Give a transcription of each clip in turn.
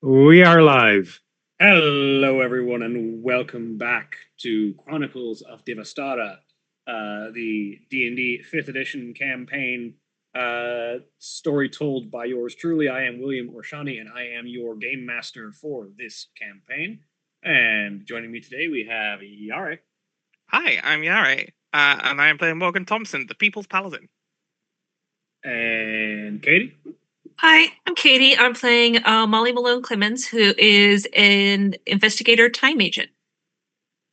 We are live. Hello, everyone, and welcome back to Chronicles of Divastara, the D&D 5th edition campaign story told by yours truly. I am William Orshani, and I am your game master for this campaign. And joining me today, we have Yare. Hi, I'm Yare, and I am playing Morgan Thompson, the People's Paladin. And Katie. Hi, I'm Katie. I'm playing Molly Malone Clemens, who is an investigator time agent.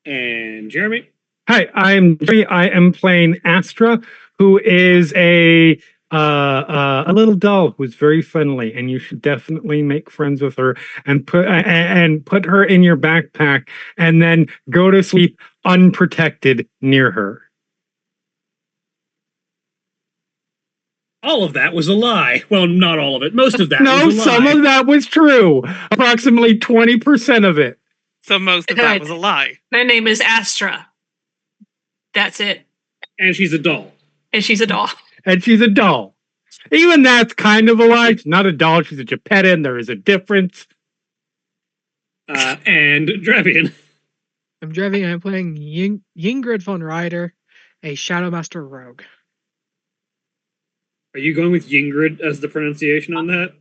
And Jeremy. Hi, I'm Jeremy. I am playing Astra, who is a little doll who's very friendly, and you should definitely make friends with her and put her in your backpack, and then go to sleep unprotected near her. All of that was a lie. Well, not all of it. Most of that was a lie. No, some of that was true. Approximately 20% of it. So most of that was a lie. Her name is Astra. That's it. And she's a doll. And she's a doll. And she's a doll. Even that's kind of a lie. She's not a doll. She's a Geppetto, and there is a difference. And Drevian. I'm Drevian. I'm playing Yingrid von Ryder, a Shadowmaster rogue. Are you going with Yingrid as the pronunciation on that?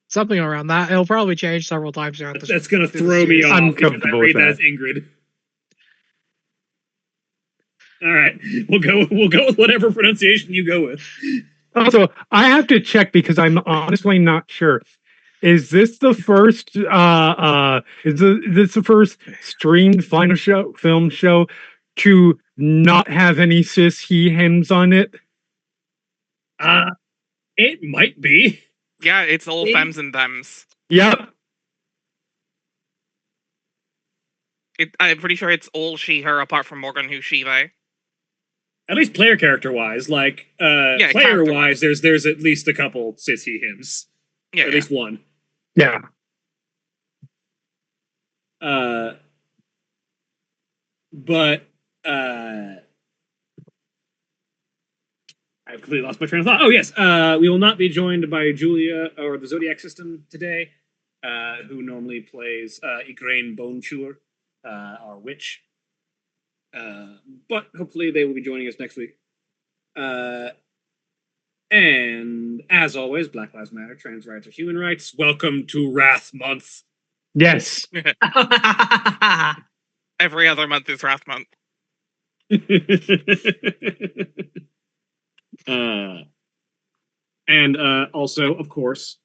Something around that. It'll probably change several times throughout this. That's going to throw me off. I'm because comfortable I read with that as Ingrid. All right, we'll go with whatever pronunciation you go with. Also, I have to check because I'm honestly not sure. Is this the first? This the first streamed film show to not have any cis he hims on it? It might be. Yeah, it's all femmes and thems. Yep. I'm pretty sure it's all she, her, apart from Morgan, who, she, they. At least player character wise, player wise, there's at least a couple cis he hims. Yeah, at least one. Yeah. But I've completely lost my train of thought. Oh, yes. We will not be joined by Julia or the Zodiac System today, who normally plays Igraine Bonechewer, our witch. But hopefully they will be joining us next week. And as always, Black Lives Matter, trans rights are human rights. Welcome to Wrath Month. Yes. Every other month is Wrath Month. And also, of course,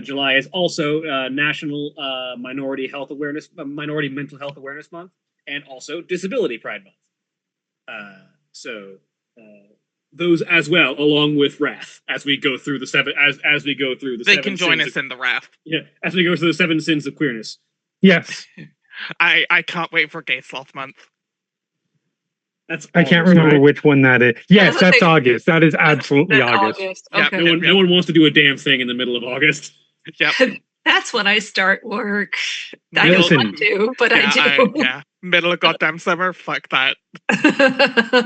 July is also National Minority Mental Health Awareness Month, and also Disability Pride Month. So those as well, along with Wrath, as we go through the seven. As we go through the they seven can join sins us in the Wrath. Yeah, as we go through the 7 sins of queerness. Yes. I can't wait for Gay Sloth Month. That's I can't remember which one that is. Yes, that's August. That is absolutely August. Okay. No one wants to do a damn thing in the middle of August. Yep. That's when I start work. I don't want to, but I do. Middle of goddamn summer. Fuck that.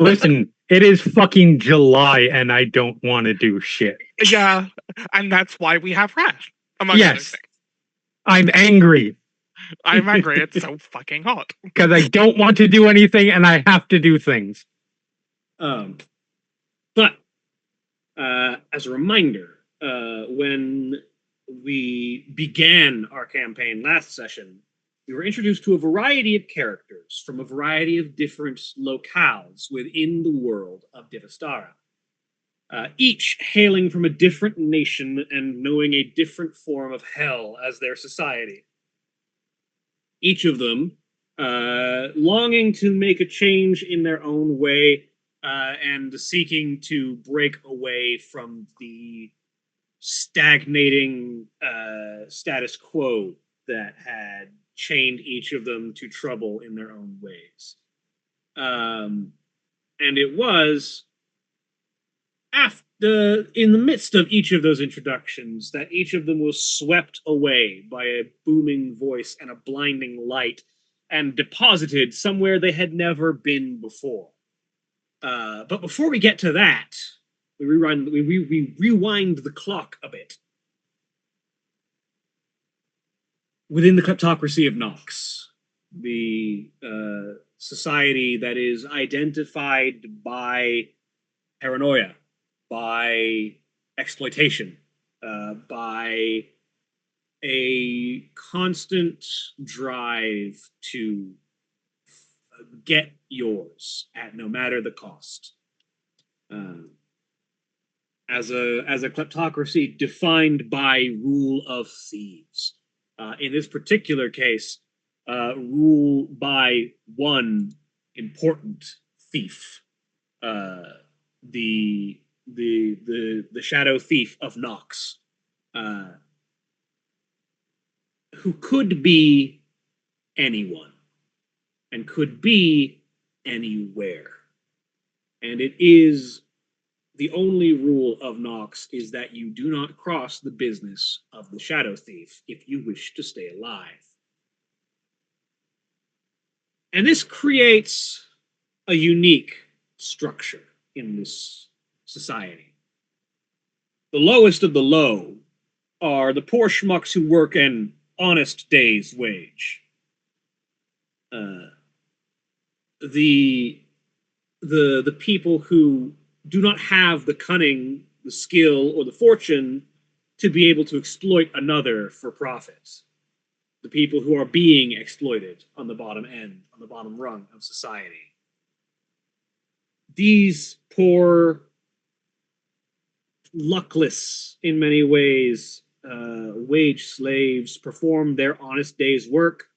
Listen, it is fucking July, and I don't want to do shit. Yeah, and that's why we have Wrath. Among other things. I'm angry. I'm angry. It's so fucking hot. Because I don't want to do anything, and I have to do things. But as a reminder, when we began our campaign last session, we were introduced to a variety of characters from a variety of different locales within the world of Divastara. Each hailing from a different nation and knowing a different form of hell as their society. Each of them longing to make a change in their own way and seeking to break away from the stagnating status quo that had chained each of them to trouble in their own ways. And it was in the midst of each of those introductions that each of them was swept away by a booming voice and a blinding light and deposited somewhere they had never been before. But before we get to that, we rewind the clock a bit. within the kleptocracy of Nox, the society that is identified by paranoia, by exploitation, by a constant drive to get yours at no matter the cost. As a kleptocracy defined by rule of thieves. In this particular case, rule by one important thief, the shadow thief of Nox, who could be anyone and could be anywhere. And it is the only rule of Nox is that you do not cross the business of the shadow thief if you wish to stay alive. And this creates a unique structure in this society. The lowest of the low are the poor schmucks who work an honest day's wage. The people who do not have the cunning, the skill, or the fortune to be able to exploit another for profit. The people who are being exploited on the bottom end, on the bottom rung of society. These poor, luckless, in many ways, wage slaves perform their honest day's work,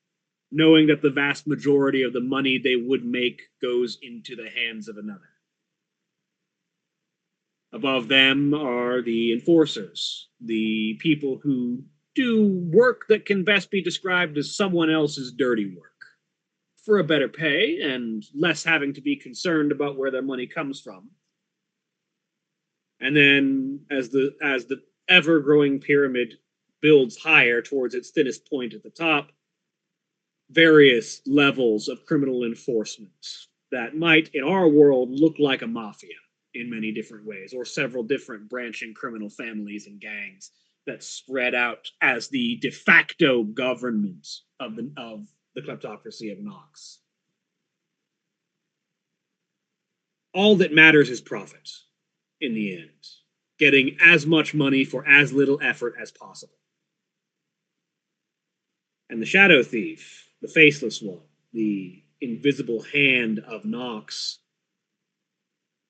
knowing that the vast majority of the money they would make goes into the hands of another. Above them are the enforcers, the people who do work that can best be described as someone else's dirty work, for a better pay and less having to be concerned about where their money comes from. And then, as the ever-growing pyramid builds higher towards its thinnest point at the top, various levels of criminal enforcement that might, in our world, look like a mafia in many different ways, or several different branching criminal families and gangs that spread out as the de facto government of the kleptocracy of Nox. All that matters is profit in the end, getting as much money for as little effort as possible. And the shadow thief, the faceless one, the invisible hand of Nox,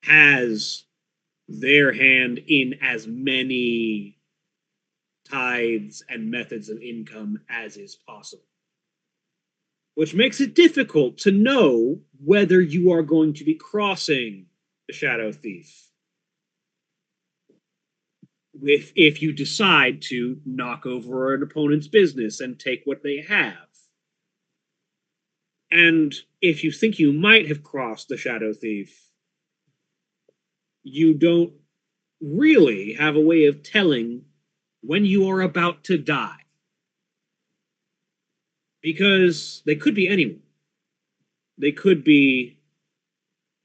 has their hand in as many tithes and methods of income as is possible. Which makes it difficult to know whether you are going to be crossing the shadow thief. If you decide to knock over an opponent's business and take what they have. And if you think you might have crossed the shadow thief, you don't really have a way of telling when you are about to die. Because they could be anyone. They could be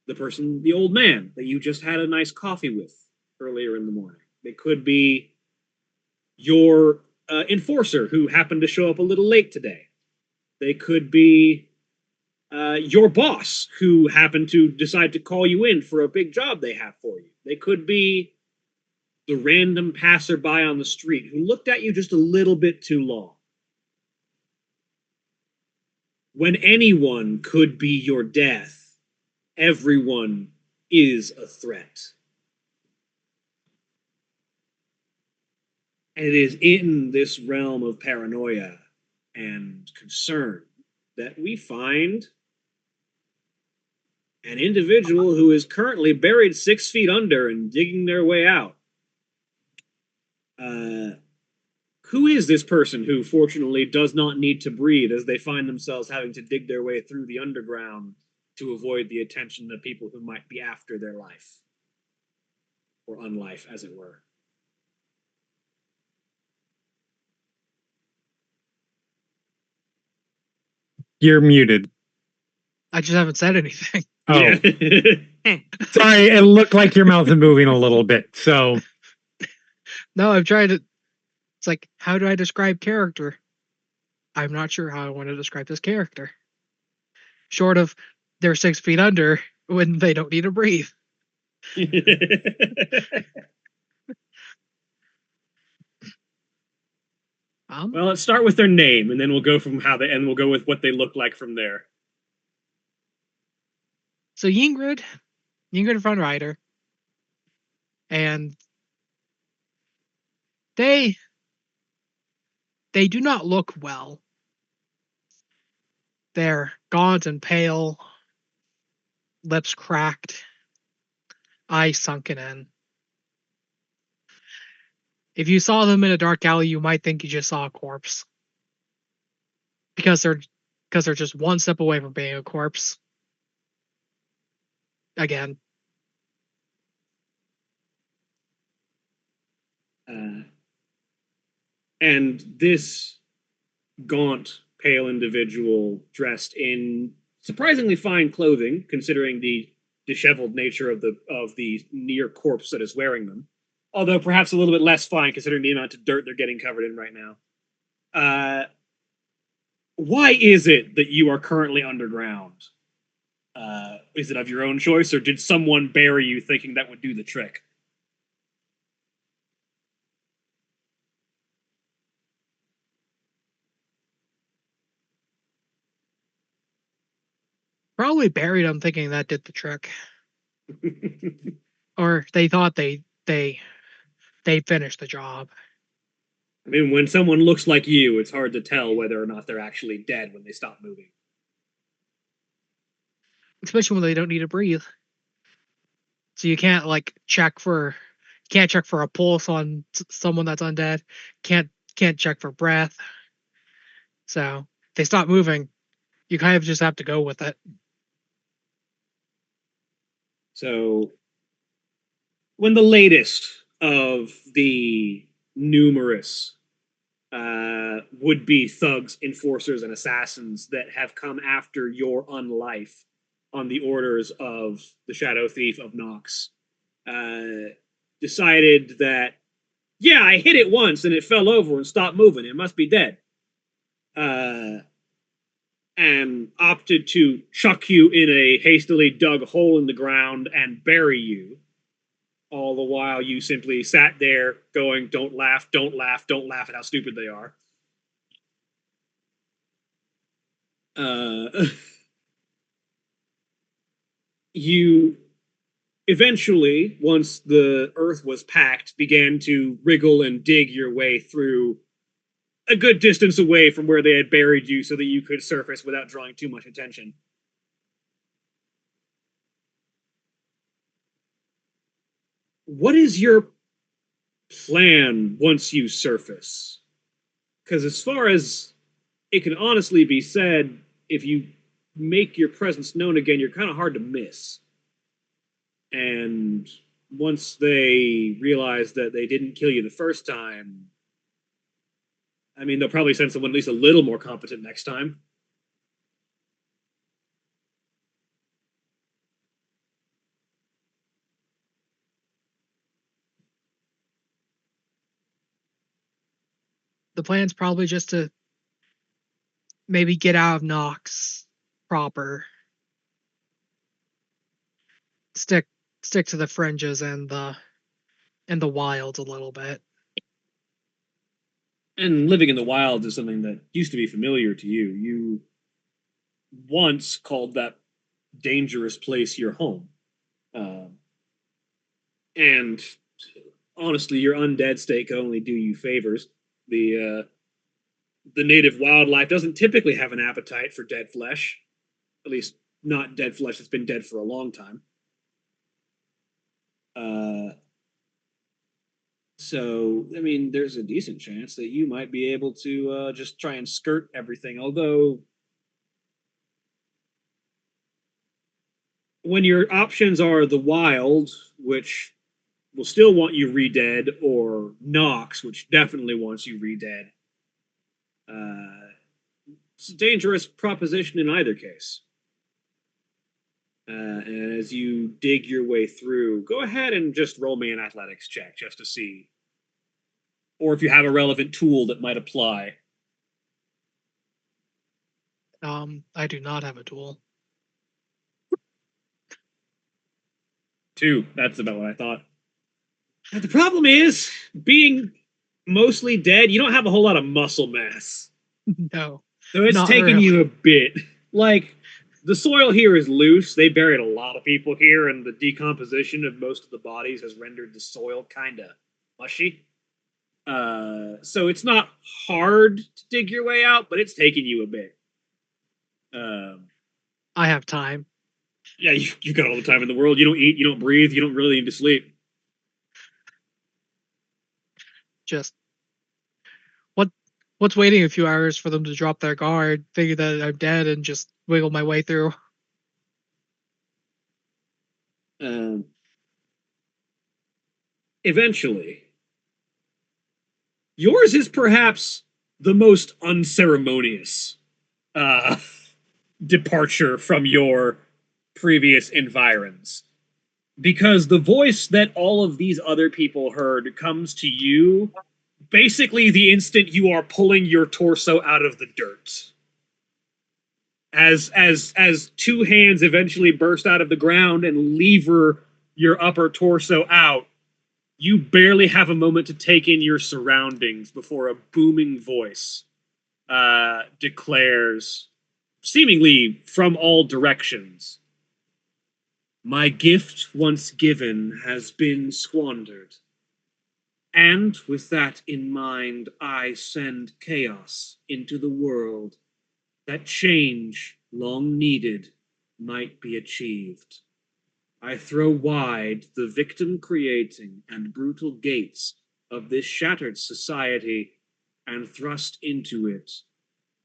the person, the old man that you just had a nice coffee with earlier in the morning. They could be your enforcer who happened to show up a little late today. They could be your boss who happened to decide to call you in for a big job they have for you. They could be the random passerby on the street who looked at you just a little bit too long. When anyone could be your death, everyone is a threat. And it is in this realm of paranoia and concern that we find an individual who is currently buried 6 feet under and digging their way out. Who is this person who fortunately does not need to breathe as they find themselves having to dig their way through the underground to avoid the attention of people who might be after their life? Or unlife, as it were. You're muted. I just haven't said anything. Oh, Yeah. sorry. It looked like your mouth is moving a little bit. So No, I'm trying to. It's like, how do I describe character? I'm not sure how I want to describe this character. Short of they're 6 feet under when they don't need to breathe. Well, let's start with their name, and then we'll go from and we'll go with what they look like from there. So Yingrid Von Rider, and they do not look well. They're gaunt and pale, lips cracked, eyes sunken in. If you saw them in a dark alley, you might think you just saw a corpse. Because they're just one step away from being a corpse. Again. And this gaunt, pale individual dressed in surprisingly fine clothing, considering the disheveled nature of the near corpse that is wearing them. Although perhaps a little bit less fine considering the amount of dirt they're getting covered in right now. Why is it that you are currently underground? Is it of your own choice, or did someone bury you thinking that would do the trick? Probably buried them thinking that did the trick. Or they thought they finished the job. I mean, when someone looks like you, it's hard to tell whether or not they're actually dead when they stop moving. Especially when they don't need to breathe. So you can't check for a pulse on someone that's undead. Can't check for breath. So if they stop moving, you kind of just have to go with it. So when the latest of the numerous would-be thugs, enforcers, and assassins that have come after your unlife on the orders of the Shadow Thief of Nox decided that, yeah, I hit it once and it fell over and stopped moving. It must be dead. And opted to chuck you in a hastily dug hole in the ground and bury you. All the while you simply sat there going, don't laugh, don't laugh, don't laugh at how stupid they are. You eventually, once the earth was packed, began to wriggle and dig your way through a good distance away from where they had buried you so that you could surface without drawing too much attention. What is your plan once you surface? Because as far as it can honestly be said, if you make your presence known again, you're kind of hard to miss. And once they realize that they didn't kill you the first time, I mean, they'll probably send someone at least a little more competent next time. The plan's probably just to maybe get out of Nox proper. Stick to the fringes and the wilds a little bit. And living in the wilds is something that used to be familiar to you. You once called that dangerous place your home. And honestly, your undead state can only do you favors. The native wildlife doesn't typically have an appetite for dead flesh, at least not dead flesh that's been dead for a long time. So, I mean, there's a decent chance that you might be able to just try and skirt everything. Although, when your options are the wild, which will still want you re-dead, or Nox, which definitely wants you re-dead, it's a dangerous proposition in either case. And as you dig your way through, go ahead and just roll me an athletics check just to see. Or if you have a relevant tool that might apply. I do not have a tool. 2. That's about what I thought. But the problem is, being mostly dead, you don't have a whole lot of muscle mass. No. So it's Not taken really. you a bit. Like, the soil here is loose. They buried a lot of people here, and the decomposition of most of the bodies has rendered the soil kind of mushy. So it's not hard to dig your way out, but it's taken you a bit. I have time. Yeah, you got all the time in the world. You don't eat, you don't breathe, you don't really need to sleep. Just what's waiting a few hours for them to drop their guard, figure that I'm dead, and just wiggle my way through. Eventually, yours is perhaps the most unceremonious departure from your previous environs. Because the voice that all of these other people heard comes to you basically the instant you are pulling your torso out of the dirt. As 2 hands eventually burst out of the ground and lever your upper torso out, you barely have a moment to take in your surroundings before a booming voice declares, seemingly from all directions, "My gift once given has been squandered. And with that in mind, I send chaos into the world, that change, long needed, might be achieved. I throw wide the victim-creating and brutal gates of this shattered society and thrust into it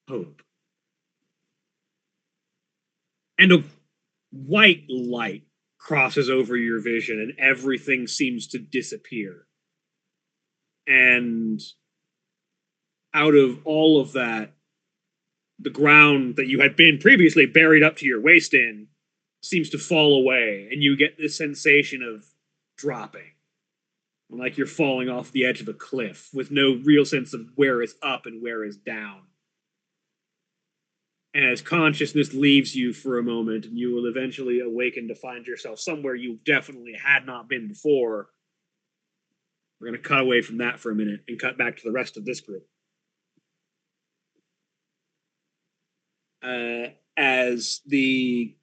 hope." And a white light crosses over your vision, and everything seems to disappear. And out of all of that, the ground that you had been previously buried up to your waist in seems to fall away, and you get this sensation of dropping, like you're falling off the edge of a cliff with no real sense of where is up and where is down. And as consciousness leaves you for a moment, and you will eventually awaken to find yourself somewhere you definitely had not been before, we're going to cut away from that for a minute and cut back to the rest of this group. As the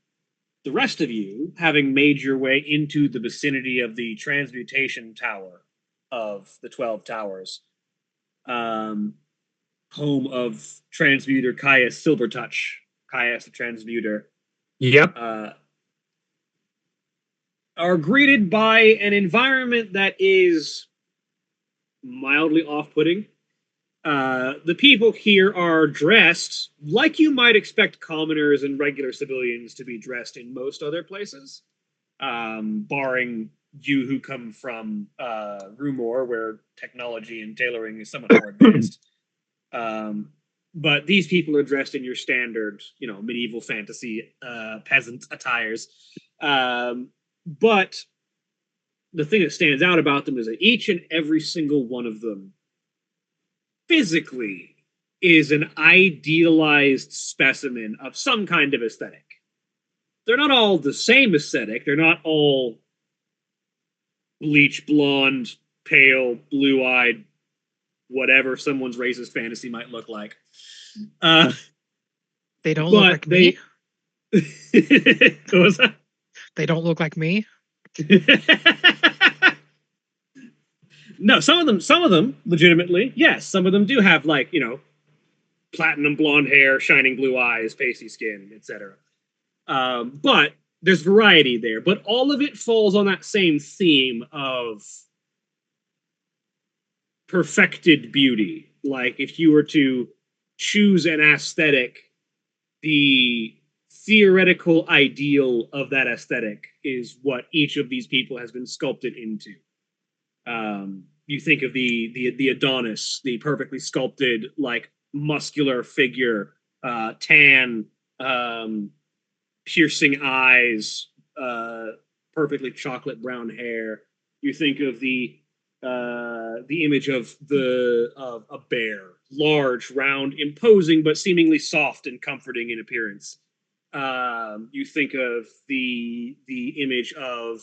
rest of you, having made your way into the vicinity of the Transmutation Tower of the 12 Towers, home of Transmuter Caius Silvertouch, Caius the Transmuter, Yep. are greeted by an environment that is mildly off-putting. The people here are dressed like you might expect commoners and regular civilians to be dressed in most other places, barring you who come from Rumor, where technology and tailoring is somewhat more advanced. But these people are dressed in your standard, medieval fantasy peasant attires. But the thing that stands out about them is that each and every single one of them physically is an idealized specimen of some kind of aesthetic. They're not all the same aesthetic. They're not all bleach blonde, pale, blue-eyed, whatever someone's racist fantasy might look like. They don't look like me. What was that? They don't look like me. No, some of them legitimately, yes. Some of them do have platinum blonde hair, shining blue eyes, pasty skin, etc. But there's variety there. But all of it falls on that same theme of perfected beauty. Like, if you were to choose an aesthetic, the theoretical ideal of that aesthetic is what each of these people has been sculpted into. You think of the Adonis, the perfectly sculpted, muscular figure, tan, piercing eyes, perfectly chocolate brown hair. You think of the the image of a bear, large, round, imposing, but seemingly soft and comforting in appearance. You think of the image of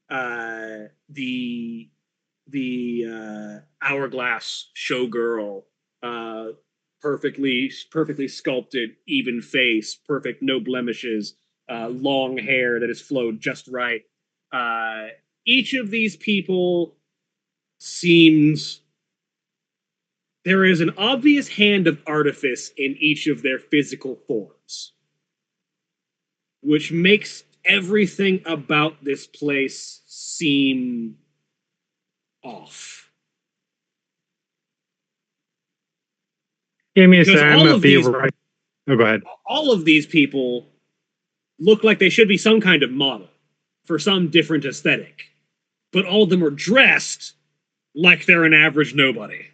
the hourglass showgirl, perfectly sculpted, even face, perfect, no blemishes, long hair that is flowed just right. Each of these people seems there is an obvious hand of artifice in each of their physical forms, which makes everything about this place seem off. Give me a Because second. I'm all gonna of be these- right. Oh, go ahead. All of these people look like they should be some kind of model for some different aesthetic, but all of them are dressed like they're an average nobody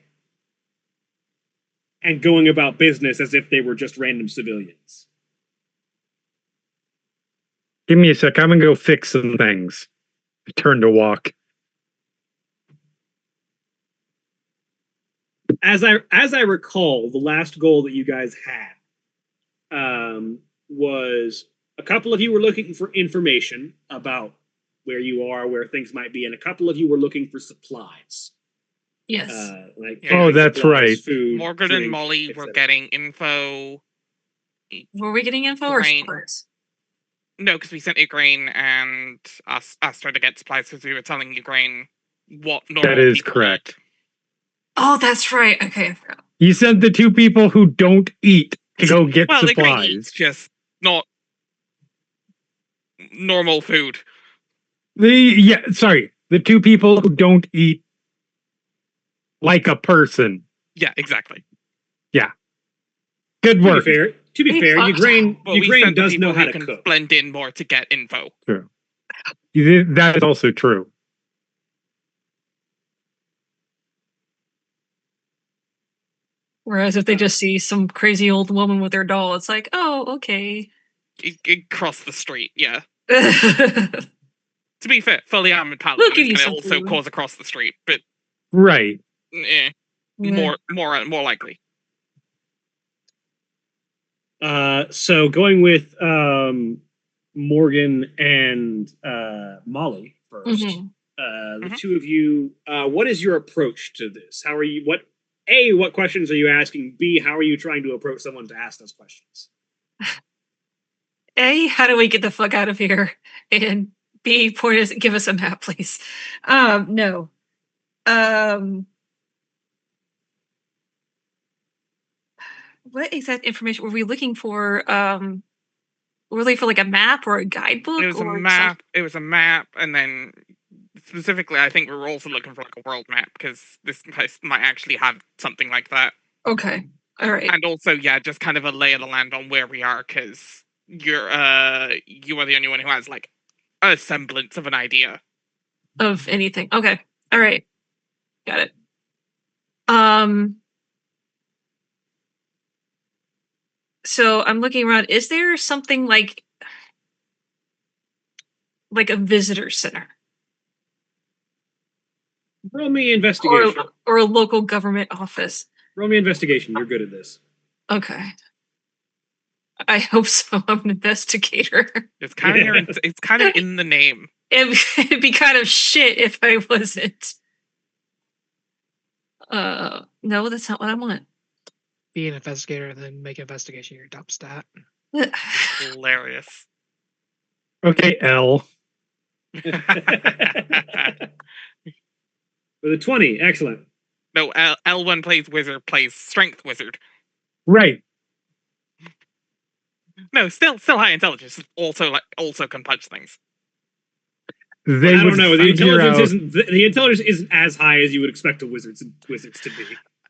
and going about business as if they were just random civilians. Give me a sec. I'm gonna go fix some things. Turn to walk. As I recall, the last goal that you guys had was a couple of you were looking for information about where you are, where things might be, and a couple of you were looking for supplies. Yes. Like Yeah. Oh, that's right. Food, Morgan drink, and Molly were etc. getting info. Were we getting info or Rain. supplies? No, because we sent Ukraine and asked her to get supplies because we were telling Ukraine what normal That is people correct. Oh, that's right. Okay, I forgot. You sent the two people who don't eat to go get Well, Ukraine eats, supplies. just not normal food. The two people who don't eat like a person. Yeah, exactly. Good To be work. fair, They fucked. Ukraine But we Ukraine sent the does people know how who to can cook. blend in more to get info. That is also true. Whereas if they just see some crazy old woman with their doll, it's like, oh, okay. Across the street, yeah. Look To be fair, fully armored We'll paladin give is you going to some also food. cause across the street, but Right. more likely. So going with Morgan and Molly first. Mhm. The Mhm. two of you, what is your approach to this? How are you? What questions are you asking? B, how are you trying to approach someone to ask those questions? A, how do we get the fuck out of here? And B, give us a map, please. No. What exact information were we looking for? Were they for like a map or a guidebook? It was a or map. It was a map, and then specifically, I think we were also looking for like a world map because this place might actually have something like that. Okay. All right. And also, yeah, just kind of a lay of the land on where we are because you are the only one who has like a semblance of an idea. Of anything. Okay. All right. Got it. So I'm looking around. Is there something like a visitor center Roll me investigation. or a local government office? Roll me investigation. You're good at this. Okay. I hope so. I'm an investigator. It's kind of Yeah. it's kind of in the name. It'd be kind of shit if I wasn't. No, that's not what I want. Be an investigator, then make investigation your top stat. Hilarious. Okay, L. With a 20, excellent. No, L1 plays wizard, plays strength wizard. Right. No, still high intelligence. Also can punch things. They I don't would know. The figure intelligence out- isn't the intelligence isn't as high as you would expect a wizards to be.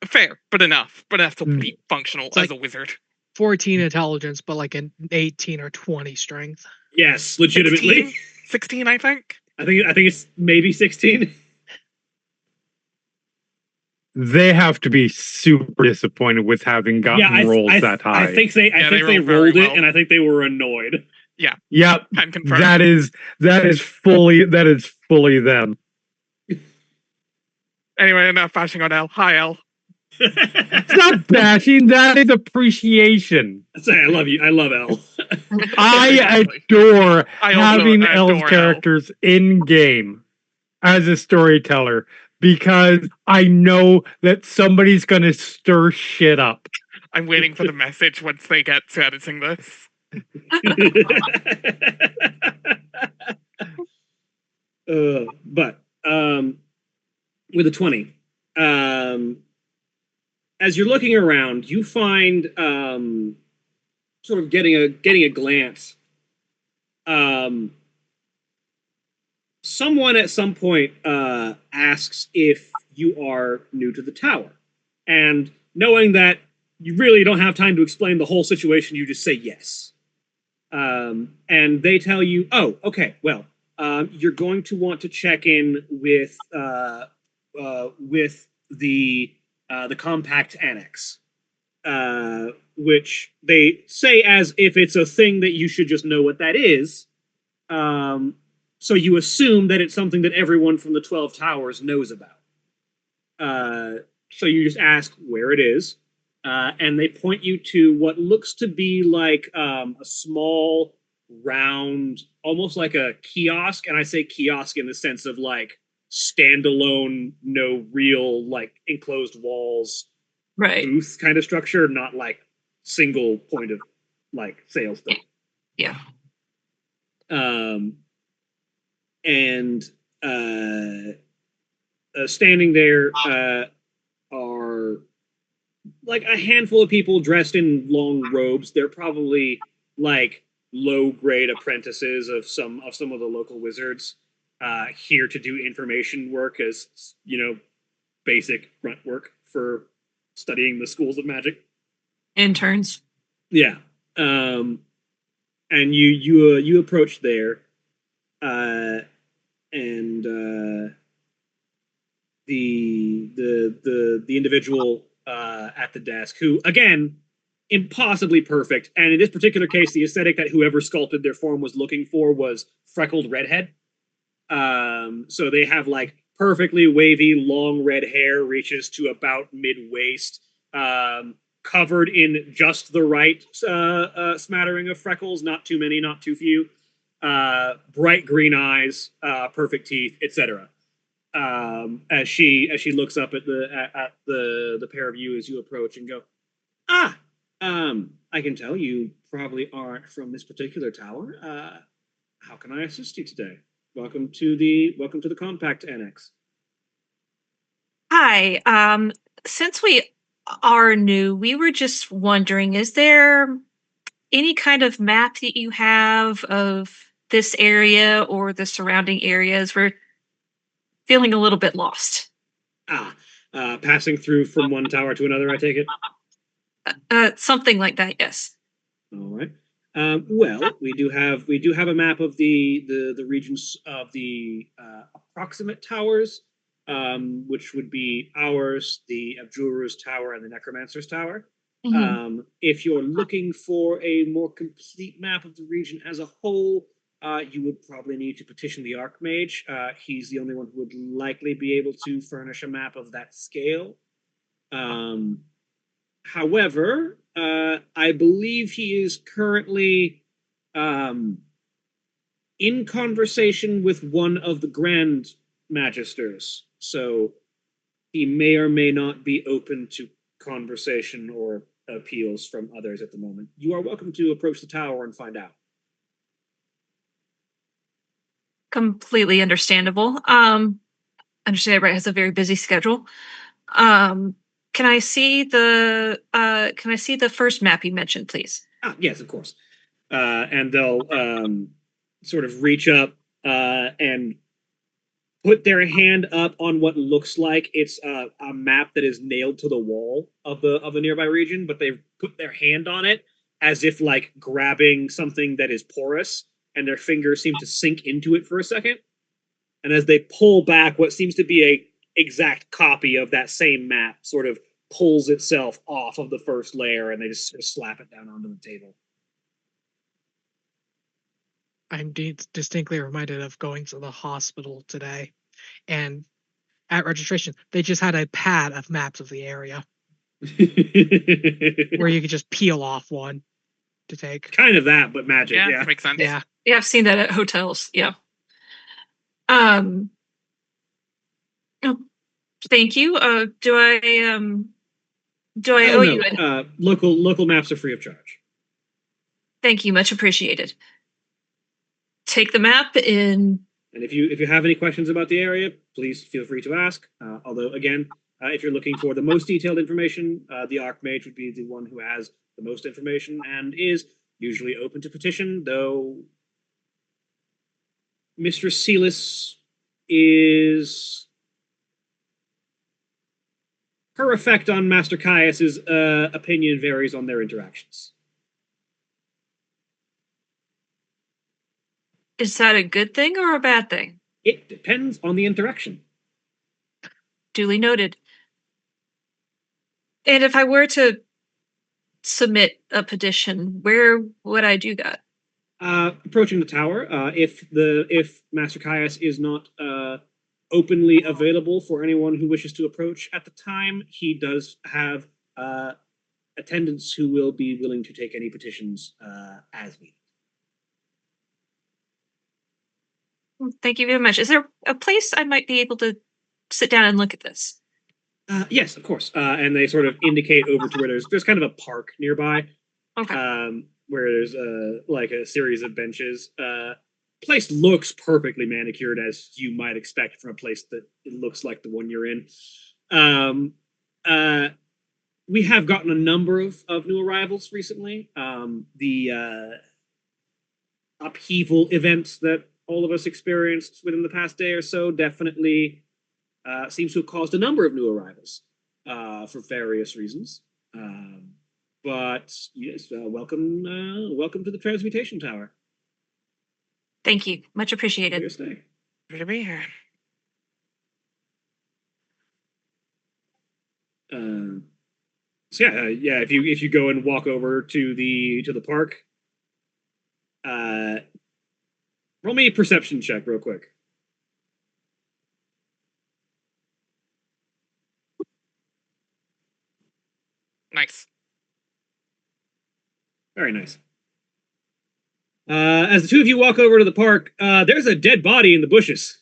Fair, but enough to Mm. be functional It's as like- a wizard. 14 intelligence, but like an 18 or 20 strength. Yes, legitimately. 16, I think. I think it's maybe 16. They have to be super disappointed with having gotten rolls that high. I think they Yeah, they they rolled very rolled it, well. and I think they were annoyed. Yep. Can confirm. That is fully them. Anyway, enough bashing on Elle. Hi, Elle. It's not bashing, that is appreciation. Say, I love you. I love Elle. I Exactly. adore I also having adore Elle's Elle. characters in game as a storyteller because I know that somebody's gonna stir shit up. I'm waiting for the message once they get to editing this. But with a 20, as you're looking around, you find sort of getting a glance. Someone at some point asks if you are new to the tower, and knowing that you really don't have time to explain the whole situation, you just say yes. And they tell you, "Oh, okay. Well, you're going to want to check in with the compact annex." Which they say as if it's a thing that you should just know what that is. So you assume that it's something that everyone from the 12 Towers knows about. So you just ask where it is, and they point you to what looks to be like a small, round, almost like a kiosk. And I say kiosk in the sense of like standalone, no real like enclosed walls Right. booth kind of structure, not like single point of like sales thing. Yeah. And standing there are like a handful of people dressed in long robes. They're probably like low grade apprentices of some of the local wizards here to do information work as basic grunt work for studying the schools of magic. Interns. Yeah. And you approach there, and the individual at the desk, who again impossibly perfect, and in this particular case, the aesthetic that whoever sculpted their form was looking for was freckled redhead. So they have like perfectly wavy, long red hair, reaches to about mid waist, covered in just the right smattering of freckles, not too many, not too few. Bright green eyes, perfect teeth, etc. As she looks up at the pair of you as you approach and go, I can tell you probably aren't from this particular tower. How can I assist you today? Welcome to the compact annex. Hi. Since we are new, we were just wondering, is there any kind of map that you have of this area or the surrounding areas? We're feeling a little bit lost. Passing through from one tower to another, I take it? Something like that, yes. All right. Well, we do have a map of the regions of the approximate towers, which would be ours, the Abjuru's Tower, and the Necromancer's Tower. If you're looking for a more complete map of the region as a whole, you would probably need to petition the Archmage. He's the only one who would likely be able to furnish a map of that scale. However, I believe he is currently in conversation with one of the Grand Magisters, so he may or may not be open to conversation or appeals from others at the moment. You are welcome to approach the tower and find out. Completely understandable. Understand Brett has a very busy schedule. Can I see the first map you mentioned, please? Yes, of course. And they'll sort of reach up and put their hand up on what looks like it's a map that is nailed to the wall of the nearby region, but they put their hand on it as if like grabbing something that is porous, and their fingers seem to sink into it for a second. And as they pull back, what seems to be a exact copy of that same map sort of pulls itself off of the first layer, and they just sort of slap it down onto the table. I'm distinctly reminded of going to the hospital today and at registration. They just had a pad of maps of the area where you could just peel off one to take. Kind of that, but magic. Yeah, Yeah. makes sense. Yeah. Yeah, I've seen that at hotels. Yeah. Oh, thank you. Do I Oh owe no. you a Local maps are free of charge. thank you, much appreciated. Take the map in. And if you have any questions about the area, please feel free to ask. Although again, if you're looking for the most detailed information, the Archmage would be the one who has the most information and is usually open to petition, though Mistress Celis is her effect on Master Caius's opinion varies on their interactions. Is that a good thing or a bad thing? It depends on the interaction. Duly noted. And if I were to submit a petition, where would I do that? Approaching the tower, if Master Caius is not openly available for anyone who wishes to approach at the time, he does have attendants who will be willing to take any petitions as needed. Thank you very much. Is there a place I might be able to sit down and look at this? Yes, of course. And they sort of indicate over to where there's kind of a park nearby, Okay. where there's like a series of benches. Place looks perfectly manicured, as you might expect from a place that it looks like the one you're in. We have gotten a number of new arrivals recently. The upheaval events that all of us experienced within the past day or so definitely seems to have caused a number of new arrivals for various reasons. But yes, welcome to the Transmutation Tower. Thank you. Much For your appreciated. stay. Good to be here. So yeah, if you go and walk over to the park, roll me a perception check real quick. Nice. Very nice. As the two of you walk over to the park, there's a dead body in the bushes.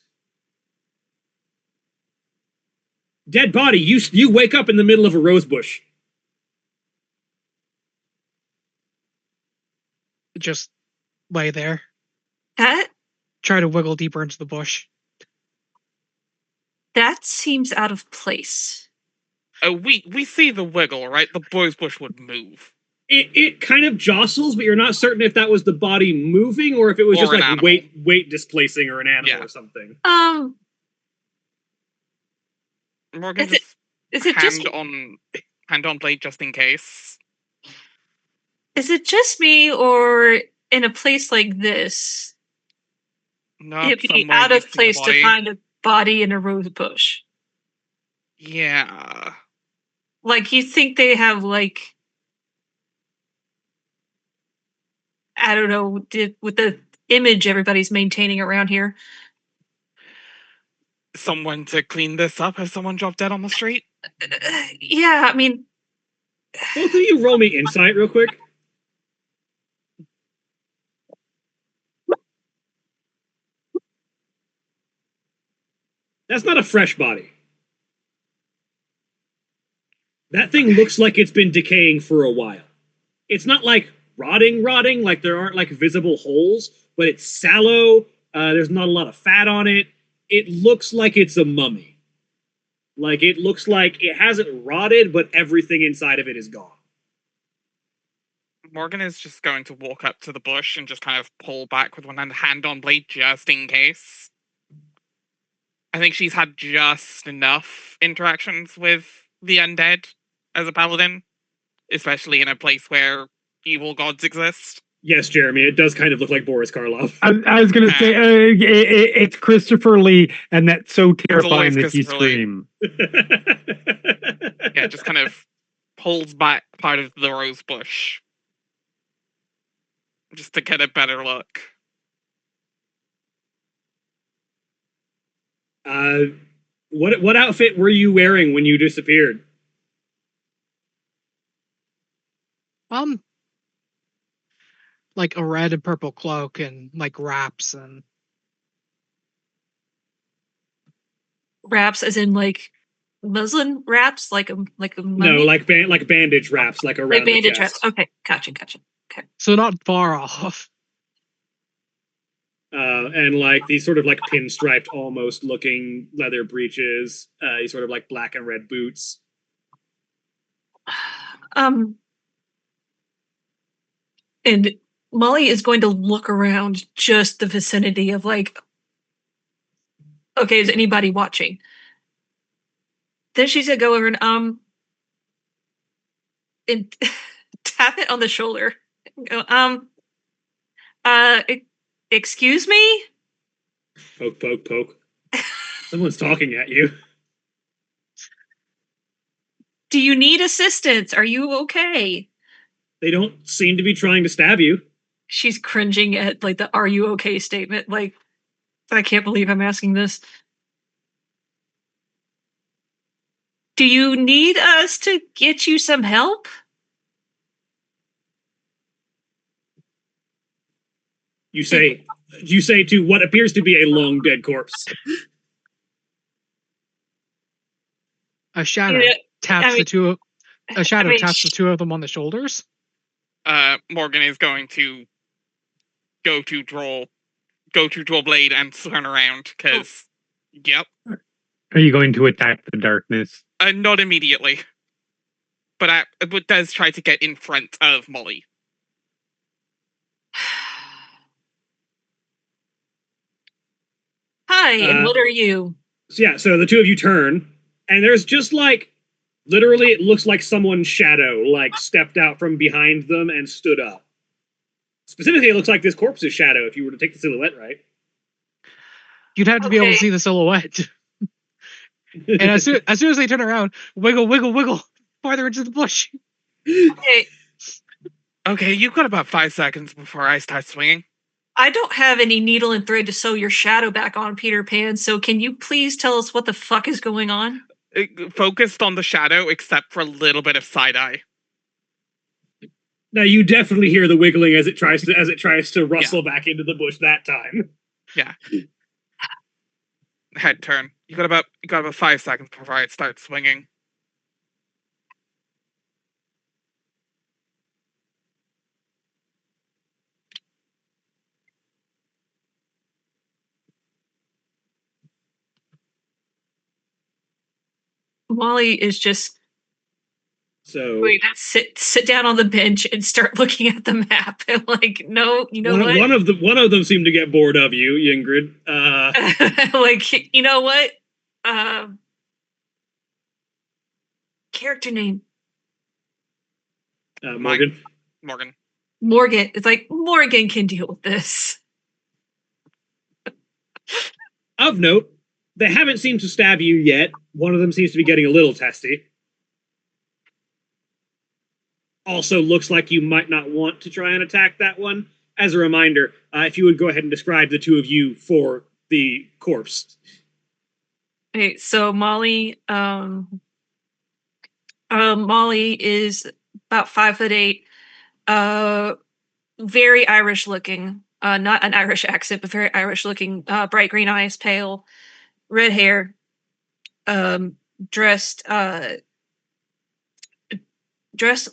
Dead body. You wake up in the middle of a rose bush. Just lay there. That Try to wiggle deeper into the bush. seems out of place. Oh, we see the wiggle, right? The rose bush would move. It kind of jostles, but you're not certain if that was the body moving or if it was Or just an like animal. weight displacing or an animal Yeah. or something. Morgan, Is it- just Is it just hand on blade just in case. me, or in a place like this, No, it'd be somewhere out you of see the place to body. find a body in a rose bush? Yeah. Like, you think they have, like, I don't know, with the image everybody's maintaining around here. Someone to clean this up? Has someone dropped dead on the street? Yeah, I mean, Both of you roll me insight real quick. That's not a fresh body. That thing looks like it's been decaying for a while. It's not like rotting, like there aren't like visible holes, but it's sallow. There's not a lot of fat on it. It looks like it's a mummy. Like it looks like it hasn't rotted, but everything inside of it is gone. Morgan is just going to walk up to the bush and just kind of pull back with one hand on blade just in case. I think she's had just enough interactions with the undead as a paladin, especially in a place where evil gods exist. Yes, Jeremy, it does kind of look like Boris Karloff. I was going to say it's Christopher Lee, and that's so terrifying that you Christopher Lee. scream. Yeah, just kind of pulls back part of the rose bush just to get a better look. What outfit were you wearing when you disappeared? Like a red and purple cloak and like wraps and Wraps, as in like muslin wraps, like a No, mummy? like bandage wraps, like around Like the bandage chest. wraps. Okay, gotcha. so not far off. And like these sort of like pinstriped, almost looking leather breeches. These sort of like black and red boots. And Molly is going to look around just the vicinity of like, okay, is anybody watching? Then she's gonna go over and tap it on the shoulder. Go, excuse me? Poke, poke, poke. Someone's talking at you. Do you need assistance? Are you okay? They don't seem to be trying to stab you. She's cringing at like the "Are you okay?" statement. Like, I can't believe I'm asking this. Do you need us to get you some help? You say to what appears to be a long dead corpse. A shadow Yeah, taps I mean- the two. A shadow I mean, taps the two of them on the shoulders. Morgan is going to go to draw blade and turn around because, yep, Are you going to attack the darkness? not immediately, but does try to get in front of Molly. Hi, and what are you? So the two of you turn, and there's just like literally it looks like someone's shadow like stepped out from behind them and stood up. Specifically, it looks like this corpse's shadow if you were to take the silhouette right. You'd have to be able to Okay. see the silhouette. And as soon as they turn around, wiggle, wiggle, wiggle, farther into the bush. Okay, Okay, you've got about 5 seconds before I start swinging. I don't have any needle and thread to sew your shadow back on, Peter Pan, so can you please tell us what the fuck is going on? Focused on the shadow, except for a little bit of side eye. Now you definitely hear the wiggling as it tries to rustle back into the bush that time. Yeah. Head turn. You got about 5 seconds before I start swinging. Molly is just So going to sit down on the bench and start looking at the map. And like, no, you know what? one of them seemed to get bored of you, Ingrid. Like, you know what? Character name. Morgan. Morgan. It's like Morgan can deal with this. Of note, they haven't seemed to stab you yet. One of them seems to be getting a little testy. Also looks like you might not want to try and attack that one. As a reminder, if you would go ahead and describe the two of you for the corpse. Okay, so Molly, Molly is about 5'8", very Irish looking, not an Irish accent, but very Irish looking, bright green eyes, pale, red hair, dressed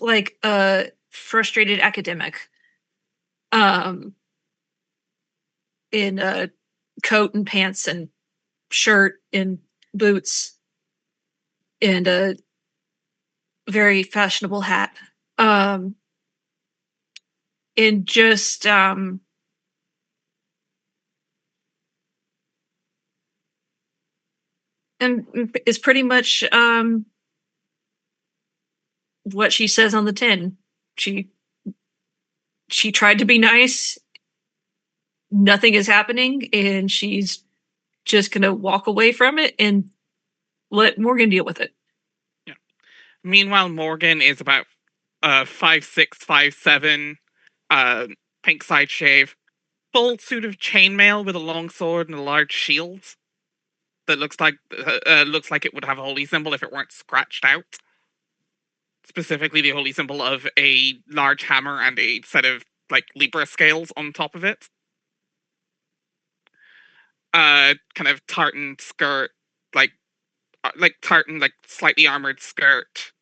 like a frustrated academic, in a coat and pants and shirt and boots and a very fashionable hat. And just and is pretty much what she says on the tin. She tried to be nice. Nothing is happening, and she's just gonna walk away from it and let Morgan deal with it. Yeah. Meanwhile, Morgan is about 5'6", 5'7", pink side shave, full suit of chainmail with a long sword and a large shield. that looks like it would have a holy symbol if it weren't scratched out. Specifically, the holy symbol of a large hammer and a set of like Libra scales on top of it. Kind of tartan skirt, like tartan, like slightly armored skirt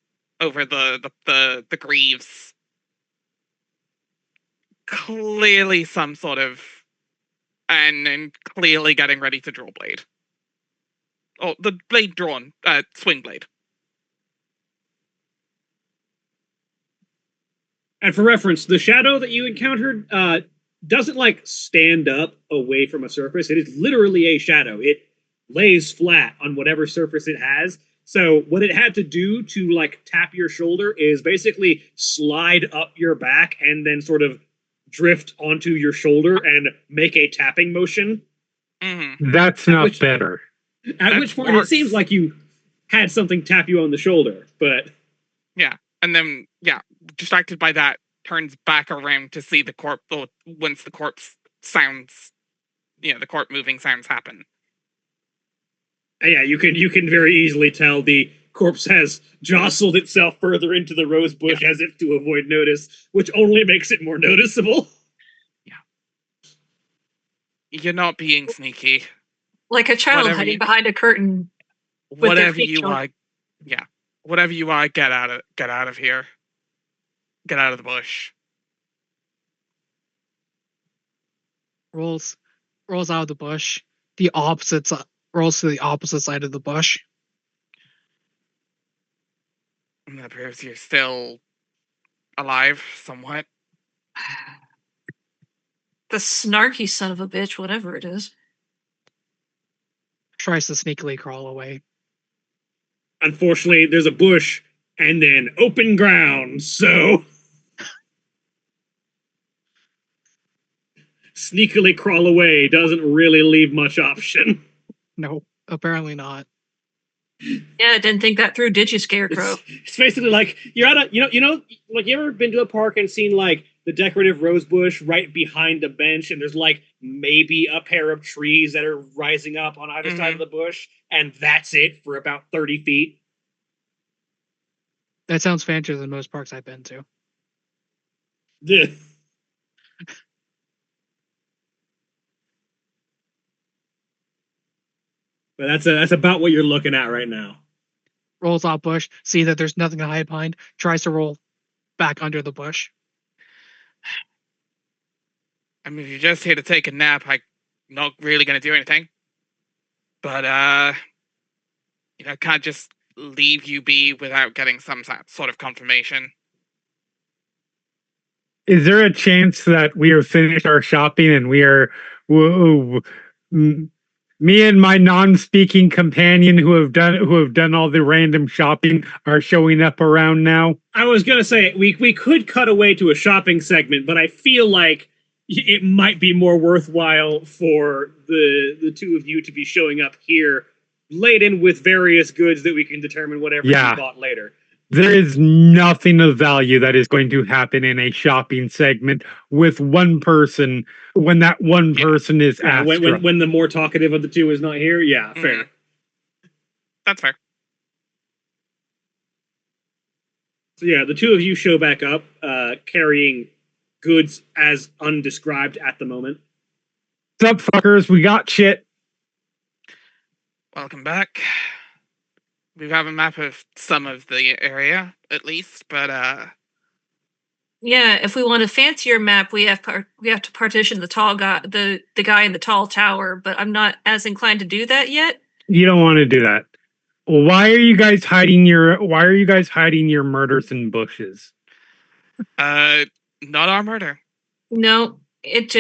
over the greaves. Clearly some sort of, and clearly getting ready to draw blade. Oh, the blade drawn, swing blade. And for reference, the shadow that you encountered doesn't like stand up away from a surface. It is literally a shadow. It lays flat on whatever surface it has. So what it had to do to like tap your shoulder is basically slide up your back and then sort of drift onto your shoulder and make a tapping motion. Mm-hmm. That's not better. At which point it seems like you had something tap you on the shoulder, but yeah, and then distracted by that, turns back around to see the corpse. Once the corpse sounds, the corpse moving sounds happen. Yeah, you can very easily tell the corpse has jostled itself further into the rose bush as if to avoid notice, which only makes it more noticeable. Yeah, you're not being sneaky. Like a child hiding behind a curtain. Whatever you are, whatever you are, get out of here. Get out of the bush. Rolls out of the bush. Rolls to the opposite side of the bush. And that proves you're still alive, somewhat. The snarky son of a bitch, whatever it is. Tries to sneakily crawl away. Unfortunately, there's a bush and then open ground, so sneakily crawl away doesn't really leave much option. No, apparently not. Yeah, I didn't think that through, did you, Scarecrow? It's basically like you're at a like you ever been to a park and seen like the decorative rose bush right behind a bench, and there's like maybe a pair of trees that are rising up on either side of the bush, and that's it for about 30 feet. That sounds fancier than most parks I've been to. Yeah. But that's about what you're looking at right now. Rolls out bush, see that there's nothing to hide behind, tries to roll back under the bush. I mean, if you're just here to take a nap, I'm not really going to do anything. But, I can't just leave you be without getting some sort of confirmation. Is there a chance that we have finished our shopping and we are... me and my non-speaking companion who have done all the random shopping are showing up around now? I was gonna say we could cut away to a shopping segment, but I feel like it might be more worthwhile for the two of you to be showing up here, laden with various goods that we can determine whatever you bought later. There is nothing of value that is going to happen in a shopping segment with one person when that one person is Astra. When the more talkative of the two is not here. Yeah, fair. That's fair. So yeah, the two of you show back up, carrying goods as undescribed at the moment. What's up, fuckers? We got shit. Welcome back. We have a map of some of the area, at least, but yeah, if we want a fancier map, we have to partition the tall guy, the guy in the tall tower. But I'm not as inclined to do that yet. You don't want to do that. Why are you guys hiding your murders in bushes? Not our murder. No, it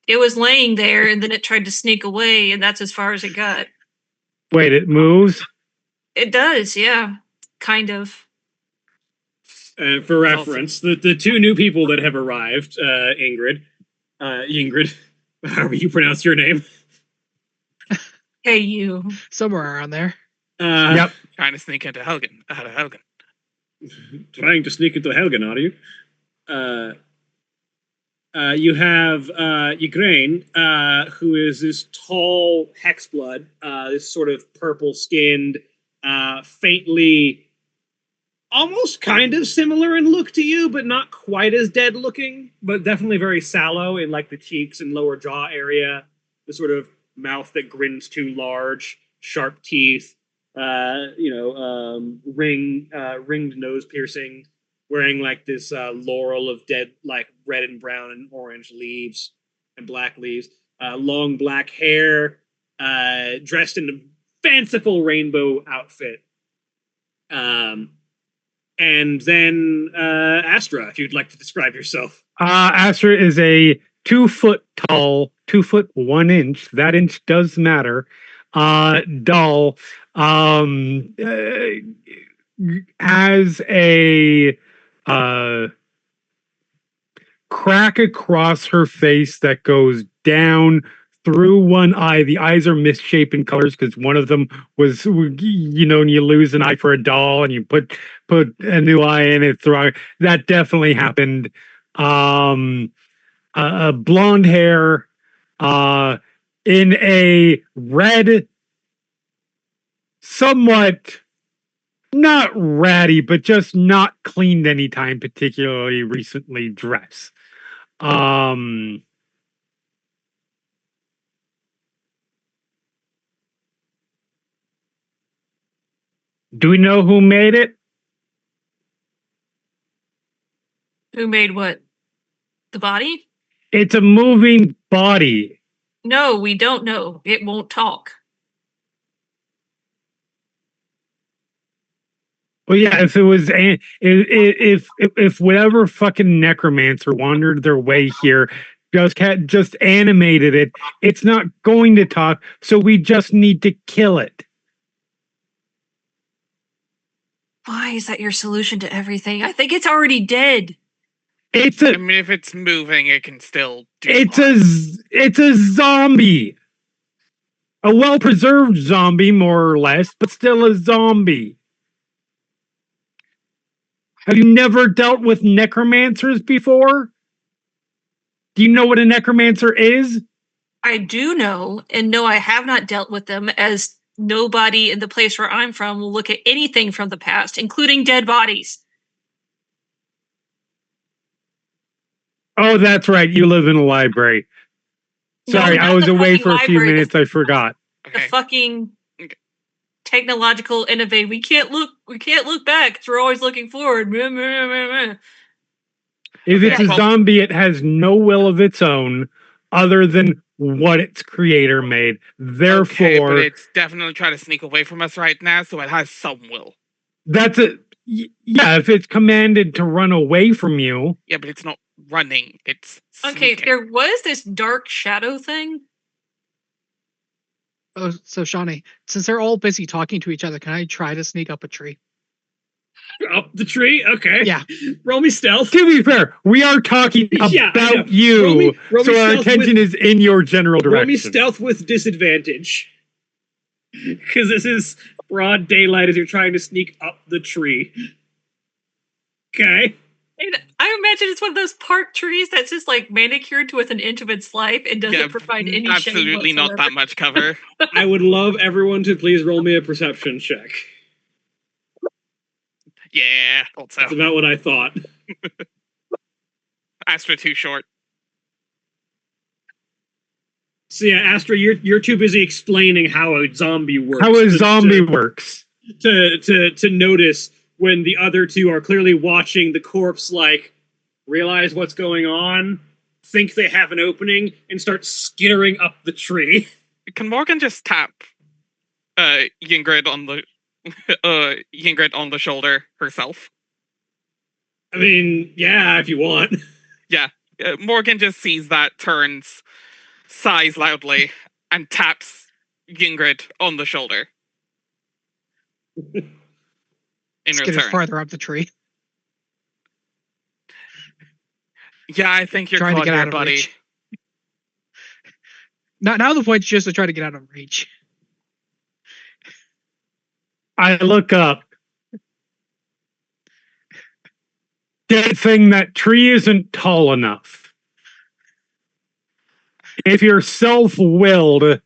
was laying there, and then it tried to sneak away, and that's as far as it got. Wait, it moves? It does, yeah, kind of. For reference, the two new people that have arrived, Ingrid, however you pronounce your name. Hey, you. Somewhere around there. Yep. Trying to sneak into Helgen. Out of Helgen. Trying to sneak into Helgen, are you? You have Ygraine, who is this tall hexblood, this sort of purple-skinned, faintly, almost kind of similar in look to you, but not quite as dead-looking, but definitely very sallow in like the cheeks and lower jaw area. The sort of mouth that grins too large, sharp teeth, ringed nose piercing, wearing like this laurel of dead, like red and brown and orange leaves and black leaves, long black hair, dressed in a fanciful rainbow outfit. And then Astra, if you'd like to describe yourself. Astra is a 2 foot tall, 2 foot 1 inch. That inch does matter. Doll. Has a crack across her face that goes down through one eye. The eyes are misshapen colors because one of them was, when you lose an eye for a doll and you put a new eye in, it's wrong. That definitely happened. Blonde hair, in a red, somewhat not ratty, but just not cleaned anytime particularly recently dress. Do we know who made it? Who made what? The body? It's a moving body. No, we don't know. It won't talk. Well, yeah, if it was, if whatever fucking necromancer wandered their way here, just animated it, it's not going to talk, so we just need to kill it. Why is that your solution to everything? I think it's already dead. I mean, if it's moving, it can still do it's a zombie. A well-preserved zombie, more or less, but still a zombie. Have you never dealt with necromancers before? Do you know what a necromancer is? I do know, and no, I have not dealt with them, as nobody in the place where I'm from will look at anything from the past, including dead bodies. Oh, that's right. You live in a library. Sorry, No, I not was the away fucking for a few library, minutes. I forgot. The Okay. fucking technological innovate. We can't look back because we're always looking forward. Meh, meh, meh, meh. If Okay, it's a well- zombie, it has no will of its own other than what its creator made. Therefore, Okay, but it's definitely trying to sneak away from us right now, so it has some will. that's a yeah. If it's commanded to run away from you, Yeah, but it's not running. It's Okay, sneaking. there was this dark shadow thing. Oh, so Shawnee, since they're all busy talking to each other, can I try to sneak up a tree? Up the tree? Okay. Yeah. Roll me stealth. to be fair, we are talking Yeah, I know. about you, roll me so our stealth attention is in your general direction. Roll me stealth with disadvantage. Because this is broad daylight as you're trying to sneak up the tree. Okay. And I imagine it's one of those park trees that's just like manicured to within an inch of its life and doesn't Yeah, provide any shade absolutely not whatsoever. that much cover. I would love everyone to please roll me a perception check. Yeah, also. That's about what I thought. Astra too short. So yeah, Astra, you're too busy explaining how a zombie works. How a zombie works. To notice when the other two are clearly watching the corpse, like, realize what's going on, think they have an opening, and start skittering up the tree. Can Morgan just tap Yingrid on the Yingrid on the shoulder herself? I mean, yeah, if you want. Morgan just sees that, turns, sighs loudly, and taps Yingrid on the shoulder. In Let's get it return. farther up the tree. Yeah, I think you're Trying to caught get here, out of buddy. reach. Now the point's just to try to get out of reach. I look up. Dead thing, that tree isn't tall enough. If you're self-willed,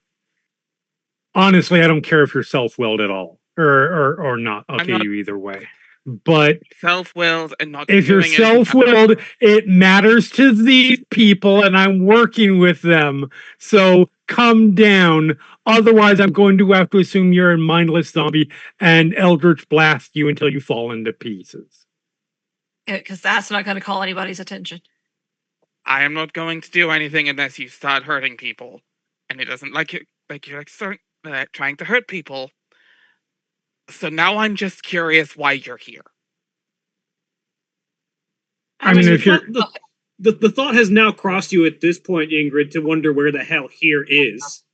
honestly, I don't care if you're self-willed at all or not. I'll I'm tell not- you either way. But Self-willed and not if you're doing anything self-willed, it matters to these people, and I'm working with them. So come down. Otherwise, I'm going to have to assume you're a mindless zombie and Eldritch blast you until you fall into pieces. Because that's not going to call anybody's attention. I am not going to do anything unless you start hurting people, and it doesn't like it. Like you're trying to hurt people. So now I'm just curious why you're here. I mean, if you're the thought has now crossed you at this point, Ingrid, to wonder where the hell here is.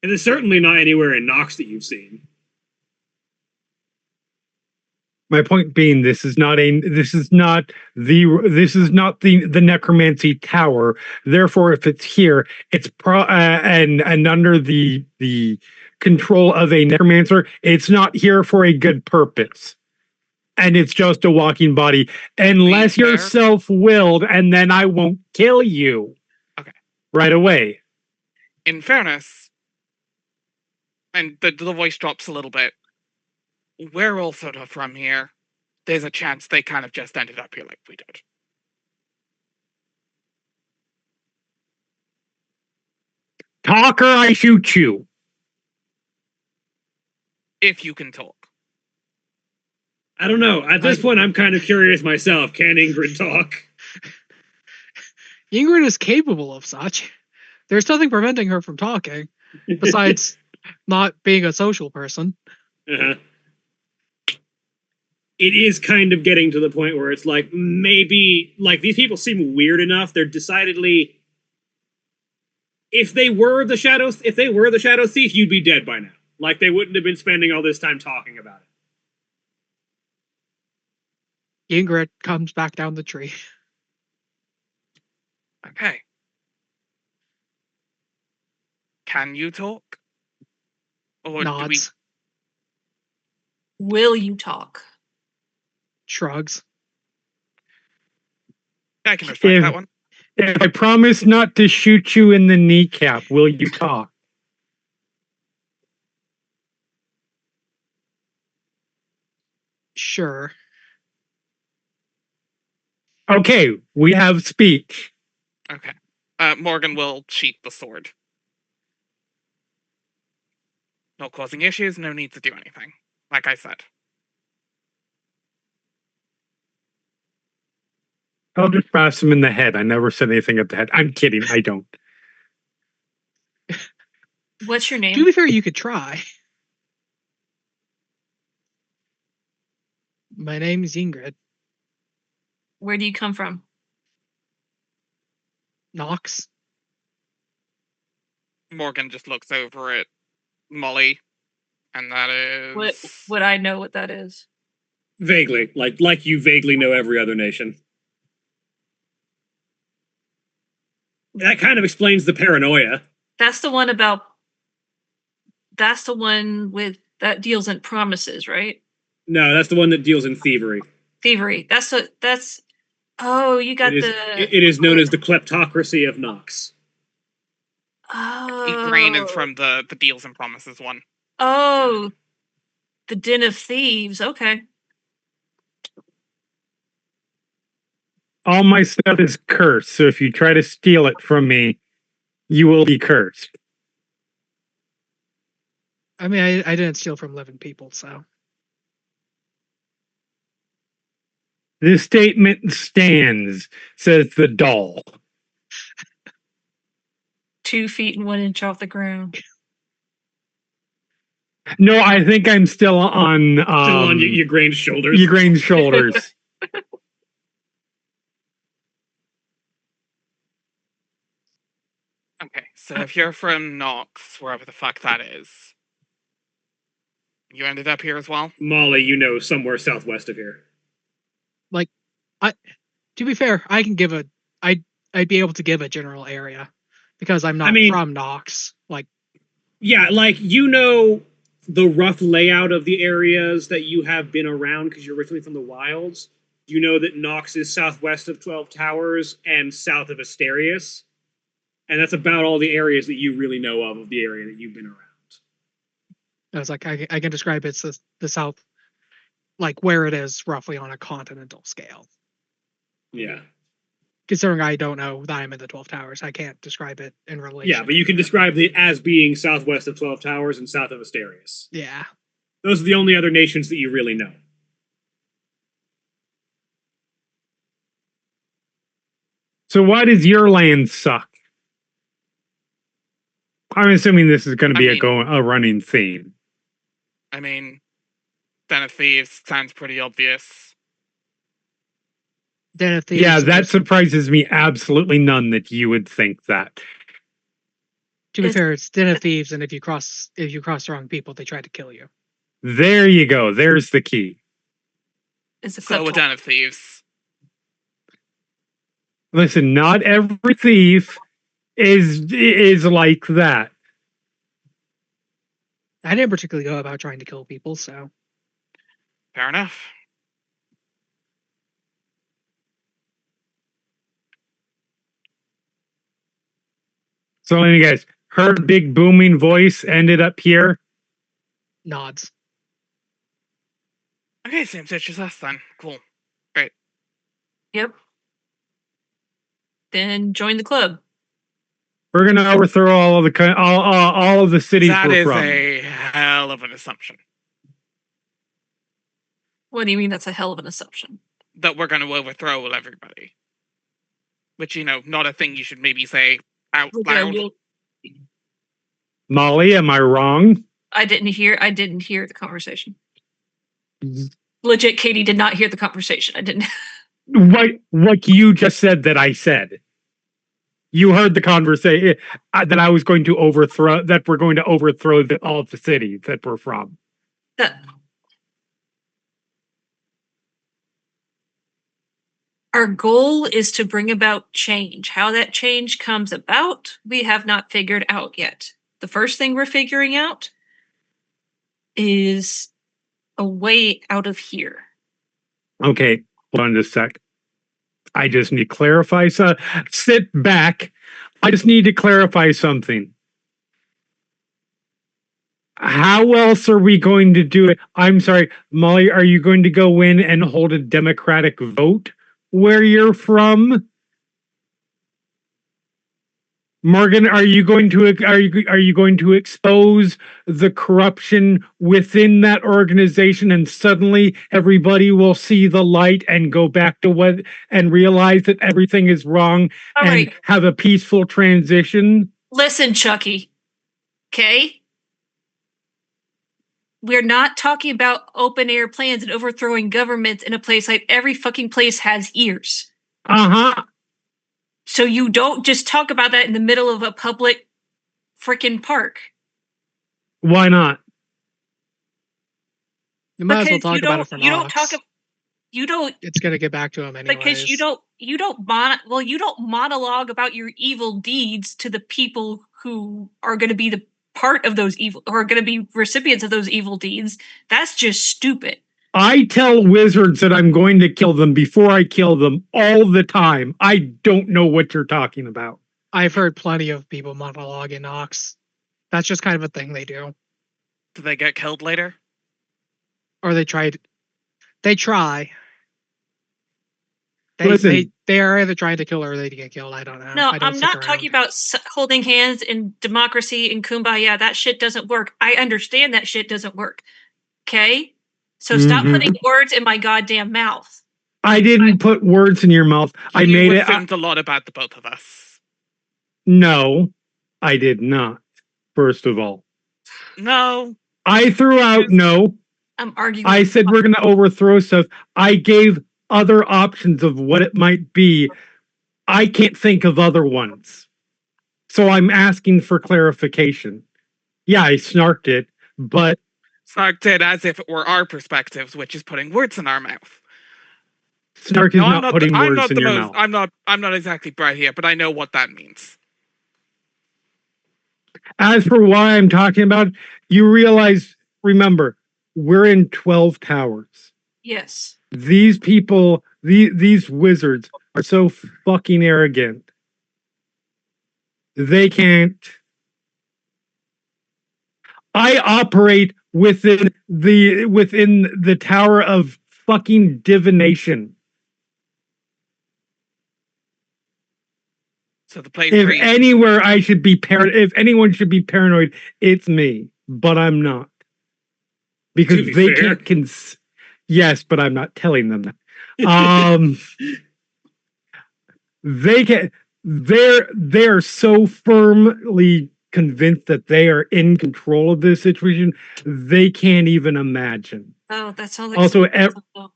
And it's certainly not anywhere in Nox that you've seen. my point being, this is not the necromancy tower. Therefore, if it's here, it's and under the control of a necromancer, it's not here for a good purpose. And it's just a walking body, unless you're self-willed, and then I won't kill you. Okay. Right away. In fairness, and the voice drops a little bit. We're all sort of from here. There's a chance they kind of just ended up here like we did. Talk or I shoot you. If you can talk. I don't know. At this point, I'm kind of curious myself. Can Ingrid talk? Ingrid is capable of such. There's nothing preventing her from talking, besides not being a social person. Uh-huh. It is kind of getting to the point where it's like, maybe, like, these people seem weird enough. They're decidedly... If they were the Shadow Thief, you'd be dead by now. Like, they wouldn't have been spending all this time talking about it. Ingrid comes back down the tree. Okay. Can you talk? Or Nods. Will you talk? Shrugs. I can respect that one. If I promise not to shoot you in the kneecap, will you talk? Sure. Okay, we have speech. Okay. Morgan will sheath the sword. No causing issues, no need to do anything. Like I said. I'll just pass him in the head. I never said anything at the head. I'm kidding. I don't. What's your name? To be fair, you could try. My name is Ingrid. Where do you come from? Nox. Morgan just looks over at Molly, and that is... Would I know what that is? Vaguely. Like you vaguely know every other nation. That kind of explains the paranoia. That's the one with that deals in promises, right? No, that's the one that deals in thievery. Thievery. Oh, you got it is known as the kleptocracy of Nox. Oh. Grain is from the deals and promises one. Oh, the Den of Thieves. Okay. All my stuff is cursed, so if you try to steal it from me, you will be cursed. I mean, I didn't steal from living people, so. This statement stands, says the doll. 2 feet and 1 inch off the ground. No, I think I'm still on Ugraine's shoulders. Ugraine's shoulders. Okay, so if you're from Nox, wherever the fuck that is, you ended up here as well? Molly, you know, somewhere southwest of here. To be fair, I can give I'd be able to give a general area because I'm not from Nox. Yeah, you know the rough layout of the areas that you have been around because you're originally from the wilds. You know that Nox is southwest of 12 Towers and south of Asterius. And that's about all the areas that you really know of the area that you've been around. I was like, I can describe it's the south, like where it is roughly on a continental scale. Yeah. Considering I don't know that I'm in the 12 Towers, I can't describe it in relation. Yeah, but you can describe it as being southwest of 12 Towers and south of Asterius. Yeah. Those are the only other nations that you really know. So why does your land suck? I'm assuming this is going to be a running theme. I mean, Den of Thieves sounds pretty obvious. Den of Thieves. Yeah, that surprises me absolutely none that you would think that. To be fair, it's Den of Thieves, and if you cross the wrong people, they try to kill you. There you go. There's the key. It's a So with Den of Thieves. Listen, not every thief is like that. I didn't particularly go about trying to kill people, so. Fair enough. So, any guys, her big booming voice ended up here. Nods. Okay, same pitch as us then. Cool. Yep. Then join the club. We're gonna overthrow all of the cities That we're is from. a hell of an assumption. What do you mean that's a hell of an assumption? That we're going to overthrow everybody. Which, not a thing you should maybe say out loud. Molly, am I wrong? I didn't hear the conversation. Legit, Katie did not hear the conversation. I didn't. What you just said that I said. You heard the conversation that I was going to overthrow. That we're going to overthrow all of the cities that we're from. Our goal is to bring about change. How that change comes about, we have not figured out yet. The first thing we're figuring out is a way out of here. Okay, hold on just a sec. I just need to clarify. So sit back. I just need to clarify something. How else are we going to do it? I'm sorry, Molly, are you going to go in and hold a democratic vote where you're from? Morgan, are you going to expose the corruption within that organization, and suddenly everybody will see the light and go back to and realize that everything is wrong and have a peaceful transition? Listen, Chucky. Okay? We're not talking about open air plans and overthrowing governments in a place like every fucking place has ears. Uh-huh. So you don't just talk about that in the middle of a public freaking park. Why not? You might as well talk about it for Nox. You don't. It's gonna get back to him anyways. Because you don't monologue about your evil deeds to the people who are going to be the part of those evil, or are going to be recipients of those evil deeds. That's just stupid. I tell wizards that I'm going to kill them before I kill them all the time. I don't know what you're talking about. I've heard plenty of people monologue in Nox. That's just kind of a thing they do. Do they get killed later? Or they try. Listen, they are either trying to kill or they get killed. I don't know. No, I'm not talking about holding hands in democracy and kumbaya. That shit doesn't work. I understand that shit doesn't work. Okay? So stop putting words in my goddamn mouth. I didn't put words in your mouth. I made it. Assumed a lot about the both of us. No, I did not. First of all. No. I threw out no. I'm arguing. I said we're going to overthrow stuff. I gave other options of what it might be. I can't think of other ones. So I'm asking for clarification. Yeah, I snarked it, but snarked it as if it were our perspectives, which is putting words in our mouth. Snark is not putting words in your mouth. I'm not exactly bright here, but I know what that means. As for why I'm talking about, you realize, remember, we're in 12 towers. Yes. These people, these wizards are so fucking arrogant. They can't. I operate within the tower of fucking divination. So the place If where you, anywhere I should be if anyone should be paranoid, it's me. But I'm not. Because To be they fair. can't yes, but I'm not telling them that. They can they're so firmly convinced that they are in control of this situation, they can't even imagine. Oh, that sounds like Also, something-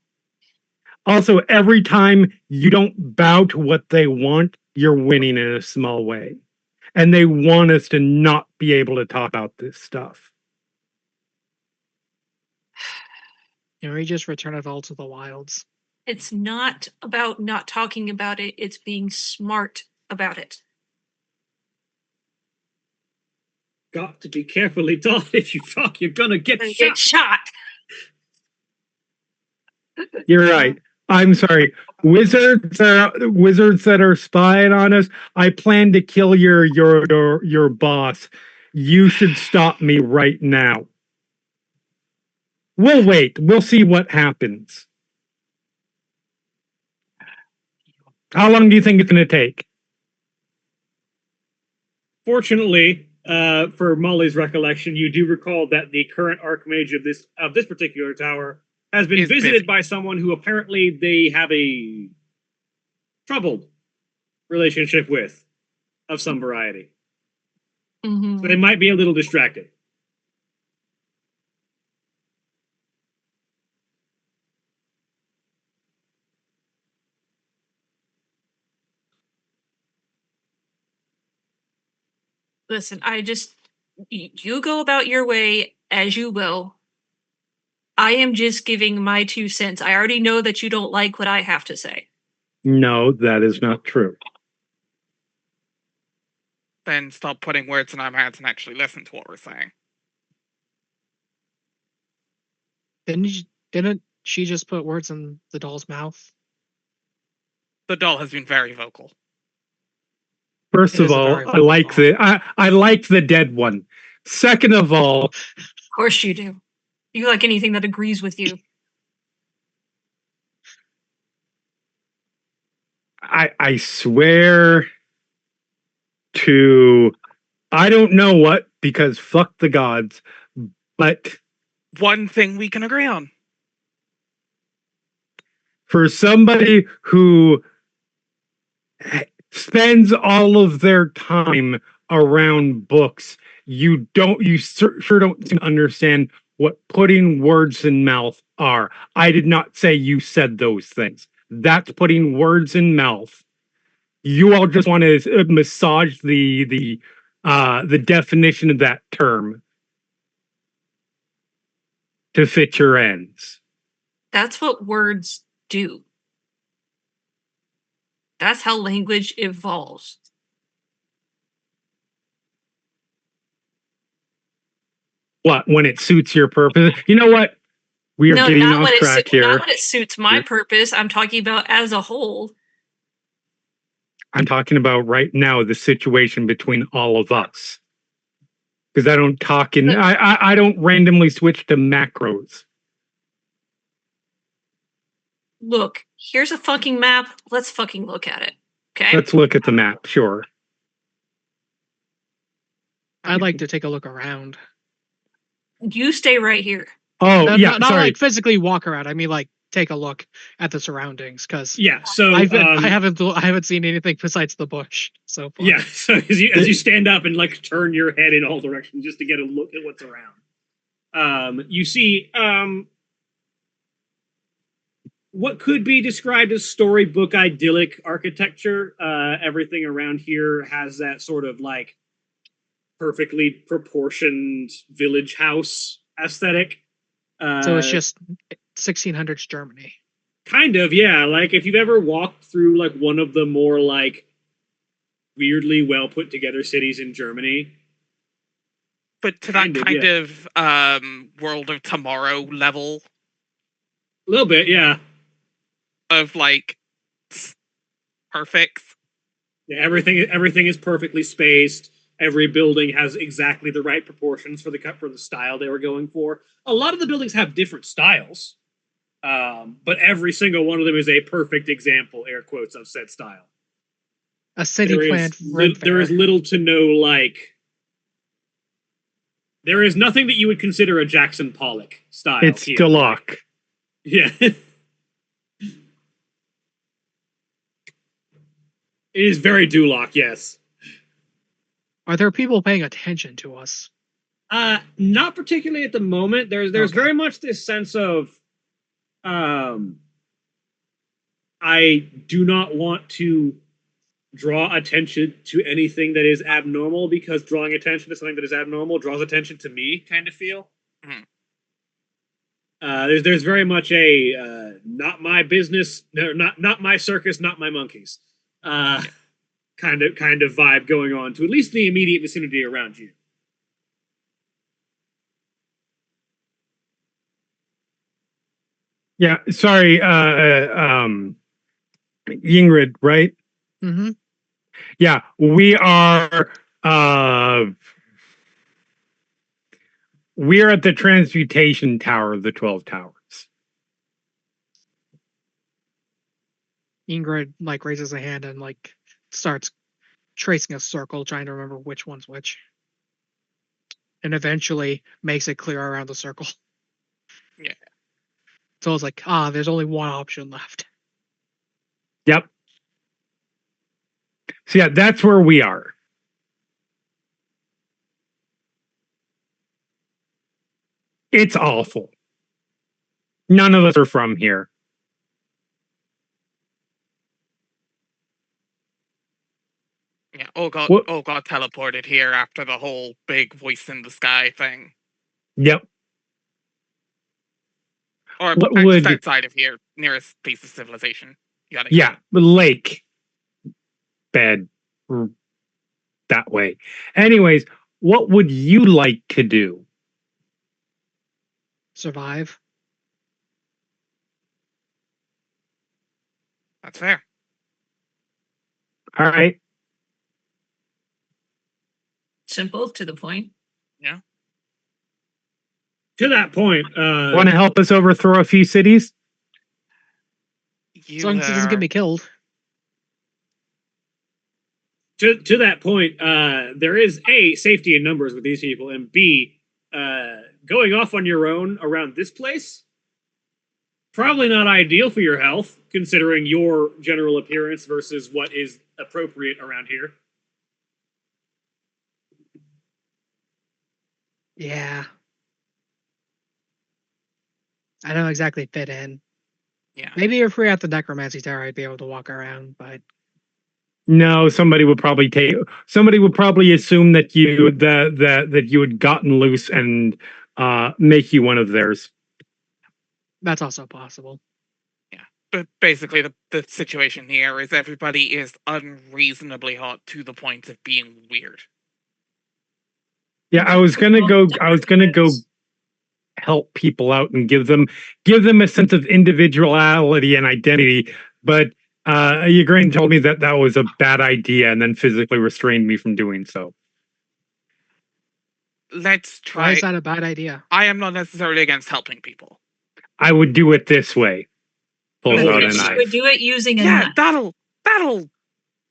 Also, every time you don't bow to what they want, you're winning in a small way. And they want us to not be able to talk about this stuff. You know, we just return it all to the wilds. It's not about not talking about it, it's being smart about it. Got to be carefully done. If you talk, you're gonna get And shot. get shot. You're right. I'm sorry. Wizards that are spying on us. I plan to kill your boss. You should stop me right now. We'll wait. We'll see what happens. How long do you think it's going to take? Fortunately, for Molly's recollection, you do recall that the current Archmage of this particular tower has been Is visited busy. by someone who apparently they have a troubled relationship with, of some variety. Mhm. So they might be a little distracted. Listen, you go about your way as you will. I am just giving my 2 cents. I already know that you don't like what I have to say. No, that is not true. then stop putting words in our mouths and actually listen to what we're saying. Didn't she just put words in the doll's mouth? The doll has been very vocal. First It of is a all, very I like vocal I like the dead one. Second of all, Of course you do. You like anything that agrees with you. I swear to I don't know what because fuck the gods, but One thing we can agree on. for somebody who spends all of their time around books, you sure don't understand what putting words in mouth are. I did not say you said those things. That's putting words in mouth. You all just want to massage the definition of that term to fit your ends. That's what words do. That's how language evolves. What, when it suits your purpose? You know what? We are getting off track here. Not when it suits my purpose. I'm talking about as a whole. I'm talking about right now the situation between all of us. Because I don't talk in I don't randomly switch to macros. Look, here's a fucking map. Let's fucking look at it. Okay? Let's look at the map, sure. I'd like to take a look around. You stay right here. Oh, No, yeah, not sorry. like physically walk around. I mean, like take a look at the surroundings because Yeah, so I haven't seen anything besides the bush so far. yeah, so as you stand up and like turn your head in all directions just to get a look at what's around, you see what could be described as storybook idyllic architecture. Everything around here has that sort of like perfectly proportioned village house aesthetic. So it's just 1600s Germany. Kind of, yeah. Like if you've ever walked through like one of the more like weirdly well put together cities in Germany. But to that kind of World of Tomorrow level. A little bit, yeah. Of like perfect. Yeah, everything is perfectly spaced. Every building has exactly the right proportions for the style they were going for. A lot of the buildings have different styles, but every single one of them is a perfect example, air quotes, of said style. A city planned There is little to no there is nothing that you would consider a Jackson Pollock style. It's here. Deloc. Yeah. It is very Duloc, yes. Are there people paying attention to us? Not particularly at the moment. There's Okay. very much this sense of I do not want to draw attention to anything that is abnormal, because drawing attention to something that is abnormal draws attention to me kind of feel. Mhm. There's very much a not my business, no, not my circus, not my monkeys kind of vibe going on to at least the immediate vicinity around you. Yeah, sorry, Ingrid, right? Mm-hmm. Yeah, we are we're at the Transmutation Tower of the 12 Towers. Ingrid raises a hand and starts tracing a circle, trying to remember which one's which, and eventually makes it clear around the circle. Yeah. So it's there's only one option left. Yep. So yeah, that's where we are. It's awful. None of us are from here. Yeah. Oh god. What? Oh god. Teleported here after the whole big voice in the sky thing, Yep. or What just would? outside of here, nearest piece of civilization. Yeah, lake bed that way. Anyways, what would you like to do? Survive. That's fair. All right. Simple, to the point. Yeah. To that point, Want to help us overthrow a few cities? As long as it doesn't get me killed. to that point, there is A, safety in numbers with these people, and B, going off on your own around this place, probably not ideal for your health, considering your general appearance versus what is appropriate around here. Yeah. I don't exactly fit in. Yeah. Maybe if we're at the Necromancy Tower, I'd be able to walk around, but No, somebody would probably assume that you had gotten loose and make you one of theirs. that's also possible. But basically, the situation here is everybody is unreasonably hot to the point of being weird. Yeah, I was gonna go help people out and give them a sense of individuality and identity, but Ygraine told me that was a bad idea and then physically restrained me from doing so. Let's Why try. is that a bad idea? I am not necessarily against helping people. I would do it this way. Pulls Oh, out a yes. knife. Would do it using a Yeah, knife. that'll.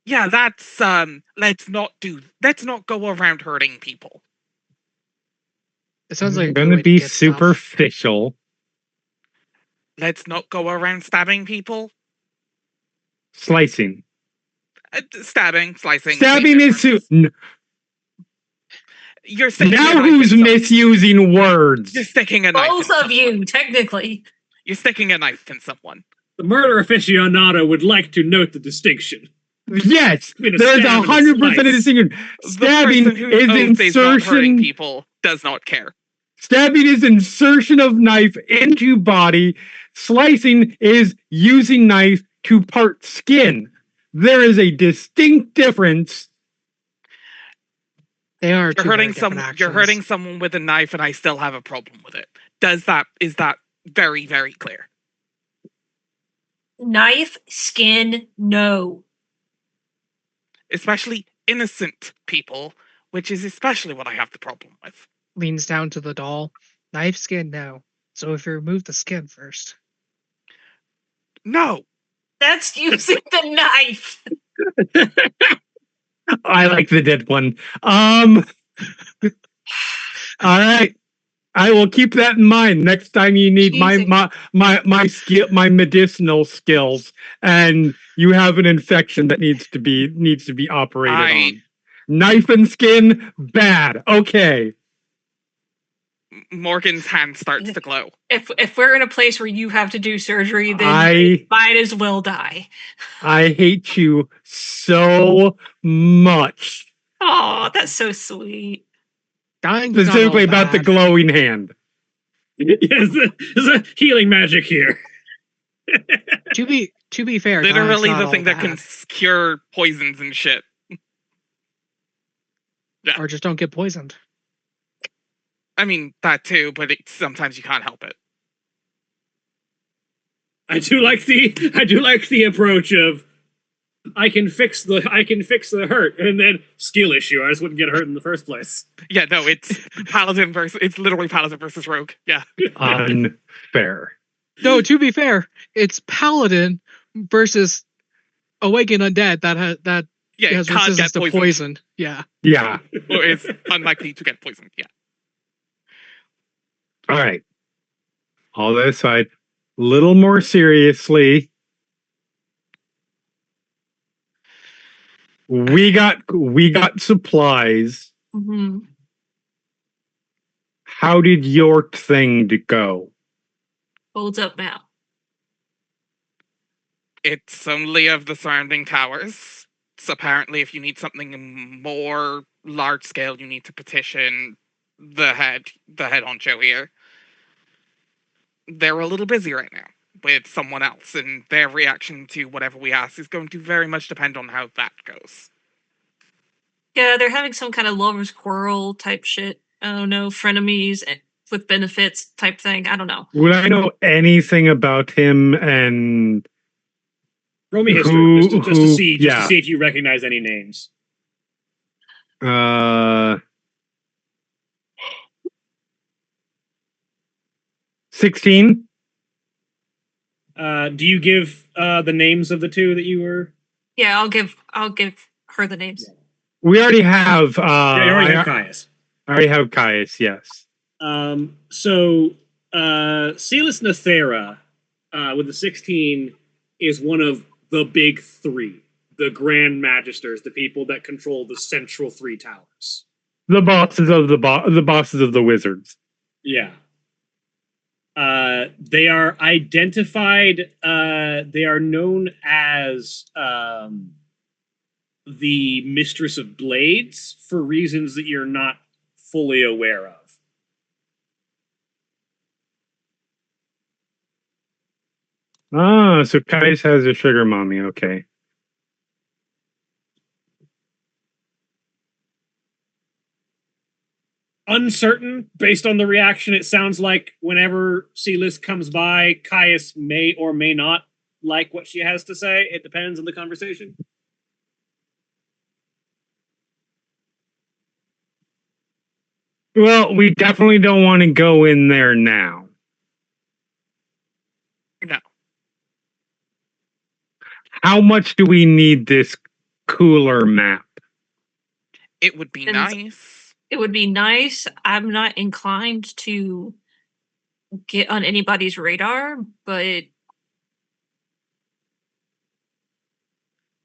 Yeah, that's Let's not go around hurting people. It sounds like a I'm good gonna way to be get stuff. superficial. Let's not go around stabbing people. Slicing. Stabbing, slicing. Stabbing is You're sticking a now knife who's in misusing words? You're sticking a knife. Both in of someone. you, technically. You're sticking a knife in someone. The murder aficionado would like to note the distinction. Yes, Between a there's stab and a 100% slice. of distinction. The Stabbing person who is knows they're not hurting insertion. people does not care. Stabbing is insertion of knife into body. Slicing is using knife to part skin. There is a distinct difference. They are You're two hurting very different some. You're actions. hurting someone with a knife, and I still have a problem with it. Is that very, very clear? Knife, skin, no. especially innocent people, which is especially what I have the problem with. Leans down to the doll. Knife skin, no. So if you remove the skin first. No, That's using the knife. I like the dead one. All right. I will keep that in mind next time you need Cheesy. my skill, my medicinal skills, and you have an infection that needs to be operated on. Knife and skin, bad. Okay. Morgan's hand starts to glow. If we're in a place where you have to do surgery, then I you might as well die. I hate you so much. Oh, that's so sweet. Dying's not Specifically all about the bad. glowing hand. Yes, there's a healing magic here. To be fair, Literally dying's not the thing all that can bad. cure poisons and shit. Or just don't get poisoned. I mean, that too, but sometimes you can't help it. I do like the approach of I can fix the hurt, and then skill issue. I just wouldn't get hurt in the first place. Yeah, no, it's it's literally paladin versus rogue. Yeah. Unfair. No, to be fair, it's paladin versus awakened undead that Yeah, it has can't resistance get to poisoned. poison. Yeah. Yeah. Or is unlikely to get poisoned. Yeah. All right. All that aside, little more seriously, we got supplies. Hmm. How did your thing go? Holds up now. It's only of the surrounding towers. So apparently, if you need something more large scale, you need to petition the head honcho here. They're a little busy right now with someone else, and their reaction to whatever we ask is going to very much depend on how that goes. Yeah, they're having some kind of lover's quarrel type shit. I don't know, frenemies with benefits type thing. I don't know. Would I know anything about him and Roll me history Who- just to who- see yeah. if you recognize any names. 16? Do you give the names of the two that you were? Yeah, I'll give her the names. We already have Yeah, you already have Caius. I already have Caius, yes. So Celis Nathera with the 16 is one of the big three, the Grand Magisters, the people that control the central three towers. The bosses of the bosses of the wizards. Yeah. They are identified. They are known as the Mistress of Blades for reasons that you're not fully aware of. Ah, so Caius has a sugar mommy, okay. Uncertain, based on the reaction, it sounds like whenever Celis comes by, Caius may or may not like what she has to say. It depends on the conversation. Well, we definitely don't want to go in there now. No. How much do we need this cooler map? It would be And- nice. It would be nice. I'm not inclined to get on anybody's radar, but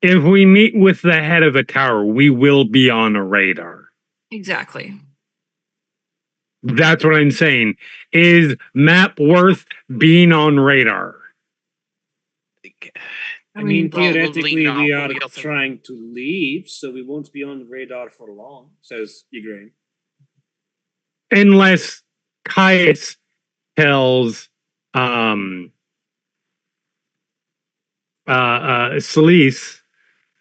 If we meet with the head of a tower, we will be on a radar. exactly. That's what I'm saying. Is map worth being on radar? I mean, probably theoretically, not, we but are we also- trying to leave, so we won't be on the radar for long, says Igraine. Unless Caius tells Celis,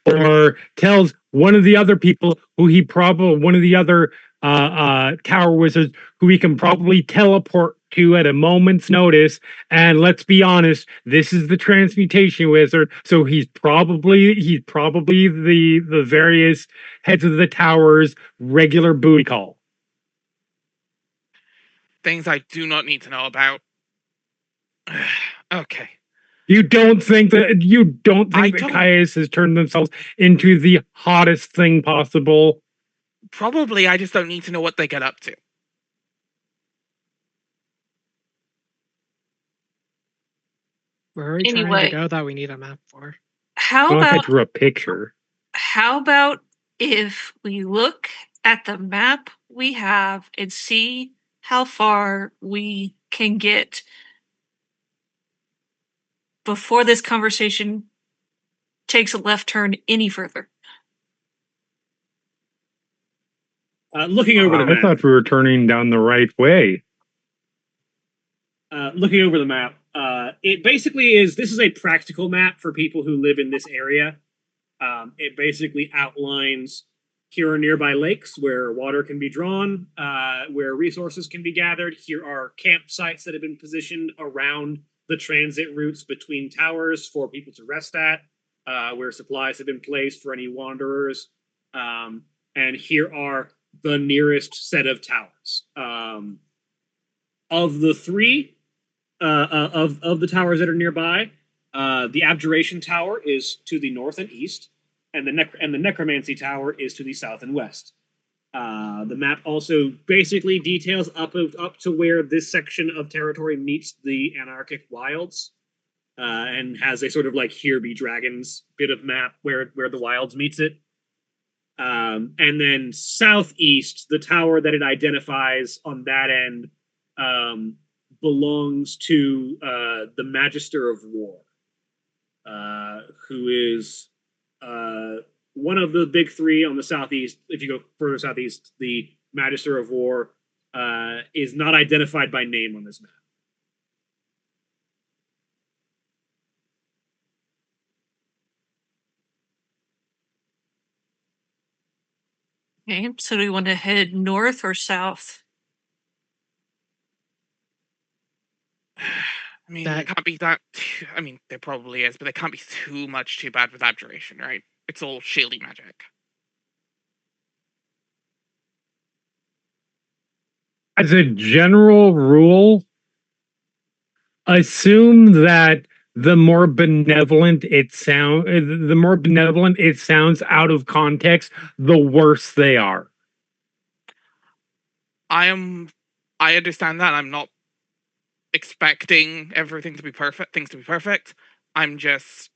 or tells one of the other people one of the other tower wizards who he can probably teleport to at a moment's notice. And let's be honest, this is the transmutation wizard, so he's probably the various heads of the tower's regular booty call. Things I do not need to know about. Okay. You don't think I that don't- Caius has turned themselves into the hottest thing possible? Probably I just don't need to know what they get up to. Where are we trying Anyway. to go that we need a map for? How Well, I about drew a picture. how about if we look at the map we have and see how far we can get before this conversation takes a left turn any further? Looking over the I map. thought we were turning down the right way. Looking over the map, it basically is. This is a practical map for people who live in this area. It basically outlines here are nearby lakes where water can be drawn, where resources can be gathered. Here are campsites that have been positioned around the transit routes between towers for people to rest at, where supplies have been placed for any wanderers. And here are the nearest set of towers. Of the three, of the towers that are nearby, the Abjuration Tower is to the north and east, and the Necromancy Tower is to the south and west. The map also basically details up to where this section of territory meets the Anarchic Wilds, and has a sort of like Here Be Dragons bit of map where the Wilds meets it. And then southeast, the tower that it identifies on that end belongs to the Magister of War, who is one of the big three on the southeast. If you go further southeast, the Magister of War is not identified by name on this map. Okay, so do we want to head north or south? I mean, That- it can't be that. I mean, there probably is, but there can't be too much too bad with abjuration, right? It's all shieldy magic. As a general rule, assume that the more benevolent it sounds out of context, the worse they are. I understand that. I'm not expecting everything to be perfect, things to be perfect. I'm just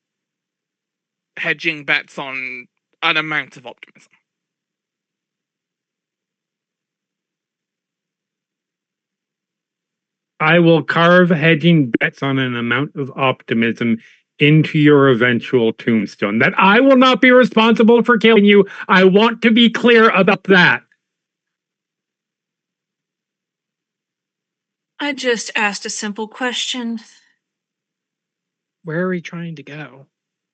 hedging bets on an amount of optimism. I will carve hedging bets on an amount of optimism into your eventual tombstone. That I will not be responsible for killing you. I want to be clear about that. I just asked a simple question. Where are we trying to go?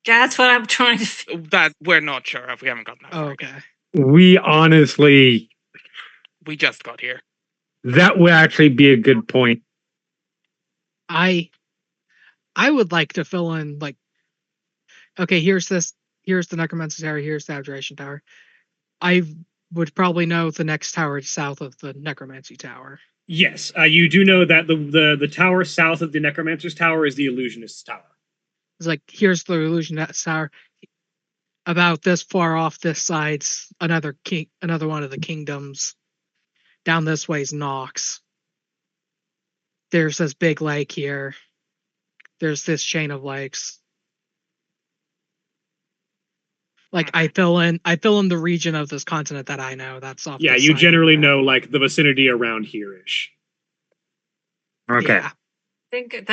That's what I'm trying to. That we're not sure of. We haven't gotten that Oh, far okay. yet. We honestly, We just got here. that would actually be a good point. I would like to fill in like, okay, here's the Necromancer Tower, here's the Abjuration Tower. I would probably know the next tower south of the Necromancy Tower. Yes, you do know that the tower south of the Necromancer's Tower is the Illusionist's Tower. It's like, here's the Illusionist Tower. About this far off this side's another one of the kingdoms. Down this way's Nox. There's this big lake here. There's this chain of lakes. Like I fill in the region of this continent that I know. That's off. Yeah, this you side generally of the map. know like the vicinity around here-ish. Okay. Yeah. I think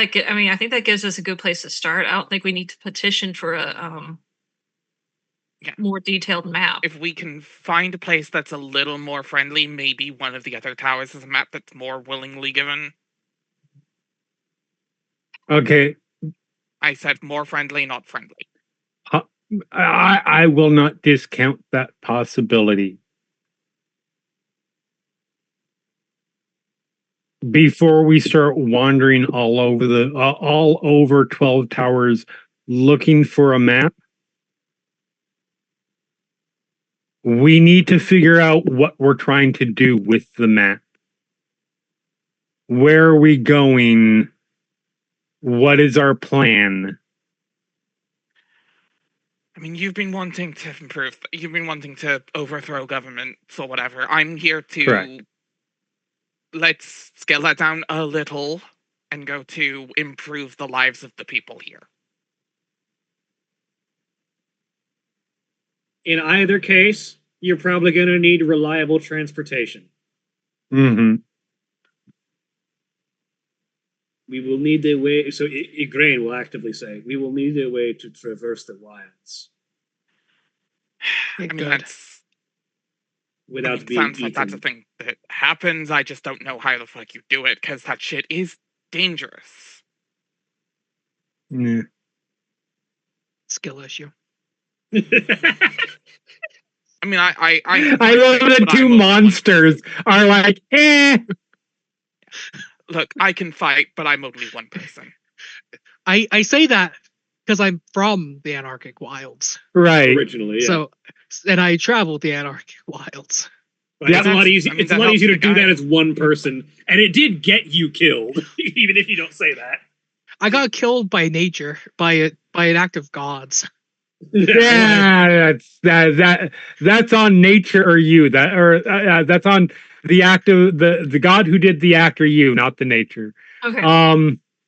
that gives us a good place to start. I don't think we need to petition for a Yeah. more detailed map. If we can find a place that's a little more friendly, maybe one of the other towers is a map that's more willingly given. Okay. I said more friendly, not friendly. I will not discount that possibility. before we start wandering all over 12 Towers looking for a map, we need to figure out what we're trying to do with the map. Where are we going? What is our plan? I mean, you've been wanting to improve. You've been wanting to overthrow governments or whatever. I'm here to Correct. let's scale that down a little and go to improve the lives of the people here. In either case, you're probably going to need reliable transportation. Mm-hmm. We will need a way. So Igraine will actively say, "We will need a way to traverse the wilds I mean, Good. that's without it being sounds like eaten." that's a thing that happens. I just don't know how the fuck you do it because that shit is dangerous. Yeah. Skill issue. I mean, I I love fight, the but two I'm only one monsters are like, eh. Look, I can fight, but I'm only one person. I say that because I'm from the Anarchic Wilds. Right. Originally, yeah. So, and I traveled the Anarchic Wilds. But Yeah, it's a lot easier. I mean, It's a that lot helps easier to the do guy. that as one person, and it did get you killed, even if you don't say that. I got killed by nature, by an act of gods. Yeah, that's on nature or you. That's on the act of the god who did the act or you, not the nature. Okay.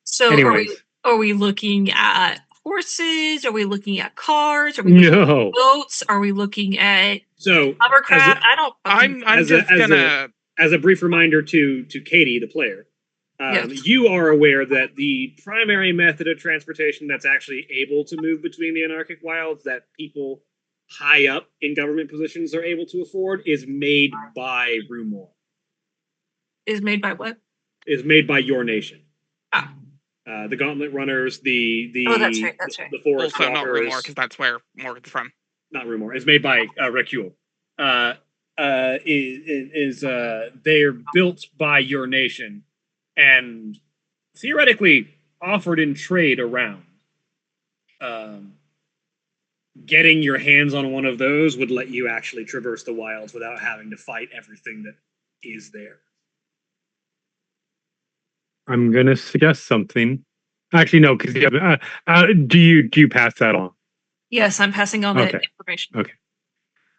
So Anyways, are we looking at horses? Are we looking at cars? Are we looking no. at boats? Are we looking at So, hovercraft? I don't. I'm as a- just as a- gonna. as a brief reminder to Katie, the player, Yes. you are aware that the primary method of transportation that's actually able to move between the Anarchic Wilds that people high up in government positions are able to afford is made by Rumor. Is made by what? Is made by your nation. Ah. The Gauntlet Runners, the Oh, that's right, that's right. the Forest Also, not Walkers, Rumor, because that's where Morgan's from. not Rumor. It's made by Recule. They're built by your nation and theoretically offered in trade around. Getting your hands on one of those would let you actually traverse the wilds without having to fight everything that is there. I'm gonna suggest something. Actually, no, because do you pass that on? Yes, I'm passing on that Okay. information. Okay.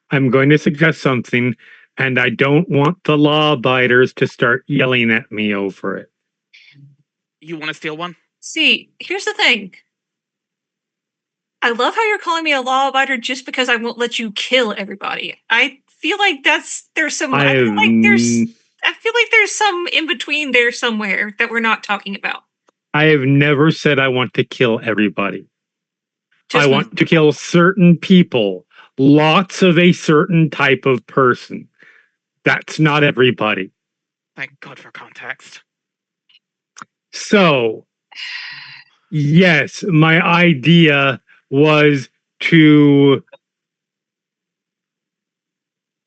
I'm going to suggest something, and I don't want the law abiders to start yelling at me over it. You want to steal one? See, here's the thing. I love how you're calling me a law abider just because I won't let you kill everybody. I feel like there's some I feel like there's some in between there somewhere that we're not talking about. I have never said I want to kill everybody. Just I want to kill certain people, lots of a certain type of person. That's not everybody. Thank God for context. So, yes, my idea was to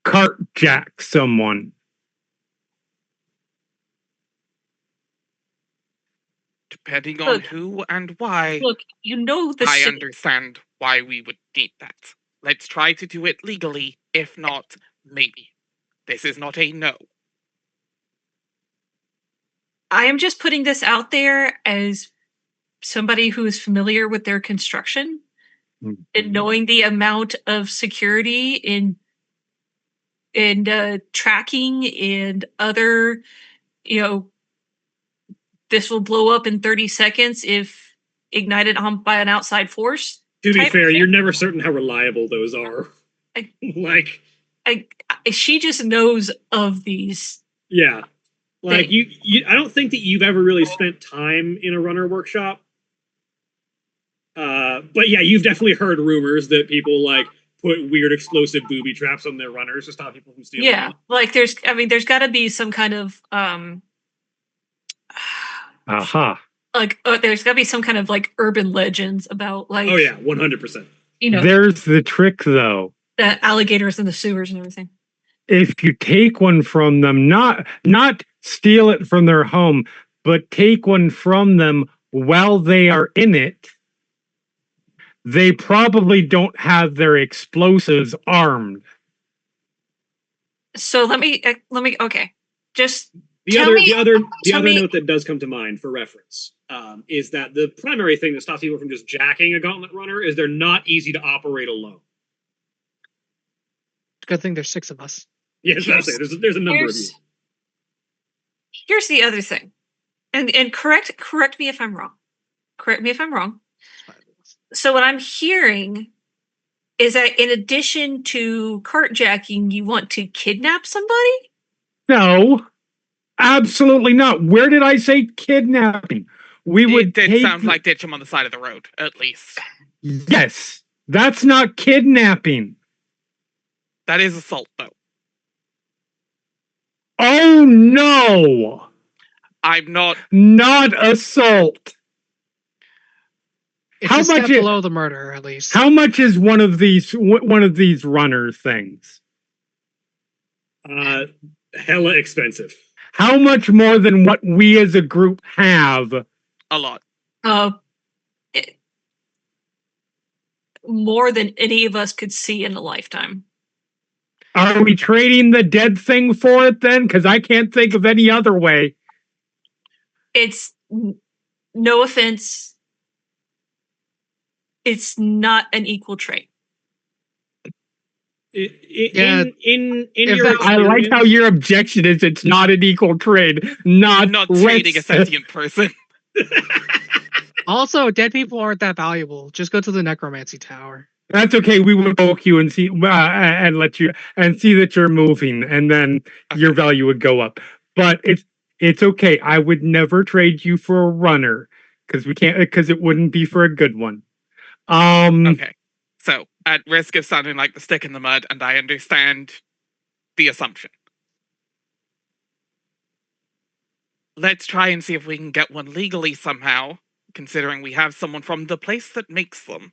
cartjack someone. Depending on Look. who and why, Look, you know the I city. understand why we would need that. Let's try to do it legally. If not, maybe. This is not a no. I am just putting this out there as somebody who is familiar with their construction and knowing the amount of security in tracking and other, this will blow up in 30 seconds if ignited on by an outside force. To be type fair, thing. you're never certain how reliable those are. Like, she just knows of these. yeah. Like you I don't think that you've ever really spent time in a runner workshop. But yeah, you've definitely heard rumors that people like put weird explosive booby traps on their runners to stop people from stealing. Yeah, them. like there's got to be some kind of Aha. like there's got to be some kind of like urban legends about like Oh yeah, 100%. There's the trick though. the alligators in the sewers and everything. if you take one from them, not steal it from their home, but take one from them while they are in it, they probably don't have their explosives armed. So let me okay. Just The Tell other, me- the other, the tell other me- note that does come to mind for reference is that the primary thing that stops people from just jacking a gauntlet runner is they're not easy to operate alone. Good thing there's 6 of us. Yes, that's it. There's a number of you. Here's the other thing, and correct me if I'm wrong. Correct me if I'm wrong. So what I'm hearing is that in addition to carjacking, you want to kidnap somebody? No, absolutely not. Where did I say kidnapping? We would It did take sound like ditch him on the side of the road, at least. Yes, that's not kidnapping. That is assault, though. Oh no, I'm not. not assault. It's How a step much below the murder, at least. How much is one of these runner things? Hella expensive. How much more than what we as a group have? A lot. More than any of us could see in a lifetime. Are we trading the dead thing for it then? Because I can't think of any other way. It's no offense. It's not an equal trade. Yeah, In if your that- I like how experience- your objection is it's not an equal trade. I'm not trading a sentient person. Also, dead people aren't that valuable. Just go to the necromancy tower. That's okay. We will poke you and see and let you and see that you're moving, and then your Okay. value would go up. But it's okay. I would never trade you for a runner because it wouldn't be for a good one. Okay. So, at risk of sounding like the stick in the mud, and I understand the assumption. Let's try and see if we can get one legally somehow, considering we have someone from the place that makes them.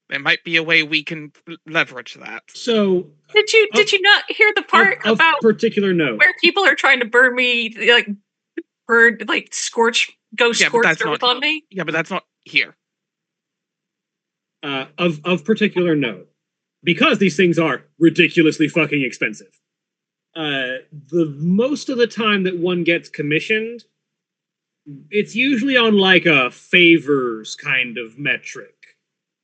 There might be a way we can leverage that. So Did you not hear the part of about particular note. where people are trying to burn me, scorch Yeah, but that's earth not- on me? Yeah, but that's not here. Of particular note, because these things are ridiculously fucking expensive. The most of the time that one gets commissioned, it's usually on like a favors kind of metric.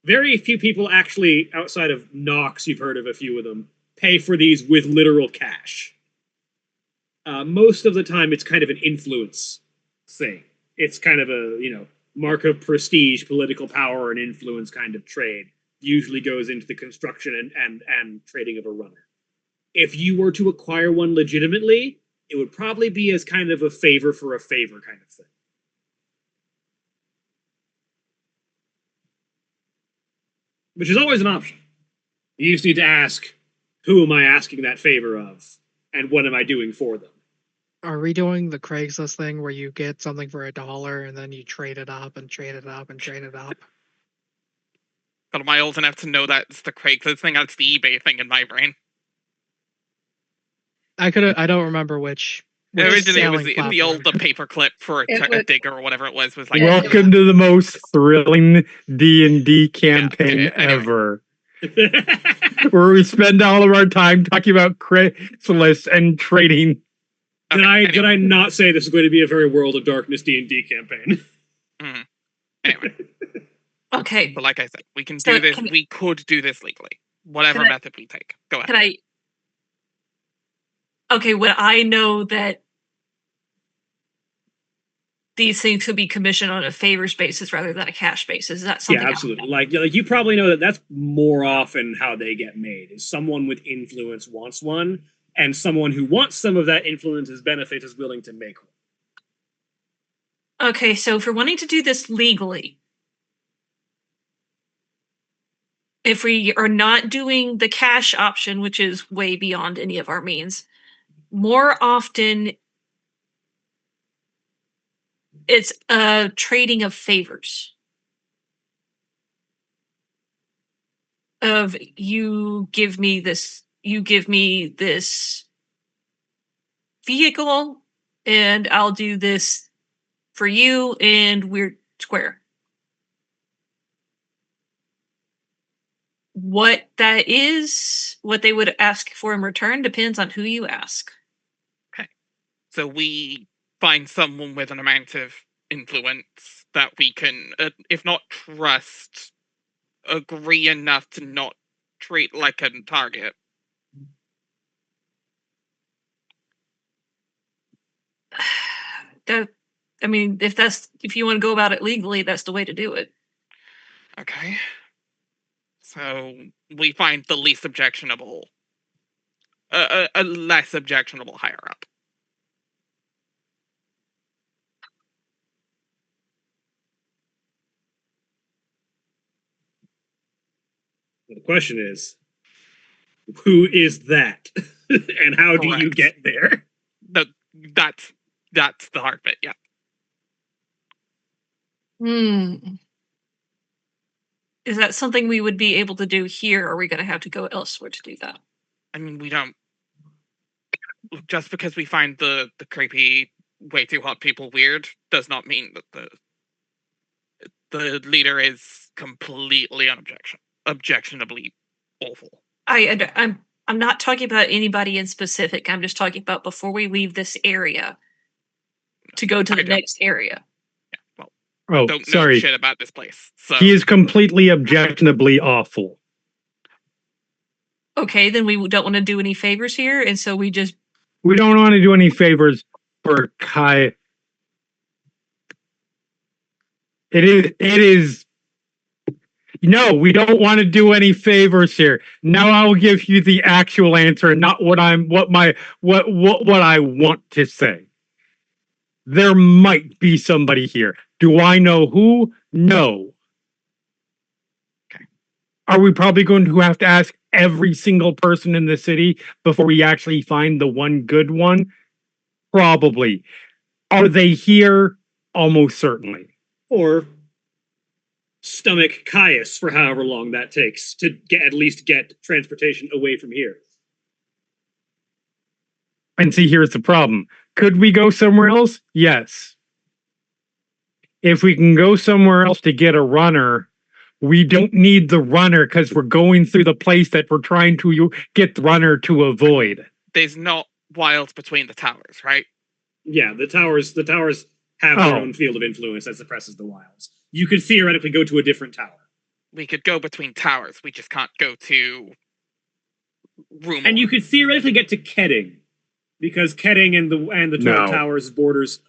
Very few people actually, outside of Nox, you've heard of a few of them, pay for these with literal cash. Most of the time, it's kind of an influence thing. It's kind of a, mark of prestige, political power, and influence kind of trade. Usually goes into the construction and trading of a runner. If you were to acquire one legitimately, it would probably be as kind of a favor for a favor kind of thing. Which is always an option. You just need to ask, who am I asking that favor of? And what am I doing for them? Are we doing the Craigslist thing where you get something for $1 and then you trade it up and trade it up and trade it up? But am I old enough to know that's the Craigslist thing? That's the eBay thing in my brain. I don't remember which Originally, it was selling the old platform. paperclip for It a was- digger or whatever it was like. Welcome to the most thrilling D&D campaign Yeah, anyway. ever, where we spend all of our time talking about Craigslist and trading. Okay, Did I not say this is going to be a very World of Darkness D&D campaign? Anyway, Okay. but like I said, we can So do this. can- We could do this legally, whatever Can I- method we take. Go ahead. Can I? Okay, would I know that these things could be commissioned on a favors basis rather than a cash basis? Is that something? Yeah, absolutely. Like you probably know that that's more often how they get made. Is someone with influence wants one, and someone who wants some of that influence's benefit is willing to make one. Okay, so if we're wanting to do this legally, if we are not doing the cash option, which is way beyond any of our means, more often it's a trading of favors. Of you give me this you give me this vehicle, and I'll do this for you, and we're square. What that is, what they would ask for in return, depends on who you ask. So we find someone with an amount of influence that we can, if not trust, agree enough to not treat like a target. That, I mean, if you want to go about it legally, that's the way to do it. Okay. So we find the least objectionable, a less objectionable higher up. The question is, who is that, and how do you Correct. get there? That's the hard bit. Yeah. Is that something we would be able to do here, or are we going to have to go elsewhere to do that? I mean, we don't. Just because we find the creepy, way too hot people weird does not mean that the leader is completely objectionably awful. I'm not talking about anybody in specific. I'm just talking about before we leave this area to go to the next area. Yeah, well, Oh, don't know sorry. shit about this place. So He is completely objectionably awful. Okay, then we don't want to do any favors here, and so we don't want to do any favors for Kai. It is. No, we don't want to do any favors here. Now I'll give you the actual answer, not what I want to say. There might be somebody here. Do I know who? No. Okay. Are we probably going to have to ask every single person in the city before we actually find the one good one? Probably. Are they here? Almost certainly. Or stomach Caius for however long that takes to at least get transportation away from here. And see, here's the problem. Could we go somewhere else? Yes. If we can go somewhere else to get a runner, we don't need the runner because we're going through the place that we're trying to get the runner to avoid. There's not wilds between the towers, right? Yeah, the towers have their own field of influence that suppresses the wilds. You could theoretically go to a different tower. We could go between towers. We just can't go to Rumor. And you could theoretically get to Ketting, because Ketting and the 12 Towers borders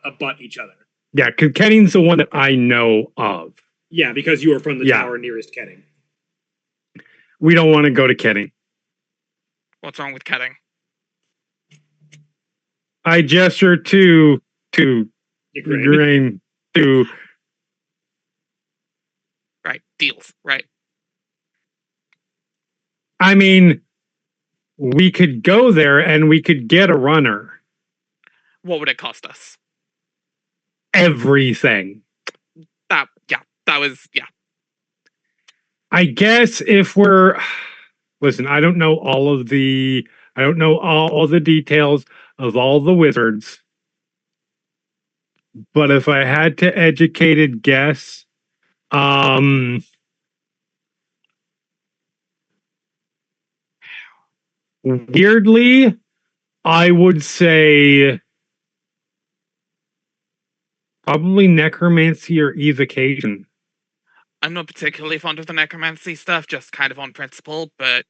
abut each other. Yeah, because Ketting's the one that I know of. Yeah, because you are from the tower nearest Ketting. We don't want to go to Ketting. What's wrong with Ketting? I gesture to Igraine to. Right, deals, right. I mean, we could go there and we could get a runner. What would it cost us? Everything. That was. I guess if we're... Listen, I don't know all the details of all the wizards. But if I had to educated guess, weirdly, I would say probably necromancy or evocation. I'm not particularly fond of the necromancy stuff, just kind of on principle, but...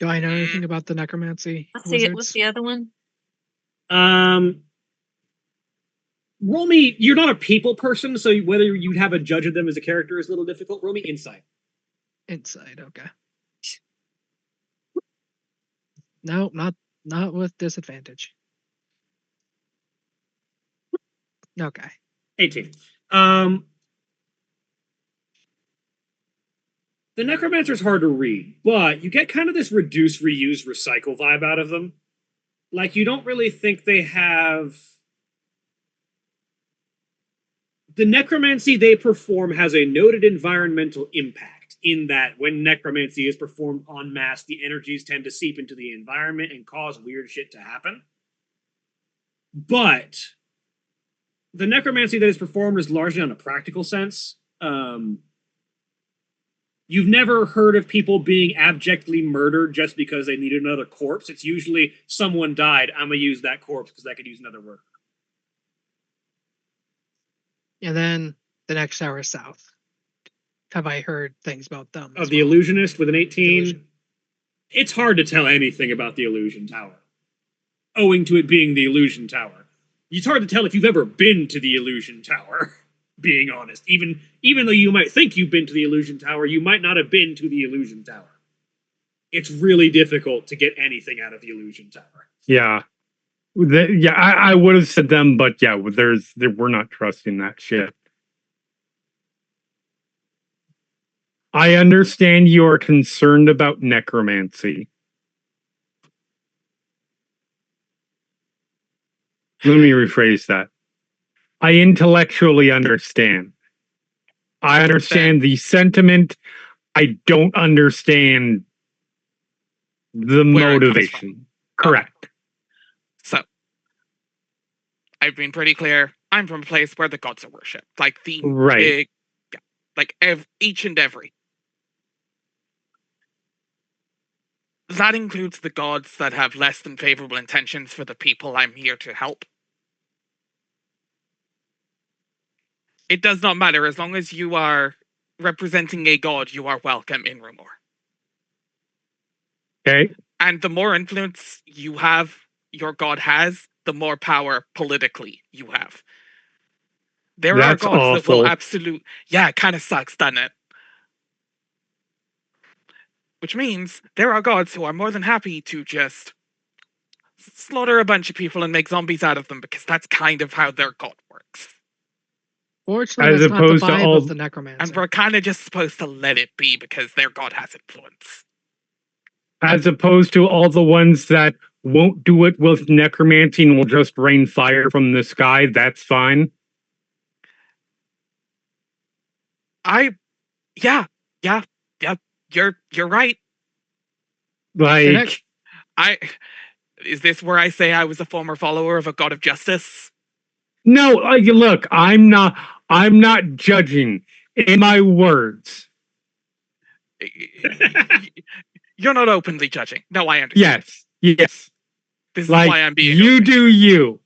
Do I know anything about the necromancy? What's the other one? Roll me, you're not a people person, so whether you'd have a judge of them as a character is a little difficult. Roll me insight. Insight, okay. No, not with disadvantage. Okay. 18. The Necromancer's hard to read, but you get kind of this reduce, reuse, recycle vibe out of them. Like, you don't really think they have... The necromancy they perform has a noted environmental impact in that when necromancy is performed en masse, the energies tend to seep into the environment and cause weird shit to happen. But the necromancy that is performed is largely on a practical sense. You've never heard of people being abjectly murdered just because they needed another corpse. It's usually someone died. I'm going to use that corpse because I could use another worker. And then the next tower is south. Have I heard things about them? Of the Illusionist with an 18? Illusion. It's hard to tell anything about the Illusion Tower, owing to it being the Illusion Tower. It's hard to tell if you've ever been to the Illusion Tower, being honest. Even though you might think you've been to the Illusion Tower, you might not have been to the Illusion Tower. It's really difficult to get anything out of the Illusion Tower. Yeah. I would have said them, but yeah, we're not trusting that shit. I understand you are concerned about necromancy. Let me rephrase that. I intellectually understand. I understand the sentiment. I don't understand the Where it comes motivation. Correct. So, I've been pretty clear. I'm from a place where the gods are worshipped. Like the Right. big, yeah, like each and every. That includes the gods that have less than favorable intentions for the people I'm here to help. It does not matter. As long as you are representing a god, you are welcome in Rumor. Okay. And the more influence you have, your god has, the more power politically you have. There That's are gods that will awful. yeah, it kind of sucks, doesn't it? Which means there are gods who are more than happy to just slaughter a bunch of people and make zombies out of them because that's kind of how their god works. Fortunately, As that's not the opposed to vibe all- of the necromancer. And we're kind of just supposed to let it be because their god has influence. As opposed to all the ones that won't do it with necromancy and will just rain fire from the sky. That's fine. Yeah, you're right. Like, Is this where I say I was a former follower of a god of justice? no, like, look, I'm not judging. In my words. You're not openly judging. No, I understand. Yes. This is Like, why I'm being you open. do you.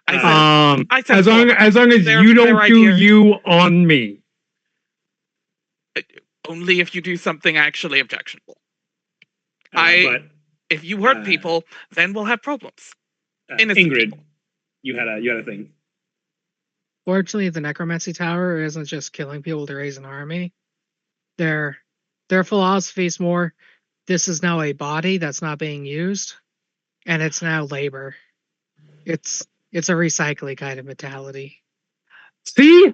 I said as long as Their- you their don't do idea- you on me. Only if you do something actually objectionable. But If you hurt people, then we'll have problems. Innocent Ingrid, people. you had a thing. Fortunately, the necromancy tower isn't just killing people to raise an army. Their philosophy is more, this is now a body that's not being used, and it's now labor. It's a recycling kind of mentality. See?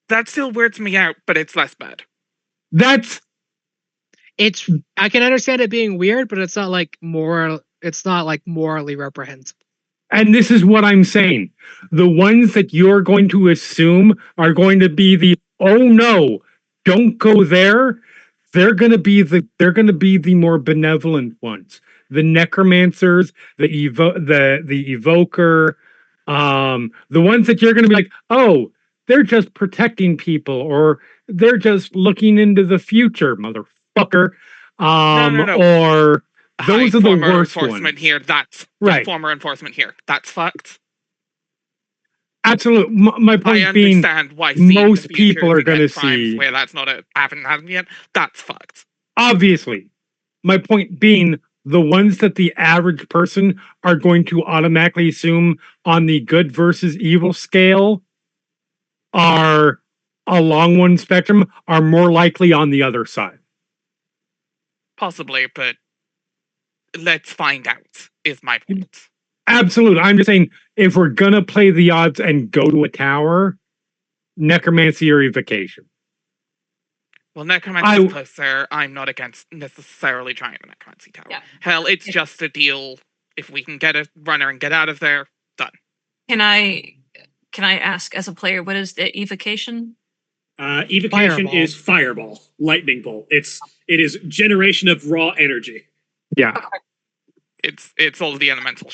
That still weirds me out, but it's less bad. I can understand it being weird, but it's not like morally reprehensible. And this is what I'm saying. The ones that you're going to assume are going to be the, oh no, don't go there. They're going to be the more benevolent ones. The necromancers, the evoker, the ones that you're going to be like, oh, they're just protecting people, or they're just looking into the future, motherfucker. No. Or those are the former worst enforcement ones. here. That's Right. Former enforcement here. That's fucked. Absolutely. My point I being, understand why seeing most the future people are to get gonna crimes see- where that's not haven't happened yet. That's fucked. obviously, my point being, the ones that the average person are going to automatically assume on the good versus evil scale are along one spectrum are more likely on the other side. Possibly, but let's find out. Is my point. Absolutely. I'm just saying, if we're gonna play the odds and go to a tower, necromancy or evocation. Well, necromancy is closer. I'm not against necessarily trying a necromancy tower. Yeah. Hell, it's just a deal. If we can get a runner and get out of there, done. Can I ask as a player, what is the evocation? Evocation Fireball. is fireball, lightning bolt. It is generation of raw energy. Yeah. It's all the elemental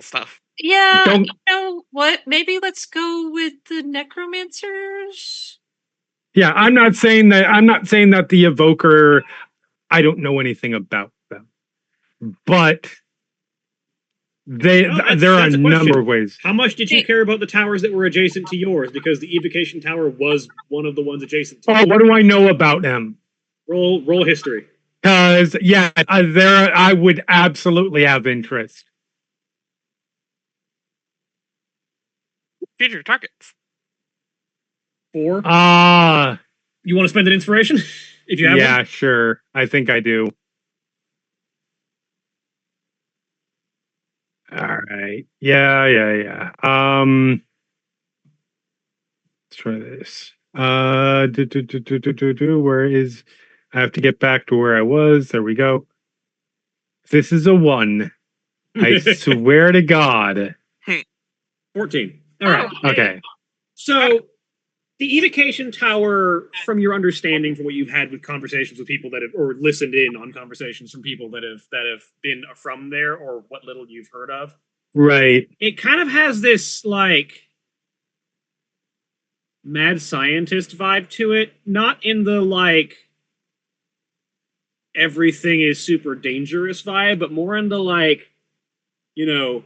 stuff. Yeah, Don't- you know what? Maybe let's go with the necromancers. Yeah, I'm not saying that the evoker, I don't know anything about them. But there are a That's a number question. of ways. How much did you care about the towers that were adjacent to yours? Because the evocation tower was one of the ones adjacent to. Oh, what do I know about them? Roll history. Because I would absolutely have interest. Future targets. 4. Ah, You want to spend an inspiration if you have yeah, one? sure. I think I do. All right. Yeah. Let's try this. Where is? I have to get back to where I was. There we go. This is a 1. I swear to God. 14. All right. Okay. So the evocation tower, from your understanding, from what you've had with conversations with people that have, or listened in on conversations from people that have been from there, or what little you've heard of, Right. it kind of has this like mad scientist vibe to it. Not in the like everything is super dangerous vibe, but more in the like, you know,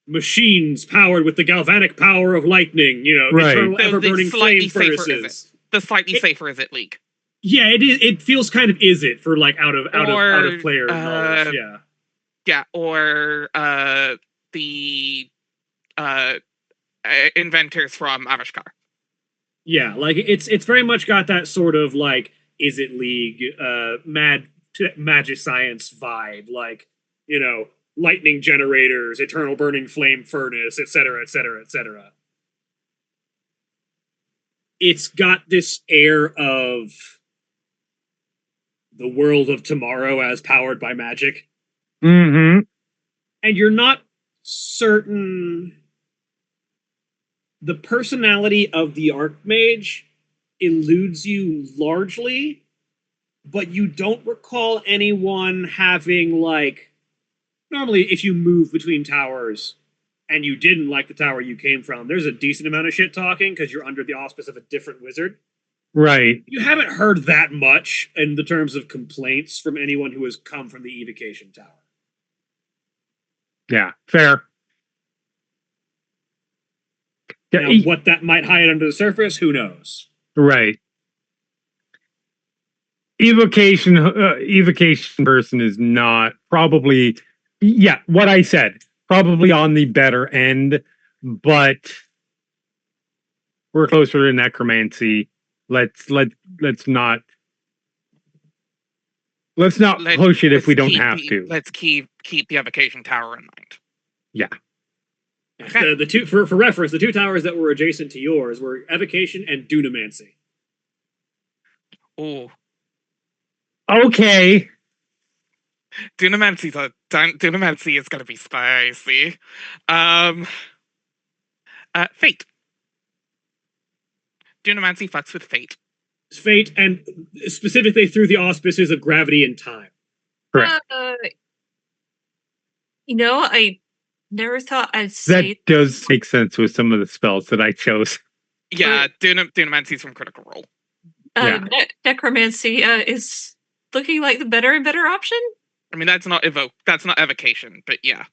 machines powered with the galvanic power of lightning, you know, Right. eternal So ever burning the slightly flame safer, is it? furnaces. The slightly It- safer is it league. Yeah, it is. It feels kind of is it for like out of Or, player knowledge. Yeah. Yeah, or the inventors from Avishkar. Yeah, like it's very much got that sort of like is it league magic science vibe, like, you know, lightning generators, eternal burning flame furnace, etc., etc., etc. It's got this air of the world of tomorrow as powered by magic, Mm-hmm. and you're not certain. The personality of the Archmage eludes you largely, but you don't recall anyone having, like, normally if you move between towers and you didn't like the tower you came from, there's a decent amount of shit talking because you're under the auspice of a different wizard. Right. You haven't heard that much in the terms of complaints from anyone who has come from the evocation tower. Yeah. Fair. Yeah, Now, what that might hide under the surface, who knows? right. Evocation person is not probably, yeah, what I said, probably on the better end, but we're closer to necromancy. Let's not push it if we don't have to. Let's keep the evocation tower in mind. Yeah. Okay. The two, for reference, the 2 towers that were adjacent to yours were evocation and dunamancy. Ooh, Okay. Dunamancy is gonna be spicy. Fate. Dunamancy fucks with fate. Fate, and specifically through the auspices of gravity and time. Correct. You know, I never thought I'd say That does make sense with some of the spells that I chose. Yeah, Dunamancy's from Critical Role. Yeah. necromancy is looking like the better and better option. I mean, that's not evocation, but yeah.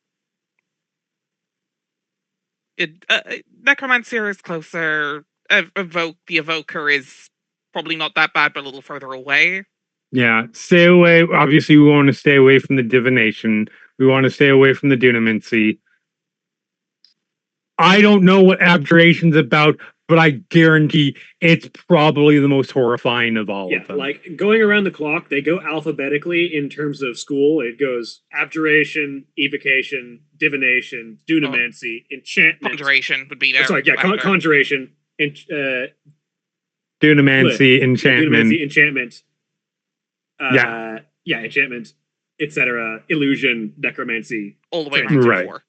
Necromancer is closer. The evoker is probably not that bad, but a little further away. Yeah. Stay away. Obviously, we want to stay away from the divination. We want to stay away from the dunamancy. I don't know what abjuration's about, but I guarantee it's probably the most horrifying of all Yeah, of them. like going around the clock, they go alphabetically in terms of school. It goes abjuration, evocation, divination, dunamancy, enchantment. Conjuration would be there. Sorry, yeah, after. conjuration, and Dunamancy, enchantment. dunamancy, enchantment. Yeah. Yeah, enchantment, etc. Illusion, necromancy, All the way around Right. to 4.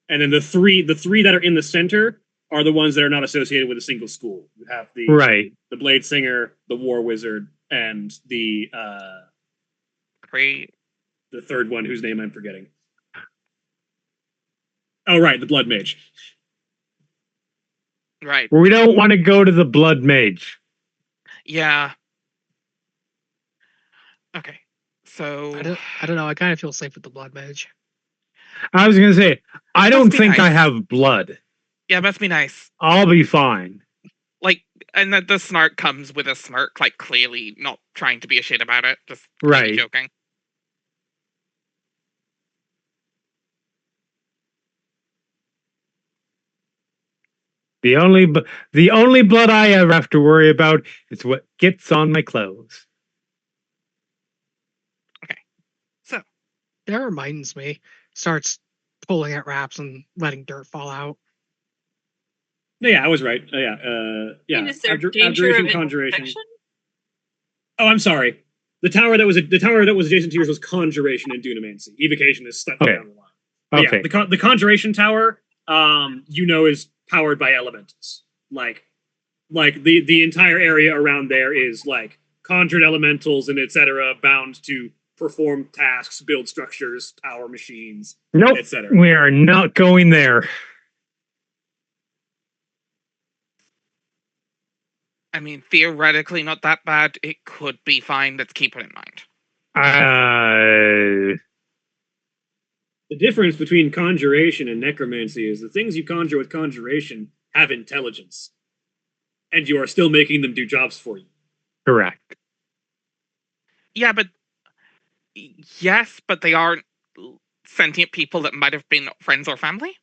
and then the three that are in the center are the ones that are not associated with a single school. You have the Right. the Blade Singer, the War Wizard, and the Great. third one whose name I'm forgetting. Oh, right, the Blood Mage. Right. We don't want to go to the Blood Mage. Yeah. Okay. So I don't know. I kind of feel safe with the blood mage. I was gonna say, I Must don't be think I nice. have blood. yeah, must be nice. I'll be fine. Like, and the snark comes with a smirk, like clearly not trying to be a shit about it, just Right. joking. The only blood I ever have to worry about is what gets on my clothes. So That reminds me. Starts pulling at wraps and letting dirt fall out. No, yeah, I was right. Yeah, yeah. I mean, is there Abjur- danger Abjuration, of Conjuration. infection? Oh, I'm sorry. The tower that was adjacent to yours was Conjuration and Dunamancy. Evocation is slightly Okay. down the line. But Okay. yeah, the Conjuration Tower, is powered by elementals. Like the entire area around there is like conjured elementals and etc. bound to perform tasks, build structures, power machines, Nope. etc. We are not going there. I mean, theoretically not that bad. It could be fine. Let's keep it in mind. The difference between conjuration and necromancy is the things you conjure with conjuration have intelligence, and you are still making them do jobs for you. Correct. Yeah, but yes, but they aren't sentient people that might have been friends or family.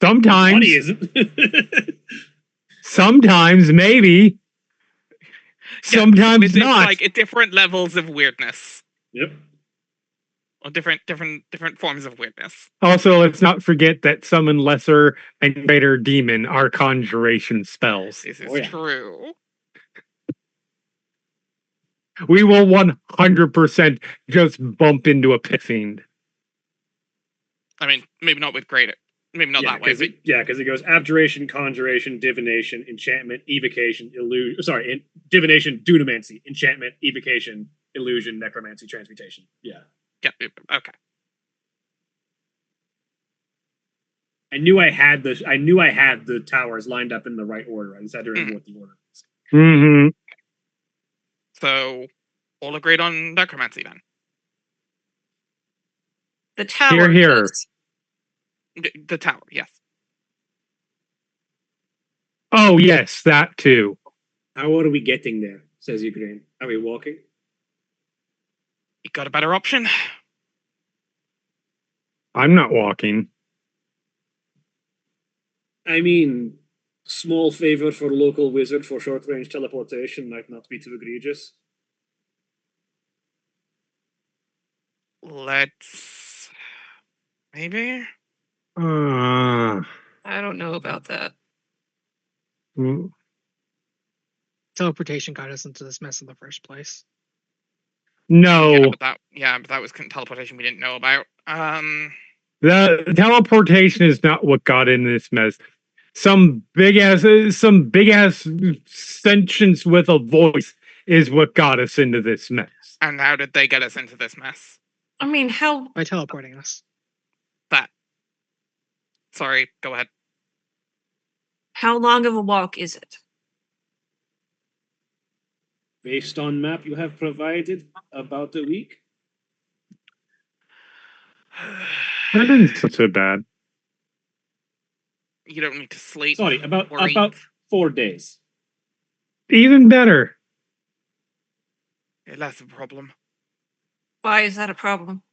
Sometimes. Body isn't. Sometimes, maybe. Sometimes it's not. like at different levels of weirdness, Yep. or different forms of weirdness. Also, let's not forget that summon lesser and greater demon are conjuration spells. This is Oh, yeah. true. We will 100% just bump into a pit fiend. I mean, maybe not with greater, maybe not that way. But Because it goes abjuration, conjuration, divination, enchantment, evocation, illusion. Sorry, divination, dunamancy, enchantment, evocation, illusion, necromancy, transmutation. Yeah. yeah, okay. I knew I had the towers lined up in the right order. I just had to remember what the order was. Mm-hmm. So all agreed on necromancy then. The tower. Here. yes. The tower, yes. Oh, yes, that too. How are we getting there? Says Ukraine. Are we walking? You got a better option? I'm not walking. I mean, small favor for local wizard for short range teleportation might not be too egregious. Let's maybe. Uh, I don't know about that. mm, Teleportation got us into this mess in the first place. no. But that was teleportation we didn't know about. The teleportation is not what got in this mess. Some big ass sentience with a voice is what got us into this mess. And how did they get us into this mess? I mean, how By teleporting us. Sorry, go ahead. long of a walk is it? Based on map you have provided, about a week. That isn't so bad. You don't need to sleep. Sorry, about or eat. 4 days. Even better. Yeah, that's a problem. Why is that a problem?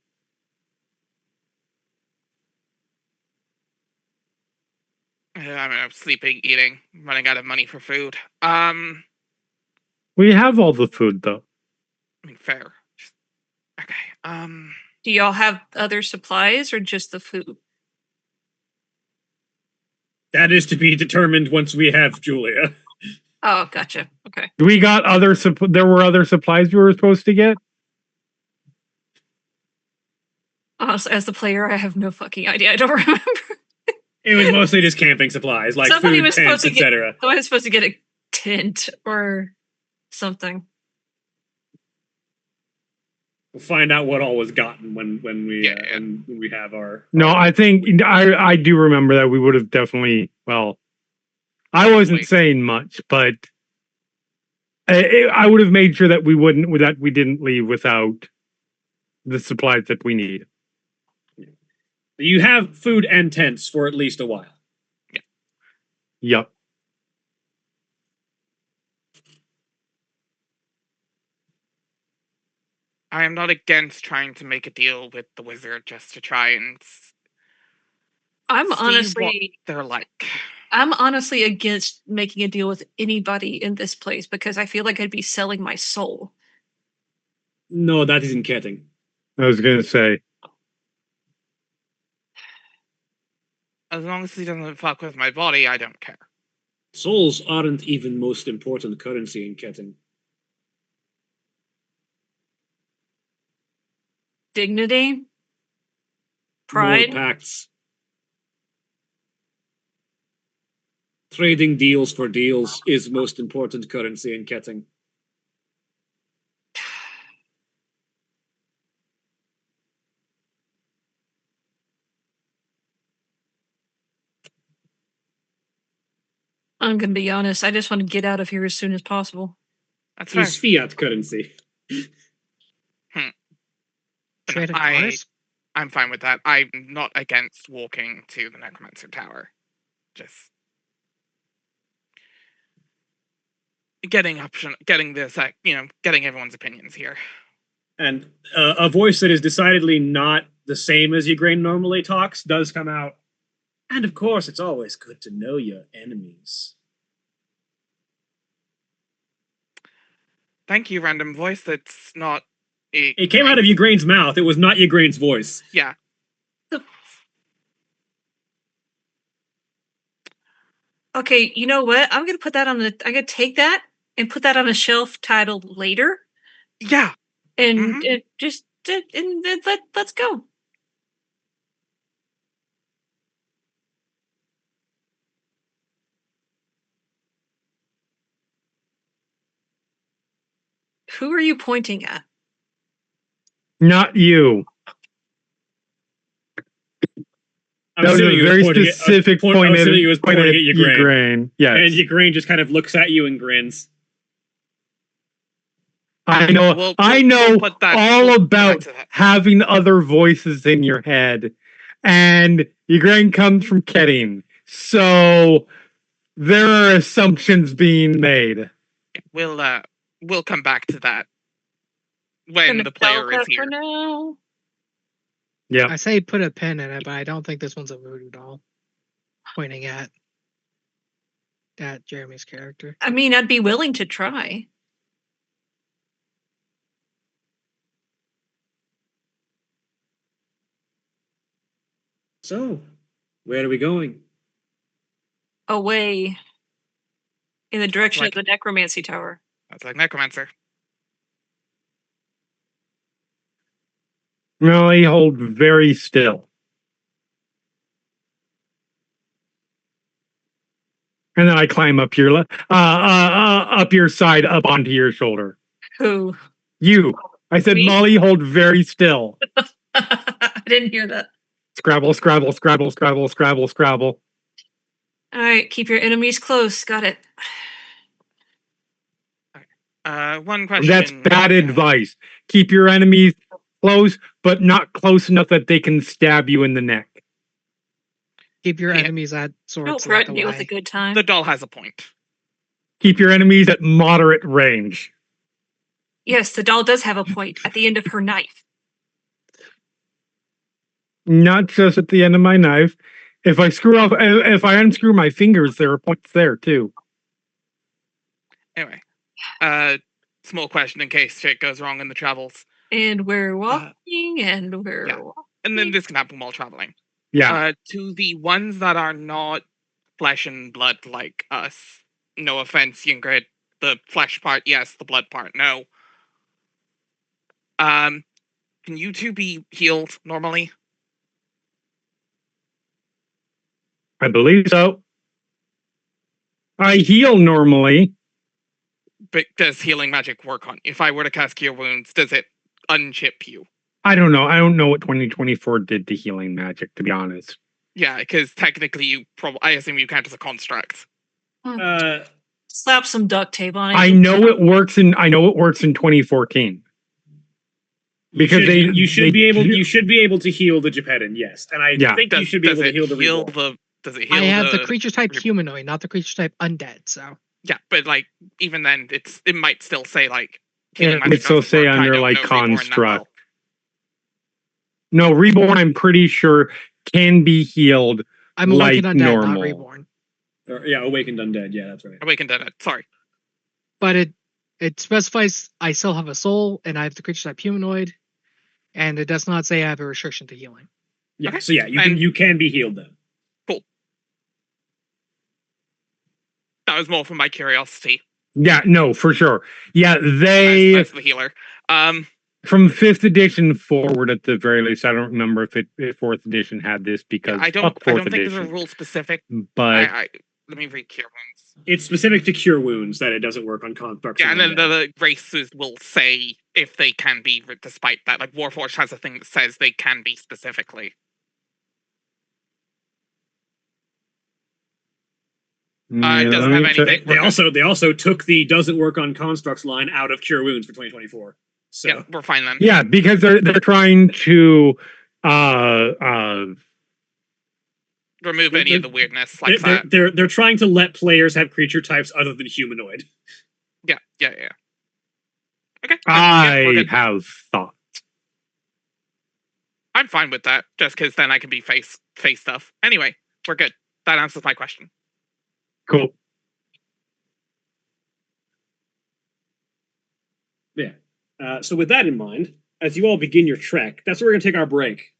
Yeah, I mean, I'm sleeping, eating, running out of money for food. We have all the food though. I mean, fair. Okay. Do y'all have other supplies or just the food? That is to be determined once we have Julia. Oh, gotcha. Okay. We got other there were other supplies we were supposed to get. Honestly, as the player, I have no fucking idea. I don't remember. It was mostly just camping supplies, like Somebody food, was supposed tents, to get- etc. I was supposed to get a tent or something. We'll find out what all was gotten when we Yeah. when we have our. No, I think I do remember that we would have definitely. Well, I wasn't Wait. saying much, but I would have made sure that we didn't leave without the supplies that we need. You have food and tents for at least a while. Yep. I am not against trying to make a deal with the wizard just to try and I'm see what honestly they're like. I'm honestly against making a deal with anybody in this place because I feel like I'd be selling my soul. No, that isn't Ketting. I was gonna say. As long as he doesn't fuck with my body, I don't care. Souls aren't even most important currency in Ketting. Dignity, More pride. pacts. Trading deals for deals is most important currency in Ketting. I'm gonna be honest. I just want to get out of here as soon as possible. That's fair. Use fiat currency. But Trade in I- cars? I'm fine with that. I'm not against walking to the Necromancer Tower. Just getting this, getting everyone's opinions here. And a voice that is decidedly not the same as Ygraine normally talks does come out. And of course, it's always good to know your enemies. Thank you, random voice. That's not. It came out of Ygraine's mouth. It was not Ygraine's voice. Yeah. Okay, you know what? I'm gonna put that on the. I'm gonna take that and put that on a shelf titled later, Yeah. and Mhm. let's go. Who are you pointing at? Not you. I'm That was a assuming he very pointing at- specific I'm point assuming he was pointing at Ygraine. Ygraine. Yes. And Ygraine just kind of looks at you and grins. I know. We'll put that- all we'll come back about to that. having other voices in your head, and Ygraine comes from Ketting, so there are assumptions being made. We'll come back to that when Gonna the player shelf is that here. for now. Yeah. I say put a pin in it, but I don't think this one's a voodoo doll. Pointing at Jeremy's character. I mean, I'd be willing to try. So, where are we going? Away in the direction like- of the necromancy tower. That's like Necromancer. Molly, hold very still. And then I climb up your up your side, up onto your shoulder. Who? You. I said, Me? Molly, hold very still. I didn't hear that. Scrabble, scrabble, scrabble, scrabble, scrabble, scrabble. All right, keep your enemies close. Got it. One question. That's bad advice. Keep your enemies close, but not close enough that they can stab you in the neck. Keep your Yeah. enemies at swords Don't length threaten me with away. a good time. The doll has a point. Keep your enemies at moderate range. Yes, the doll does have a point at the end of her knife. Not just at the end of my knife. If I unscrew my fingers, there are points there too. Anyway, small question in case shit goes wrong in the travels. And we're walking, and we're yeah. And then this can happen while traveling. Yeah. To the ones that are not flesh and blood like us. No offense, Ingrid. The flesh part, yes. The blood part, no. Can you two be healed normally? I believe so. I heal normally. But does healing magic work on? If I were to cast Cure Wounds, does it unchip you? I don't know. I don't know what 2024 did to healing magic, to be honest. Yeah, because technically you I assume you count as a construct. Slap some duct tape on it. I know it works in 2014. Because you should be able to heal the Geppetton, yes, and I think you should be able to heal the Reborn. Does it heal I have the creature type humanoid, not the creature type undead. So yeah, but like even then, it might still say like it might still say work. under like construct. No, Reborn, I'm pretty sure can be healed. I'm like awakened undead, normal. not reborn. Yeah, awakened undead. Yeah, that's right. Awakened undead. Sorry, but it specifies I still have a soul and I have the creature type humanoid, and it does not say I have a restriction to healing. Yeah, okay. So yeah, you can be healed then. Cool. That was more for my curiosity. Yeah, no, for sure. Yeah, they as the healer. From 5th edition forward, at the very least, I don't remember if 4th edition had this because I don't think edition. there's a rule specific. But let me read Cure Wounds. It's specific to Cure Wounds that it doesn't work on constructs. Yeah, and then the races will say if they can be, despite that. Like Warforged has a thing that says they can be specifically. It doesn't have anything. They also took the doesn't work on constructs line out of Cure Wounds for 2024. So yeah, we're fine then. Yeah, because they're trying to remove any of the weirdness like that. They're trying to let players have creature types other than humanoid. Yeah. Okay. I have thought. I'm fine with that, just because then I can be face stuff. Anyway, we're good. That answers my question. Cool. Yeah. So with that in mind, as you all begin your trek, that's where we're going to take our break.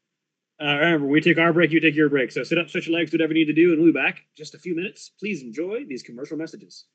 Remember, we take our break, you take your break. So sit up, stretch your legs, do whatever you need to do, and we'll be back in just a few minutes. Please enjoy these commercial messages.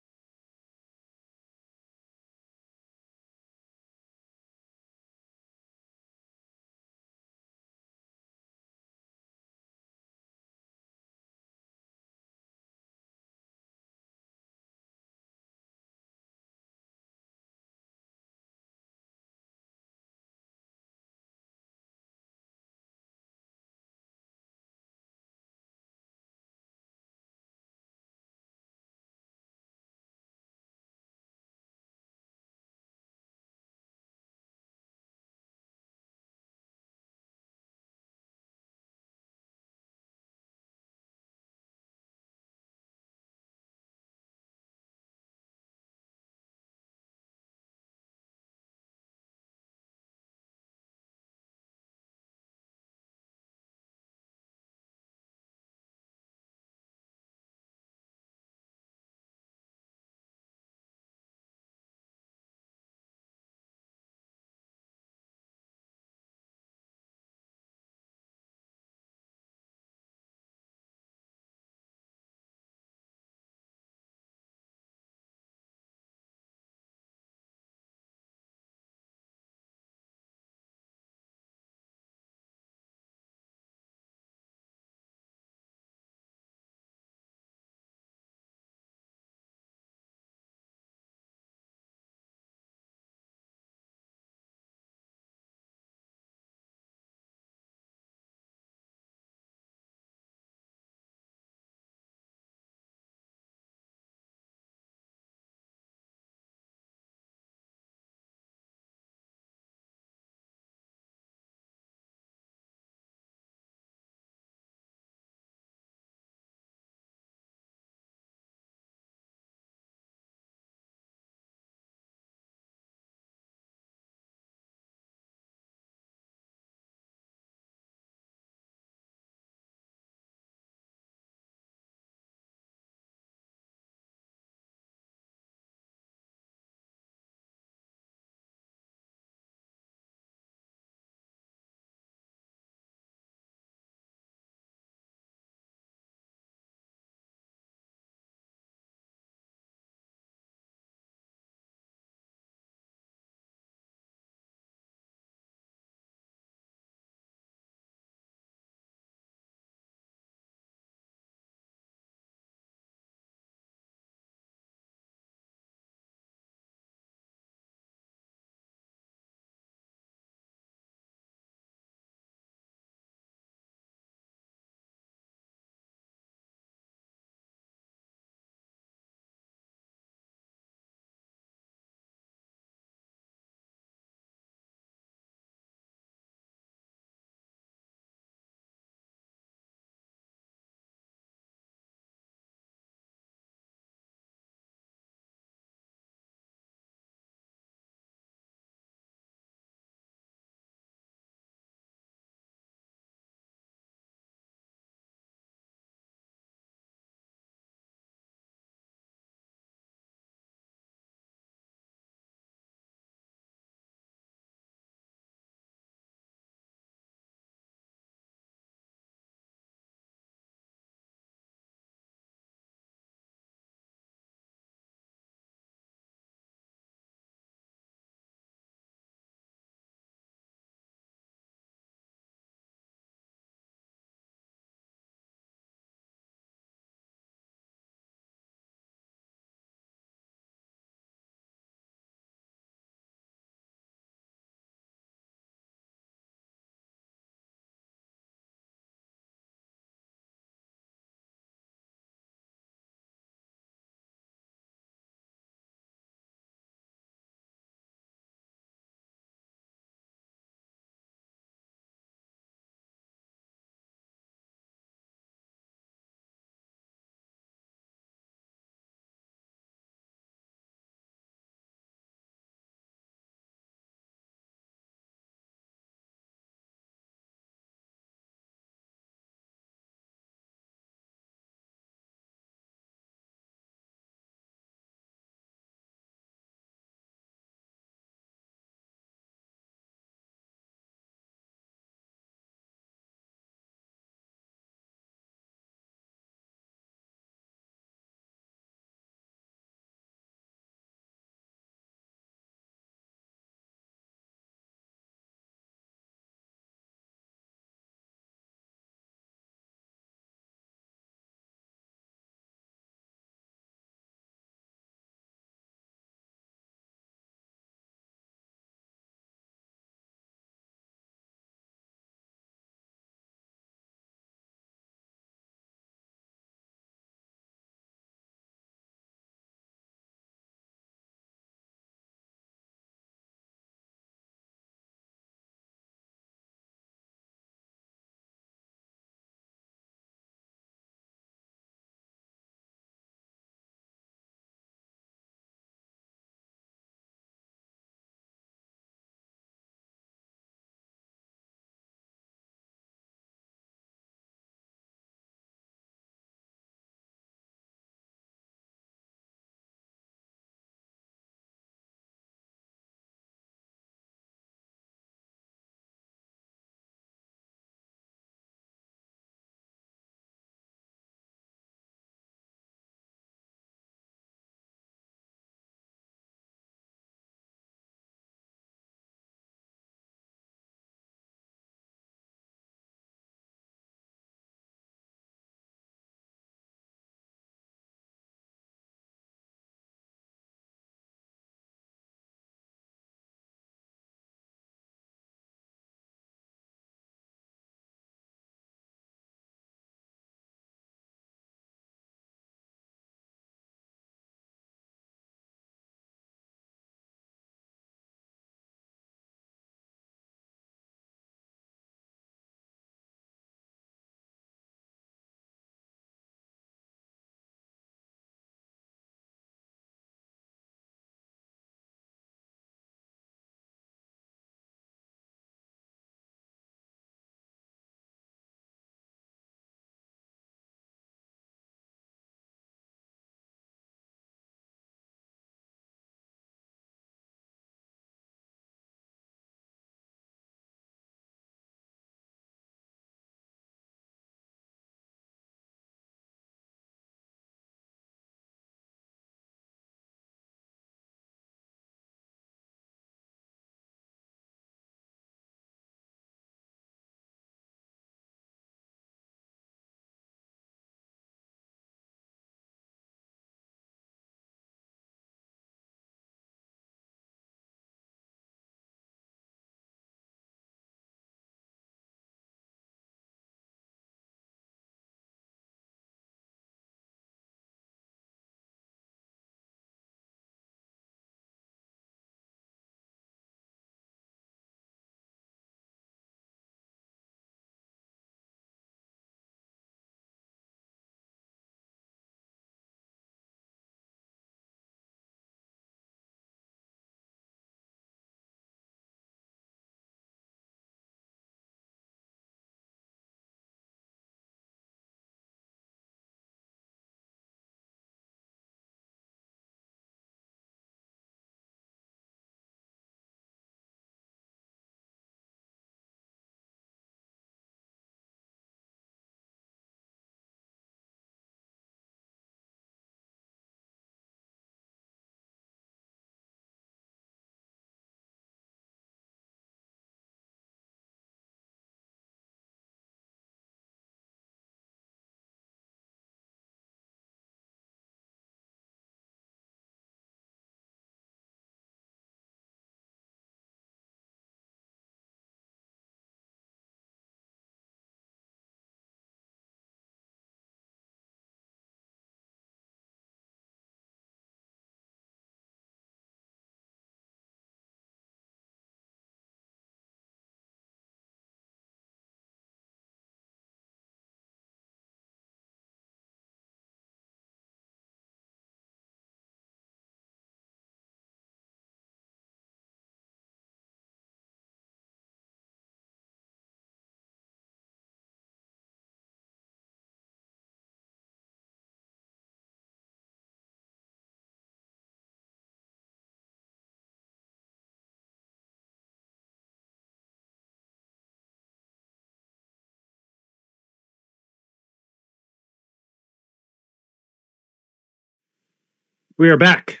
We are back.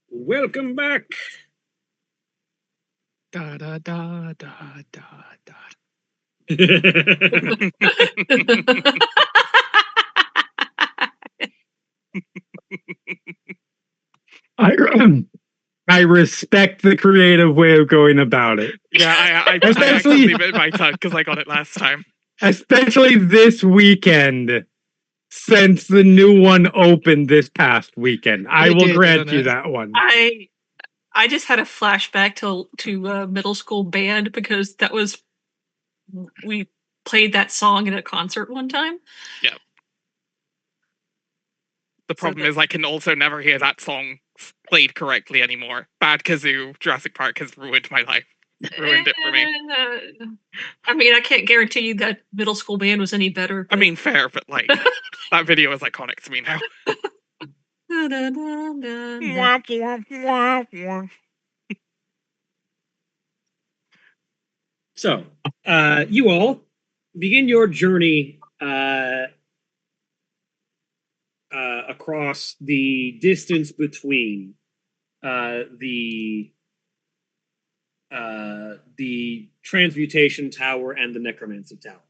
Welcome back. Da da da da da da. I respect the creative way of going about it. Yeah, I Especially- couldn't leave it in my tongue because I got it last time. Especially this weekend, since the new one opened this past weekend. I It will did, grant didn't you it? that one. I just had a flashback to middle school band because that was we played that song in a concert one time. The problem is I can also never hear that song played correctly anymore. Bad Kazoo, Jurassic Park has ruined my life. Ruined it for me. I mean, I can't guarantee you that middle school band was any better. I but- mean, fair, but like, that video is iconic to me now. Wah, wah, wah, wah. So, you all begin your journey across the distance between the Transmutation Tower and the Necromancy Tower.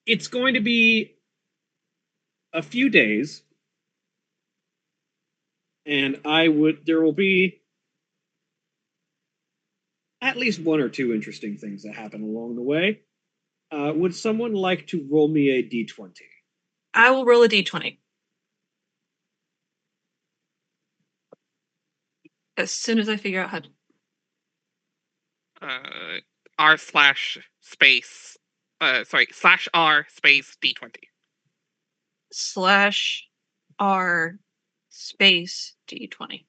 It's going to be a few days, and there will be at least one or two interesting things that happen along the way. Would someone like to roll me a d20? I will roll a d20 as soon as I figure out how to. R/space. /R space D20. /R space d20.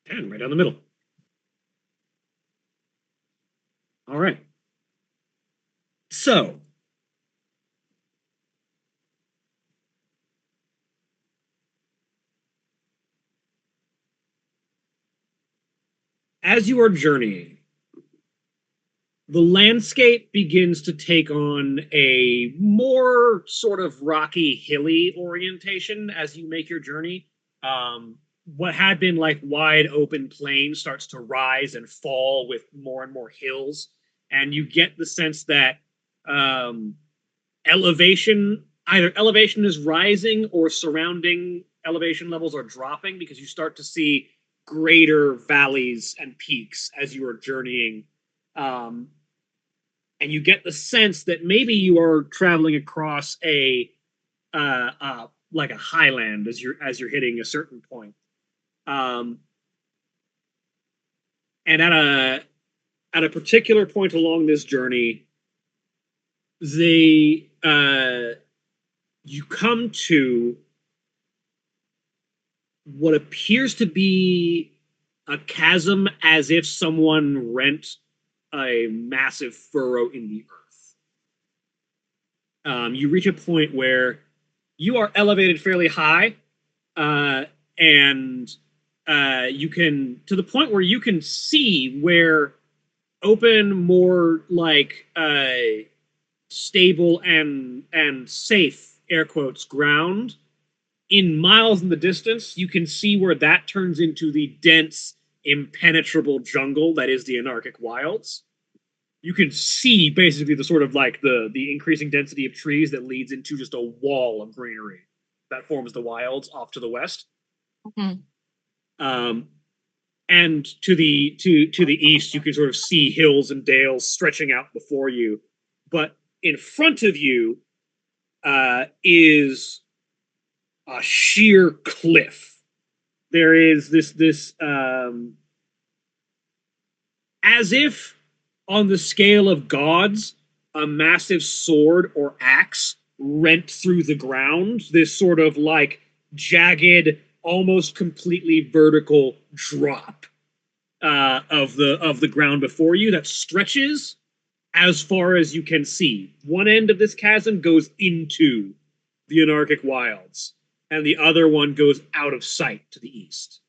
10, right down the middle. All right. So, as you are journeying, the landscape begins to take on a more sort of rocky, hilly orientation as you make your journey. What had been like wide open plain starts to rise and fall with more and more hills, and you get the sense that either elevation is rising or surrounding elevation levels are dropping, because you start to see greater valleys and peaks as you are journeying. And you get the sense that maybe you are traveling across like a highland as you're hitting a certain point. And at a particular point along this journey, you come to what appears to be a chasm, as if someone rent a massive furrow in the earth. You reach a point where you are elevated fairly high, and you can, to the point where you can see where open, more like stable and safe, air quotes, ground in miles in the distance. You can see where that turns into the dense, impenetrable jungle that is the Anarchic Wilds. You can see basically the sort of like the increasing density of trees that leads into just a wall of greenery that forms the wilds off to the west. Mhm. And to the east, you can sort of see hills and dales stretching out before you. But in front of you is a sheer cliff. There is this as if on the scale of gods, a massive sword or axe rent through the ground. This sort of like jagged, almost completely vertical drop of the ground before you that stretches as far as you can see. One end of this chasm goes into the Anarchic Wilds, and the other one goes out of sight to the east.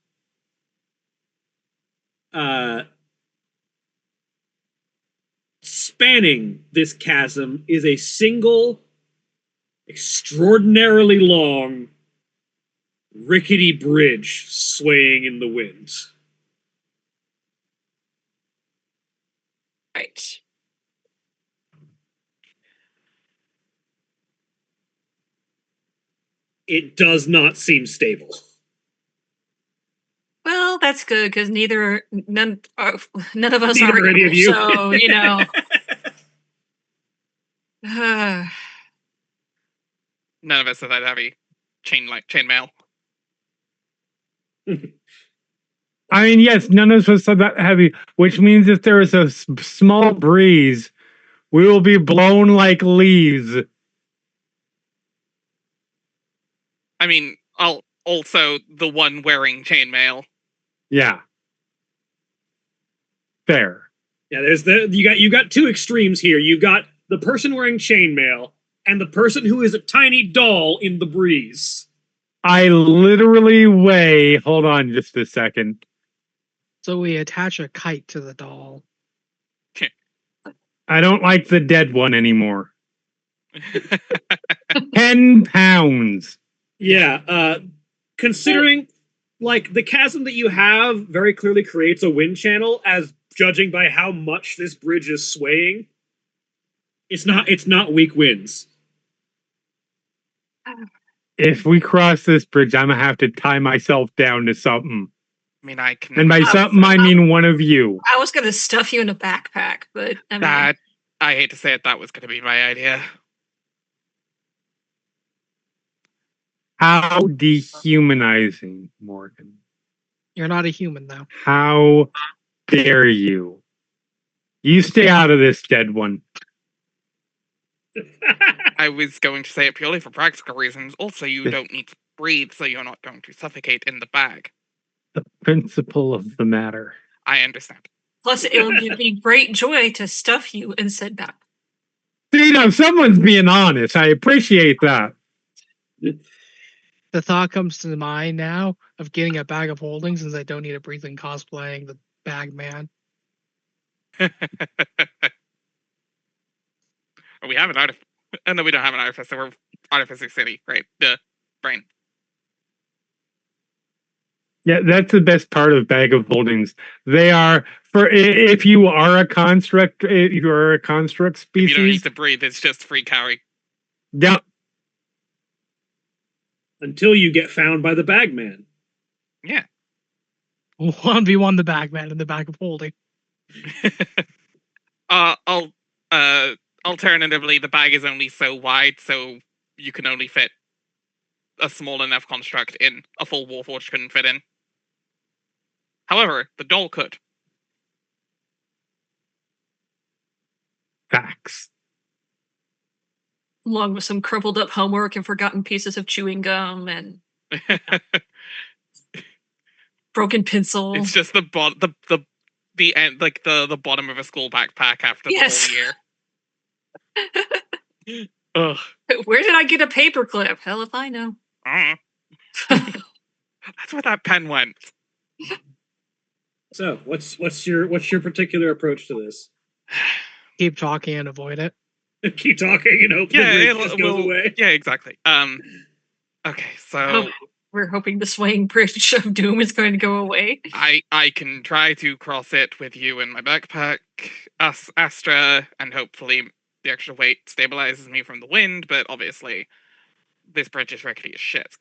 spanning this chasm is a single, extraordinarily long, rickety bridge swaying in the wind. Right. It does not seem stable. Well, that's good because none of us Neither are any here, of you. so you know. None of us are that heavy. Chainmail. I mean, yes, none of us are that heavy, which means if there is a small breeze, we will be blown like leaves. I mean, I'll also the one wearing chainmail. Yeah. Fair. Yeah, you got two extremes here. You got the person wearing chainmail and the person who is a tiny doll in the breeze. I literally weigh. Hold on just a second. So we attach a kite to the doll. I don't like the dead one anymore. 10 pounds. Yeah, considering like the chasm that you have very clearly creates a wind channel, as judging by how much this bridge is swaying. It's not weak winds. If we cross this bridge, I'm gonna have to tie myself down to something. I mean, I can. And by something, I mean one of you. I was gonna stuff you in a backpack, but I mean, That I hate to say it, that was going to be my idea. How dehumanizing, Morgan. You're not a human, though. How dare you? You stay out of this, dead one. I was going to say it purely for practical reasons. Also, you don't need to breathe, so you're not going to suffocate in the bag. The principle of the matter. I understand. plus it will give me great joy to stuff you in said backpack. See, now someone's being honest. I appreciate that. The thought comes to mind now of getting a bag of holding since I don't need a breathing cosplaying the bag man. We have an artificer. No, we don't have an artificer. We're Artificer City, right? The brain. Yeah, that's the best part of bag of holdings. They are for if you are a construct, if you are a construct If you don't need species. to breathe, it's just free carry. Yeah, Until you get found by the bagman. Yeah. 1v1 the bag man in the bag of holding. Alternatively, the bag is only so wide, so you can only fit a small enough construct in. A full Warforged couldn't fit in. However, the doll could. facts. Along with some crumpled up homework and forgotten pieces of chewing gum and broken pencil. It's just the end, like the bottom of a school backpack after Yes. the whole year. Ugh. Where did I get a paperclip? Hell if I know. That's where that pen went. So, what's your particular approach to this? Keep talking and avoid it. Keep talking and hope the bridge just goes away. Yeah, exactly. Okay, so Oh, we're hoping the swaying bridge of doom is going to go away. I can try to cross it with you in my backpack, Astra, and hopefully the extra weight stabilizes me from the wind, but obviously this bridge is rickety as shit.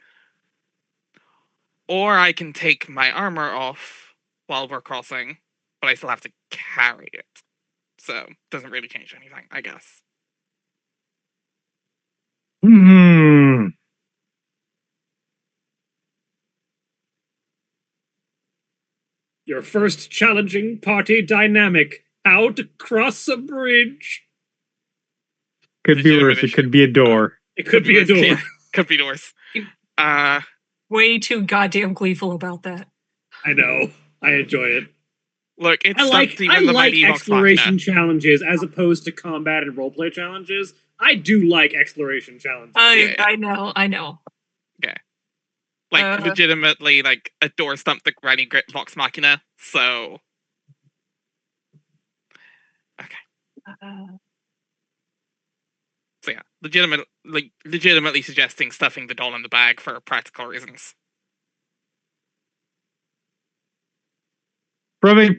Or I can take my armor off while we're crossing, but I still have to carry it. So, doesn't really change anything, I guess. Hmm. Your first challenging party dynamic. How to cross a bridge. Could be worse. It could be a door. It could be a door. Could be doors. Way too goddamn gleeful about that. I know. I enjoy it. Look, it's I like the mighty Vox exploration Machina. challenges as opposed to combat and roleplay challenges. I do like exploration challenges. I know. Like, legitimately, like, a door stumped the mighty Vox Machina, so... Okay. So yeah, legitimately suggesting stuffing the doll in the bag for practical reasons. From an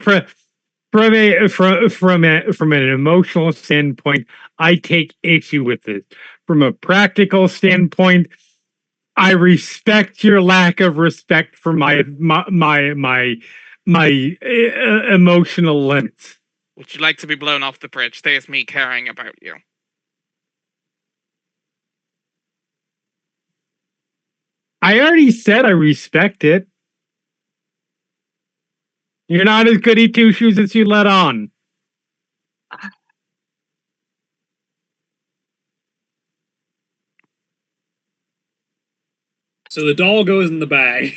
emotional standpoint, I take issue with this. From a practical standpoint, I respect your lack of respect for my emotional limits. Would you like to be blown off the bridge? There's me caring about you. I already said I respect it. You're not as goody two shoes as you let on. So the doll goes in the bag.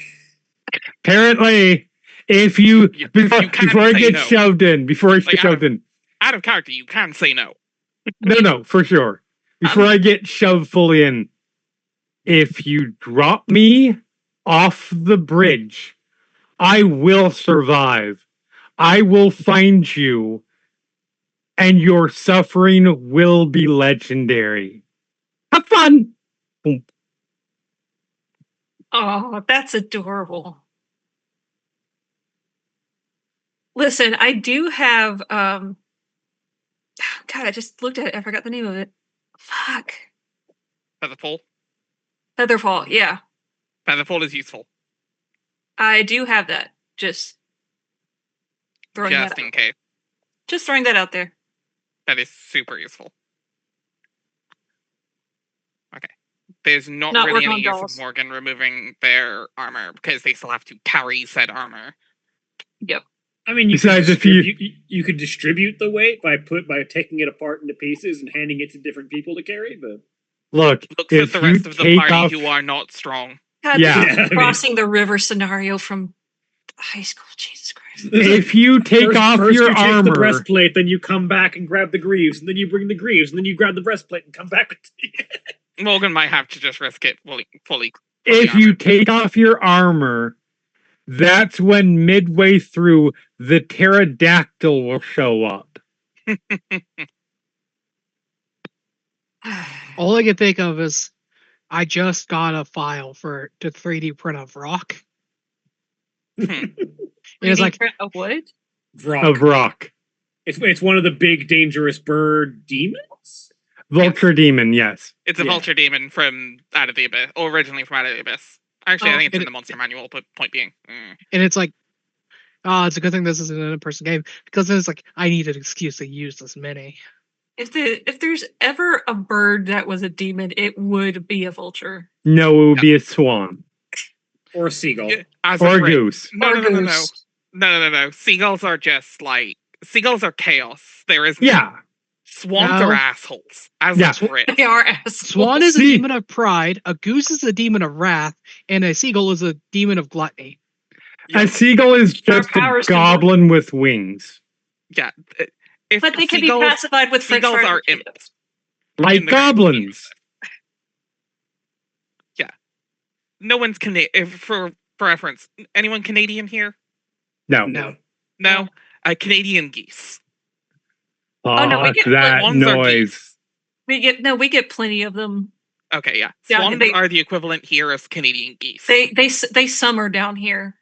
Apparently, if before I say get no. shoved in, Out of character, you can say no. no, for sure. Before I get shoved fully in, if you drop me off the bridge, I will survive. I will find you, and your suffering will be legendary. Have fun! Oh, that's adorable. Listen, I do have God, I just looked at it. I forgot the name of it. Fuck. Featherfall. Featherfall, yeah. Featherfall is useful. I do have that. Just throwing Just that in out. case. Just throwing that out there. That is super useful. Okay. There's not really working any on use of dolls. Morgan removing their armor because they still have to carry said armor. Yep. I mean, Besides, if you could distribute the weight by taking it apart into pieces and handing it to different people to carry, but look, Looks if at the you rest of the take party off, who are not strong. God, Yeah. this is Yeah, I mean- crossing the river scenario from high school. Jesus Christ. if you take off first your you take armor, the breastplate, then you come back and grab the greaves, and then you bring the greaves, and then you grab the breastplate and come back with Morgan might have to just risk it fully if you armored. take off your armor, that's when midway through the pterodactyl will show up. All I can think of is I just got a file to 3D print a rock. And it's like a wood? Vrock. Of rock. It's one of the big dangerous bird demons. Vulture demon, yes. It's a Yeah. vulture demon from Out of the Abyss, or originally from Out of the Abyss. Actually, I Oh. think it's in the monster manual, but point being. and it's like, oh, it's a good thing this isn't an in-person game because then it's like I need an excuse to use this mini. If there's ever a bird that was a demon, it would be a vulture. No, it would be a swan. Or a seagull. Yeah, as Or a friend- goose. No, Or no, no, no, no. goose. No. Seagulls are just like seagulls are chaos. There is Yeah. swans No. are assholes. As Yeah. a friend. They are assholes. Swan is a See- demon of pride, a goose is a demon of wrath, and a seagull is a demon of gluttony. A seagull is just a powers can goblin with wings. Yeah. If But they can be seagulls- pacified with French seagulls fried are potatoes. imps. Like In the grand scheme goblins. of it. Yeah. No one's Canadian. For reference, anyone Canadian here? No. No. No. Canadian geese. Oh, no, we Fuck get that Swans are noise. We get plenty of them. Okay, yeah. Yeah, Swans they- are the equivalent here of Canadian geese. They summer down here,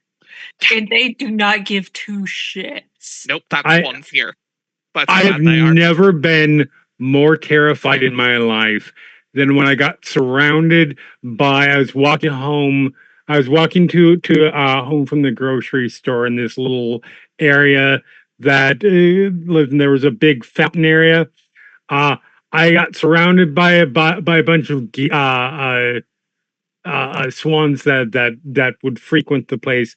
and they do not give two shits. Nope, that's I- swans here. That's I how have bad they are. never been more terrified in my life than when I got surrounded by. I was walking home. I was walking to home from the grocery store in this little area that lived. And there was a big fountain area. I got surrounded by a bunch of swans that would frequent the place.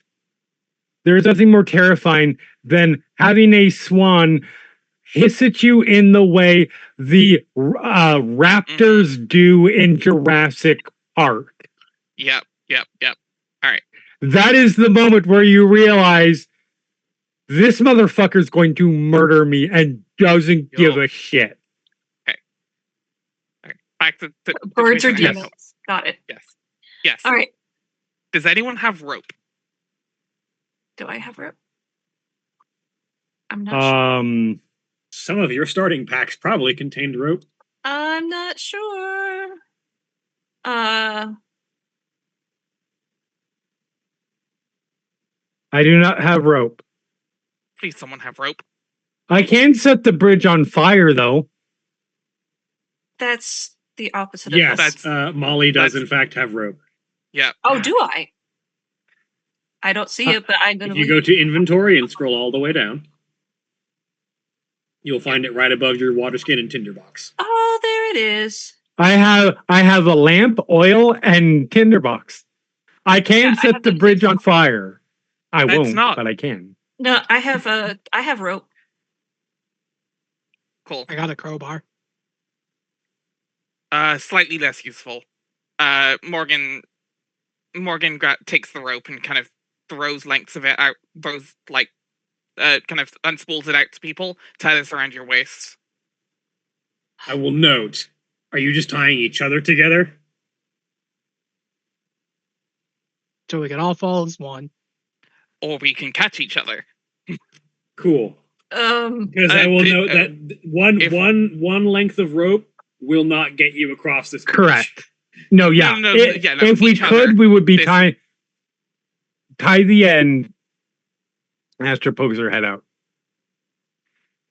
There's nothing more terrifying than having a swan hiss at you in the way the raptors do in Jurassic Park. Yep. That is the moment where you realize this motherfucker's going to murder me and doesn't give a shit. Back to Birds are situation. Yes. demons. Got it. Yes. All right. Does anyone have rope? Do I have rope? I'm not sure. Some of your starting packs probably contained rope. I'm not sure. I do not have rope. Please, someone have rope. I can set the bridge on fire, though. That's the opposite Yes, of this. Molly does that's- in fact have rope. Yeah. Oh, do I? I don't see it, but I'm gonna. If you go to inventory and scroll all the way down, you'll find it right above your water skin and tinderbox. Oh, there it is. I have a lamp, oil, and tinderbox. I can Yeah, I set have the the- bridge on fire. I That's won't, not- but I can. No, I have rope. Cool. I got a crowbar. Slightly less useful. Morgan takes the rope and kind of throws lengths of it out. Throws kind of unspools it out to people. Tie this around your waist. I will note, are you just tying each other together? So we can all fall as one. Or we can catch each other. Cool. Because I will note that one length of rope will not get you across this bridge. Correct. No, yeah. No, If we each could, other. we would be This- tie the end. Astra pokes her head out.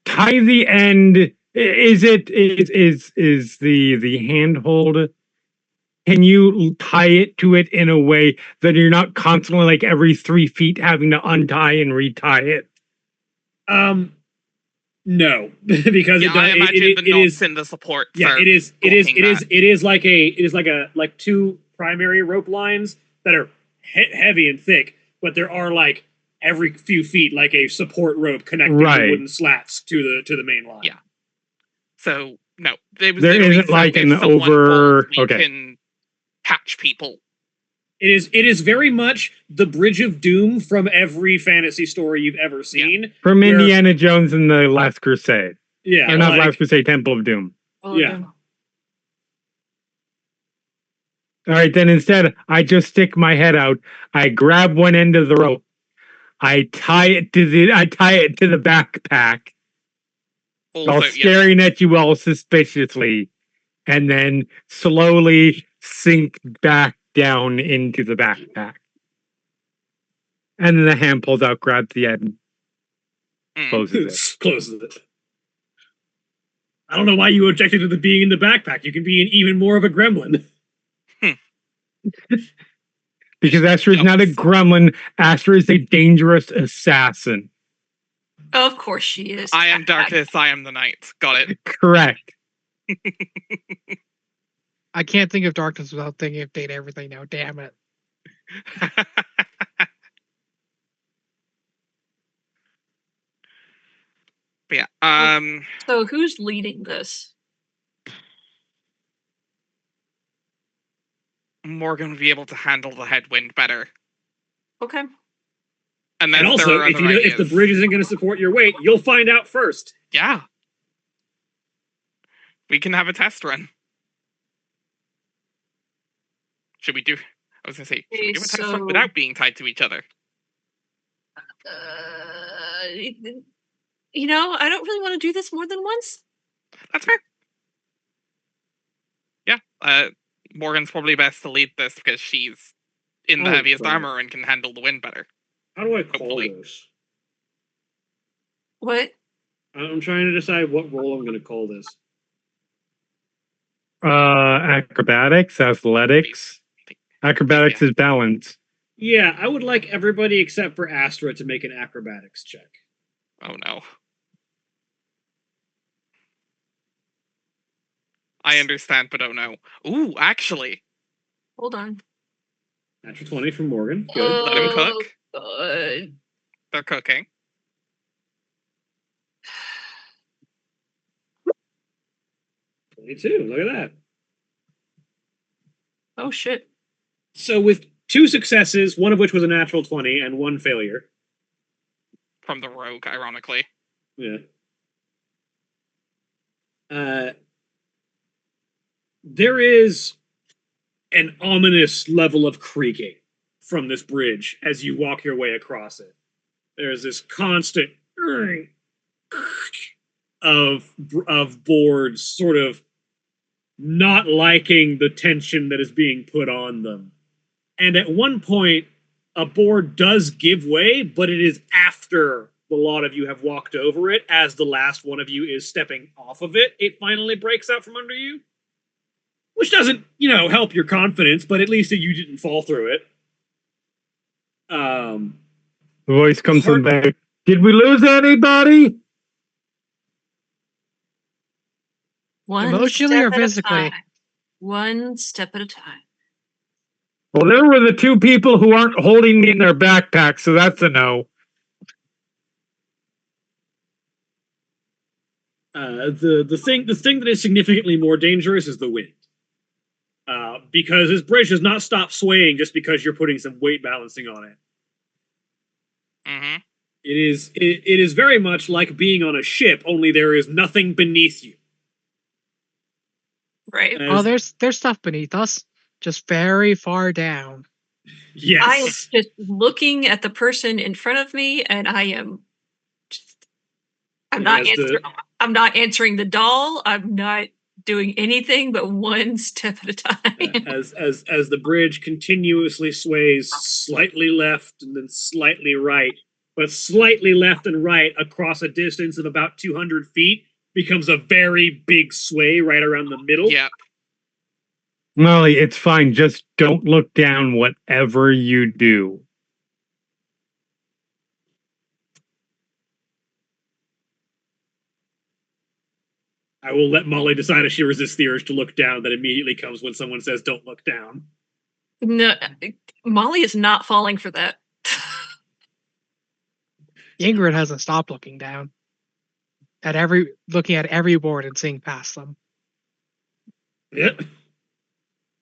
Tie the end. Is the handhold? Can you tie it to it in a way that you're not constantly, like, every 3 feet having to untie and retie it? No, because Yeah, I imagine it the knots is. in the support. Yeah, it is like two primary rope lines that are heavy and thick, but there are like every few feet like a support rope connecting Right. the wooden slats to the main line. Yeah. So no, there There literally isn't, so like, if an someone over- falls, we okay. can catch people. It is very much the Bridge of Doom from every fantasy story you've ever seen. From Where- Indiana Jones and the Last Crusade. Yeah, Or not like- Last Crusade, Temple of Doom. Oh, Yeah. All right, then instead, I just stick my head out. I grab one end of the rope. I tie it to the backpack Also, while yeah, staring at you all suspiciously, and then slowly sink back down into the backpack. And then the hand pulls out, grabs the end, mm. closes it. Closes it. I don't know why you objected to the being in the backpack. You can be even more of a gremlin. Because Astra is not a gremlin. Astra is a dangerous assassin. Of course she is. I am darkness, I am the night. Got it. Correct. I can't think of darkness without thinking of data everything now. Damn it. But yeah, So who's leading this? Morgan would be able to handle the headwind better. Okay. And then And there also, are if other if the ideas. bridge isn't going to support your weight, you'll find out first. Yeah. We can have a test run. Should we do? I was gonna say, should we do a test run So- without being tied to each other? You know, I don't really want to do this more than once. That's fair. Yeah. Morgan's probably best to lead this because she's in the Oh, heaviest right. armor and can handle the wind better. How do I call Hopefully. this? What? I'm trying to decide what role I'm going to call this. Acrobatics, athletics. Acrobatics is balance. Yeah, I would like everybody except for Astra to make an acrobatics check. Oh no. I understand, but oh no. Ooh, actually, Hold on. Natural 20 from Morgan. Good. let him cook. God. They're cooking. Uh, 22. Look at that. Oh shit. So with 2 successes, one of which was a natural 20 and 1 failure. From the rogue, ironically. Yeah. There is an ominous level of creaking from this bridge as you walk your way across it. There's this constant of boards sort of not liking the tension that is being put on them. And at one point, a board does give way, but it is after the lot of you have walked over it. As the last one of you is stepping off of it, it finally breaks out from under you. Which doesn't, help your confidence, but at least you didn't fall through it. The voice comes from back. Did we lose anybody? One Emotionally step or at a physically? time. One step at a time. Well, there were the two people who aren't holding me in their backpack, so that's a no. The thing that is significantly more dangerous is the wind. Because this bridge does not stop swaying just because you're putting some weight balancing on it. Mm-hmm. It is very much like being on a ship, only there is nothing beneath you. Right. Oh, there's stuff beneath us, just very far down. Yes. I am just looking at the person in front of me, and I am. I'm not answering the doll. I'm not doing anything but one step at a time. As the bridge continuously sways slightly left and then slightly right, but slightly left and right across a distance of about 200 feet becomes a very big sway right around the middle. Yep. Molly, it's fine. Just don't look down, whatever you do. I will let Molly decide if she resists the urge to look down that immediately comes when someone says don't look down. No, Molly is not falling for that. Ingrid hasn't stopped looking down looking at every board and seeing past them. Yep.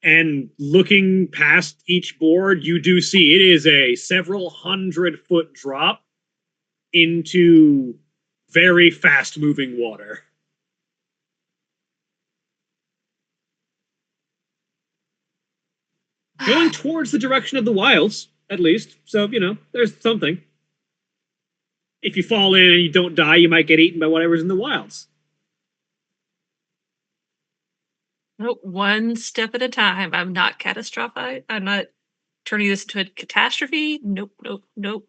And looking past each board, you do see it is a several 100-foot drop into very fast-moving water. Going towards the direction of the wilds, at least. So, there's something. If you fall in and you don't die, you might get eaten by whatever's in the wilds. Nope, one step at a time. I'm not catastrophic. I'm not turning this into a catastrophe. Nope. Yep.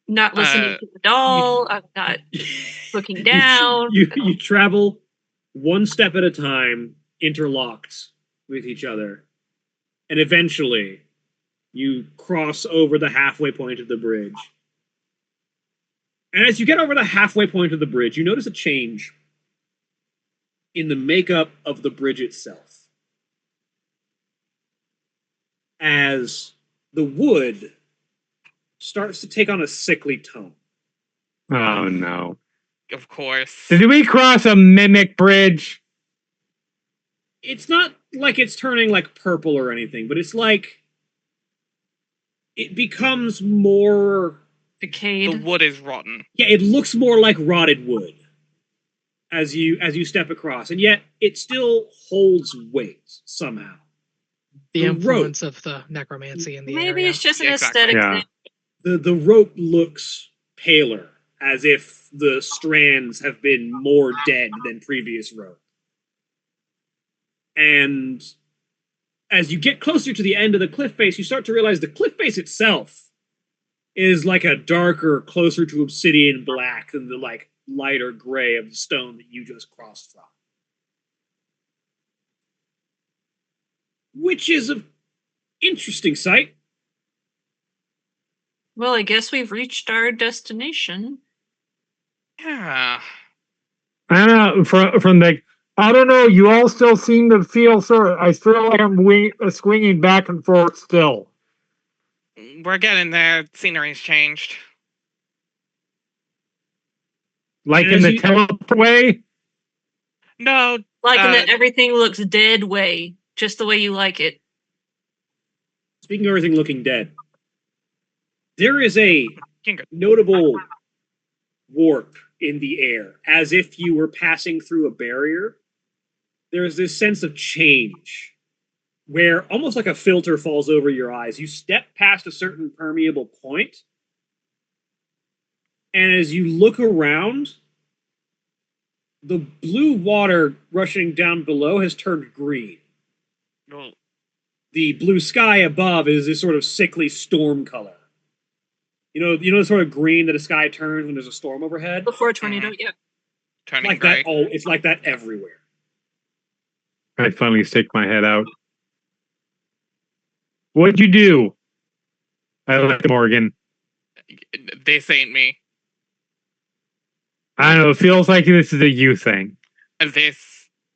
Not listening to the doll. I'm not looking down. You travel one step at a time, interlocked with each other. And eventually, you cross over the halfway point of the bridge. And as you get over the halfway point of the bridge, you notice a change in the makeup of the bridge itself. As the wood starts to take on a sickly tone. Oh, no. Of course. Did we cross a mimic bridge? It's not like it's turning like purple or anything, but it's like it becomes more Decayed. The wood is rotten. Yeah, it looks more like rotted wood as you step across, and yet it still holds weight somehow. The The influence of the necromancy in the Maybe area. it's just an Yeah, exactly. aesthetic Yeah. thing. The rope looks paler, as if the strands have been more dead than previous rope. And as you get closer to the end of the cliff face, you start to realize the cliff face itself is like a darker, closer to obsidian black than the like lighter gray of the stone that you just crossed from. Which is an interesting sight. Well, I guess we've reached our destination. Yeah. I don't know. From the, I don't know. You all still seem to feel I feel like I'm swinging back and forth still. We're getting there. Scenery's changed. Like And in as the you- teleport way? No. Like in that everything looks dead way, just the way you like it. Speaking of everything looking dead, there is a Ingrid. notable warp in the air, as if you were passing through a barrier. There's this sense of change, where almost like a filter falls over your eyes. You step past a certain permeable point, And as you look around, the blue water rushing down below has turned green. Well, The blue sky above is this sort of sickly storm color. You know the sort of green that a sky turns when there's a storm overhead? Before a tornado, yeah. turning Like gray. that. Oh, it's like that everywhere. I finally stick my head out. What'd you do? I looked at Morgan. This ain't me. I don't know. It feels like this is a you thing. This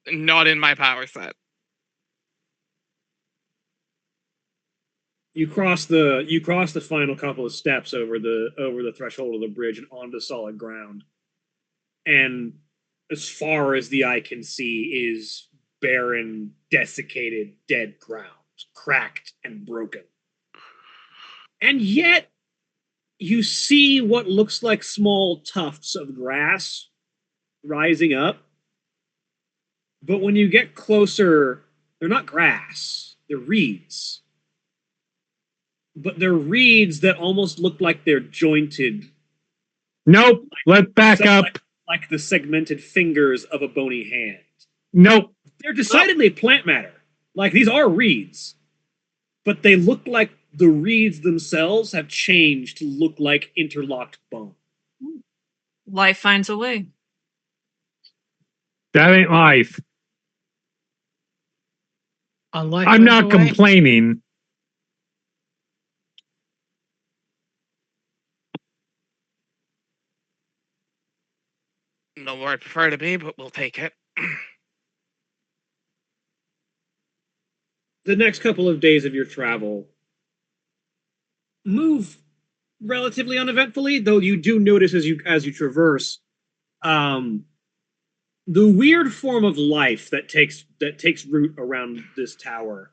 not in my power set. You cross the final couple of steps over the threshold of the bridge and onto solid ground. And as far as the eye can see is barren, desiccated, dead ground, cracked and broken. And yet you see what looks like small tufts of grass rising up. But when you get closer, they're not grass, they're reeds. But they're reeds that almost look like they're jointed. Nope. Let's back up. Like the segmented fingers of a bony hand. Nope. They're decidedly plant matter. Like, these are reeds. But they look like the reeds themselves have changed to look like interlocked bone. Life finds a way. That ain't life. Unlike I'm not complaining. Not where I prefer to be, but we'll take it. The next couple of days of your travel move relatively uneventfully, though you do notice as you traverse the weird form of life that takes root around this tower.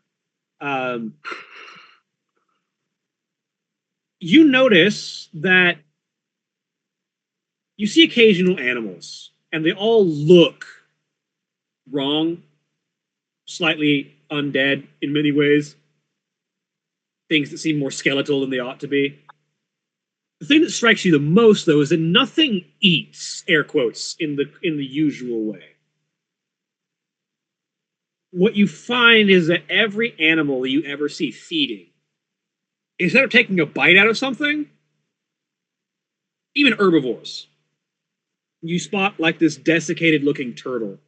You notice that you see occasional animals, and they all look wrong, slightly undead in many ways. Things that seem more skeletal than they ought to be. The thing that strikes you the most, though, is that nothing eats, air quotes, in the usual way. What you find is that every animal you ever see feeding, instead of taking a bite out of something, even herbivores, you spot like this desiccated looking turtle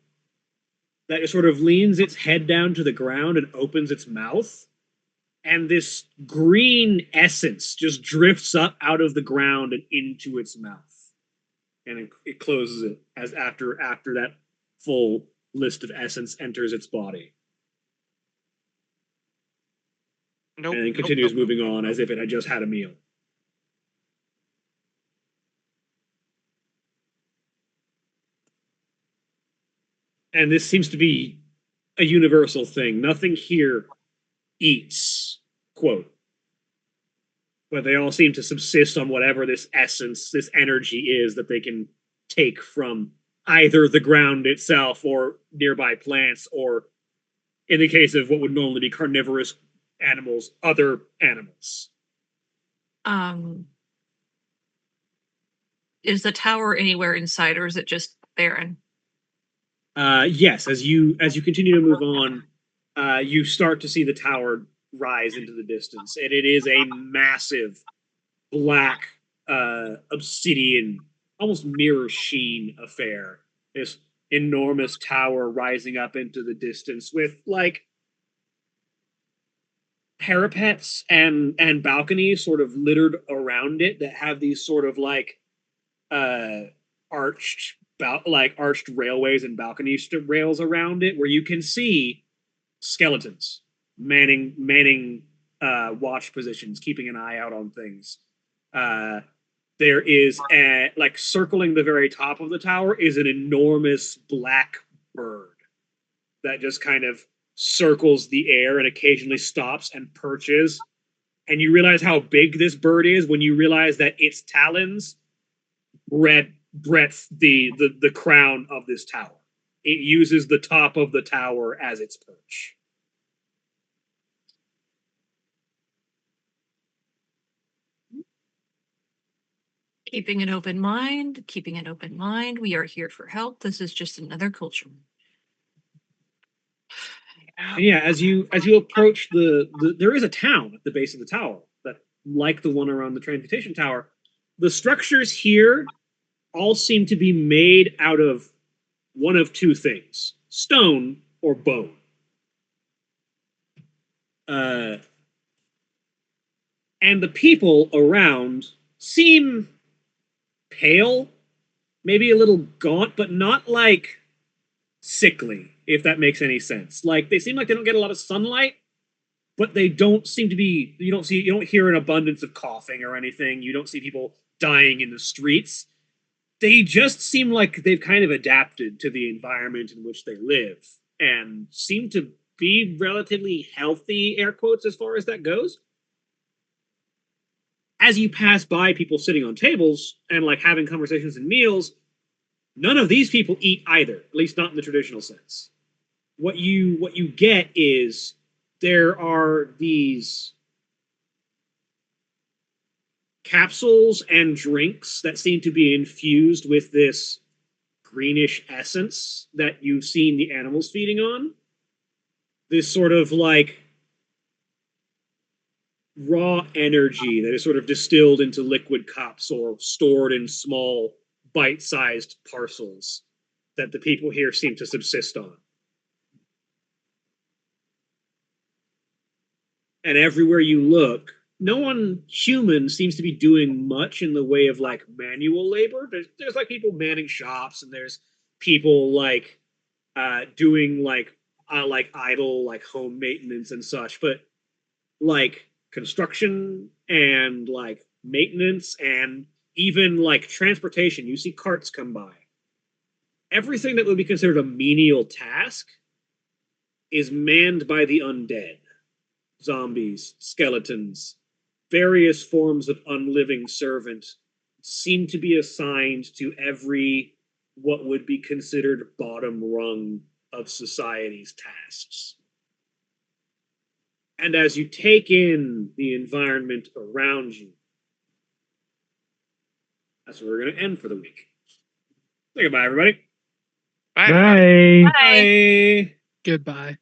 that just sort of leans its head down to the ground and opens its mouth, and this green essence just drifts up out of the ground and into its mouth, and it closes it as after that full list of essence enters its body. Nope. And then continues moving on as if it had just had a meal. And this seems to be a universal thing. Nothing here eats, quote. But they all seem to subsist on whatever this essence, this energy is that they can take from either the ground itself or nearby plants, or in the case of what would normally be carnivorous animals, other animals. Is the tower anywhere inside, or is it just barren? Yes, as you continue to move on, you start to see the tower rise into the distance, and it is a massive black obsidian, almost mirror sheen affair. This enormous tower rising up into the distance with like parapets and balconies sort of littered around it that have these sort of like arched railways and balcony rails around it, where you can see skeletons manning watch positions, keeping an eye out on things. There is like circling the very top of the tower is an enormous black bird that just kind of circles the air and occasionally stops and perches. And you realize how big this bird is when you realize that its talons breadth the crown of this tower. It uses the top of the tower as its perch. Keeping an open mind, keeping an open mind. We are here for help. This is just another culture. And yeah, as you approach the there is a town at the base of the tower that, like the one around the Transmutation Tower, the structures here all seem to be made out of one of two things: stone or bone. And the people around seem pale, maybe a little gaunt, but not like sickly, if that makes any sense. Like, they seem like they don't get a lot of sunlight, but they don't seem to be, you don't hear an abundance of coughing or anything. You don't see people dying in the streets. They just seem like they've kind of adapted to the environment in which they live and seem to be relatively healthy, air quotes, as far as that goes. As you pass by people sitting on tables and like having conversations and meals, none of these people eat either, at least not in the traditional sense. What you get is there are these capsules and drinks that seem to be infused with this greenish essence that you've seen the animals feeding on. This sort of like raw energy that is sort of distilled into liquid cups or stored in small bite-sized parcels that the people here seem to subsist on. And everywhere you look, no one human seems to be doing much in the way of like manual labor. There's like people manning shops, and there's people like doing like idle like home maintenance and such, but like construction and like maintenance and even like transportation, you see carts come by. Everything that would be considered a menial task is manned by the undead. Zombies, skeletons, various forms of unliving servant seem to be assigned to every what would be considered bottom rung of society's tasks. And as you take in the environment around you, that's where we're going to end for the week. Say goodbye, everybody. Bye. Bye. Bye. Goodbye.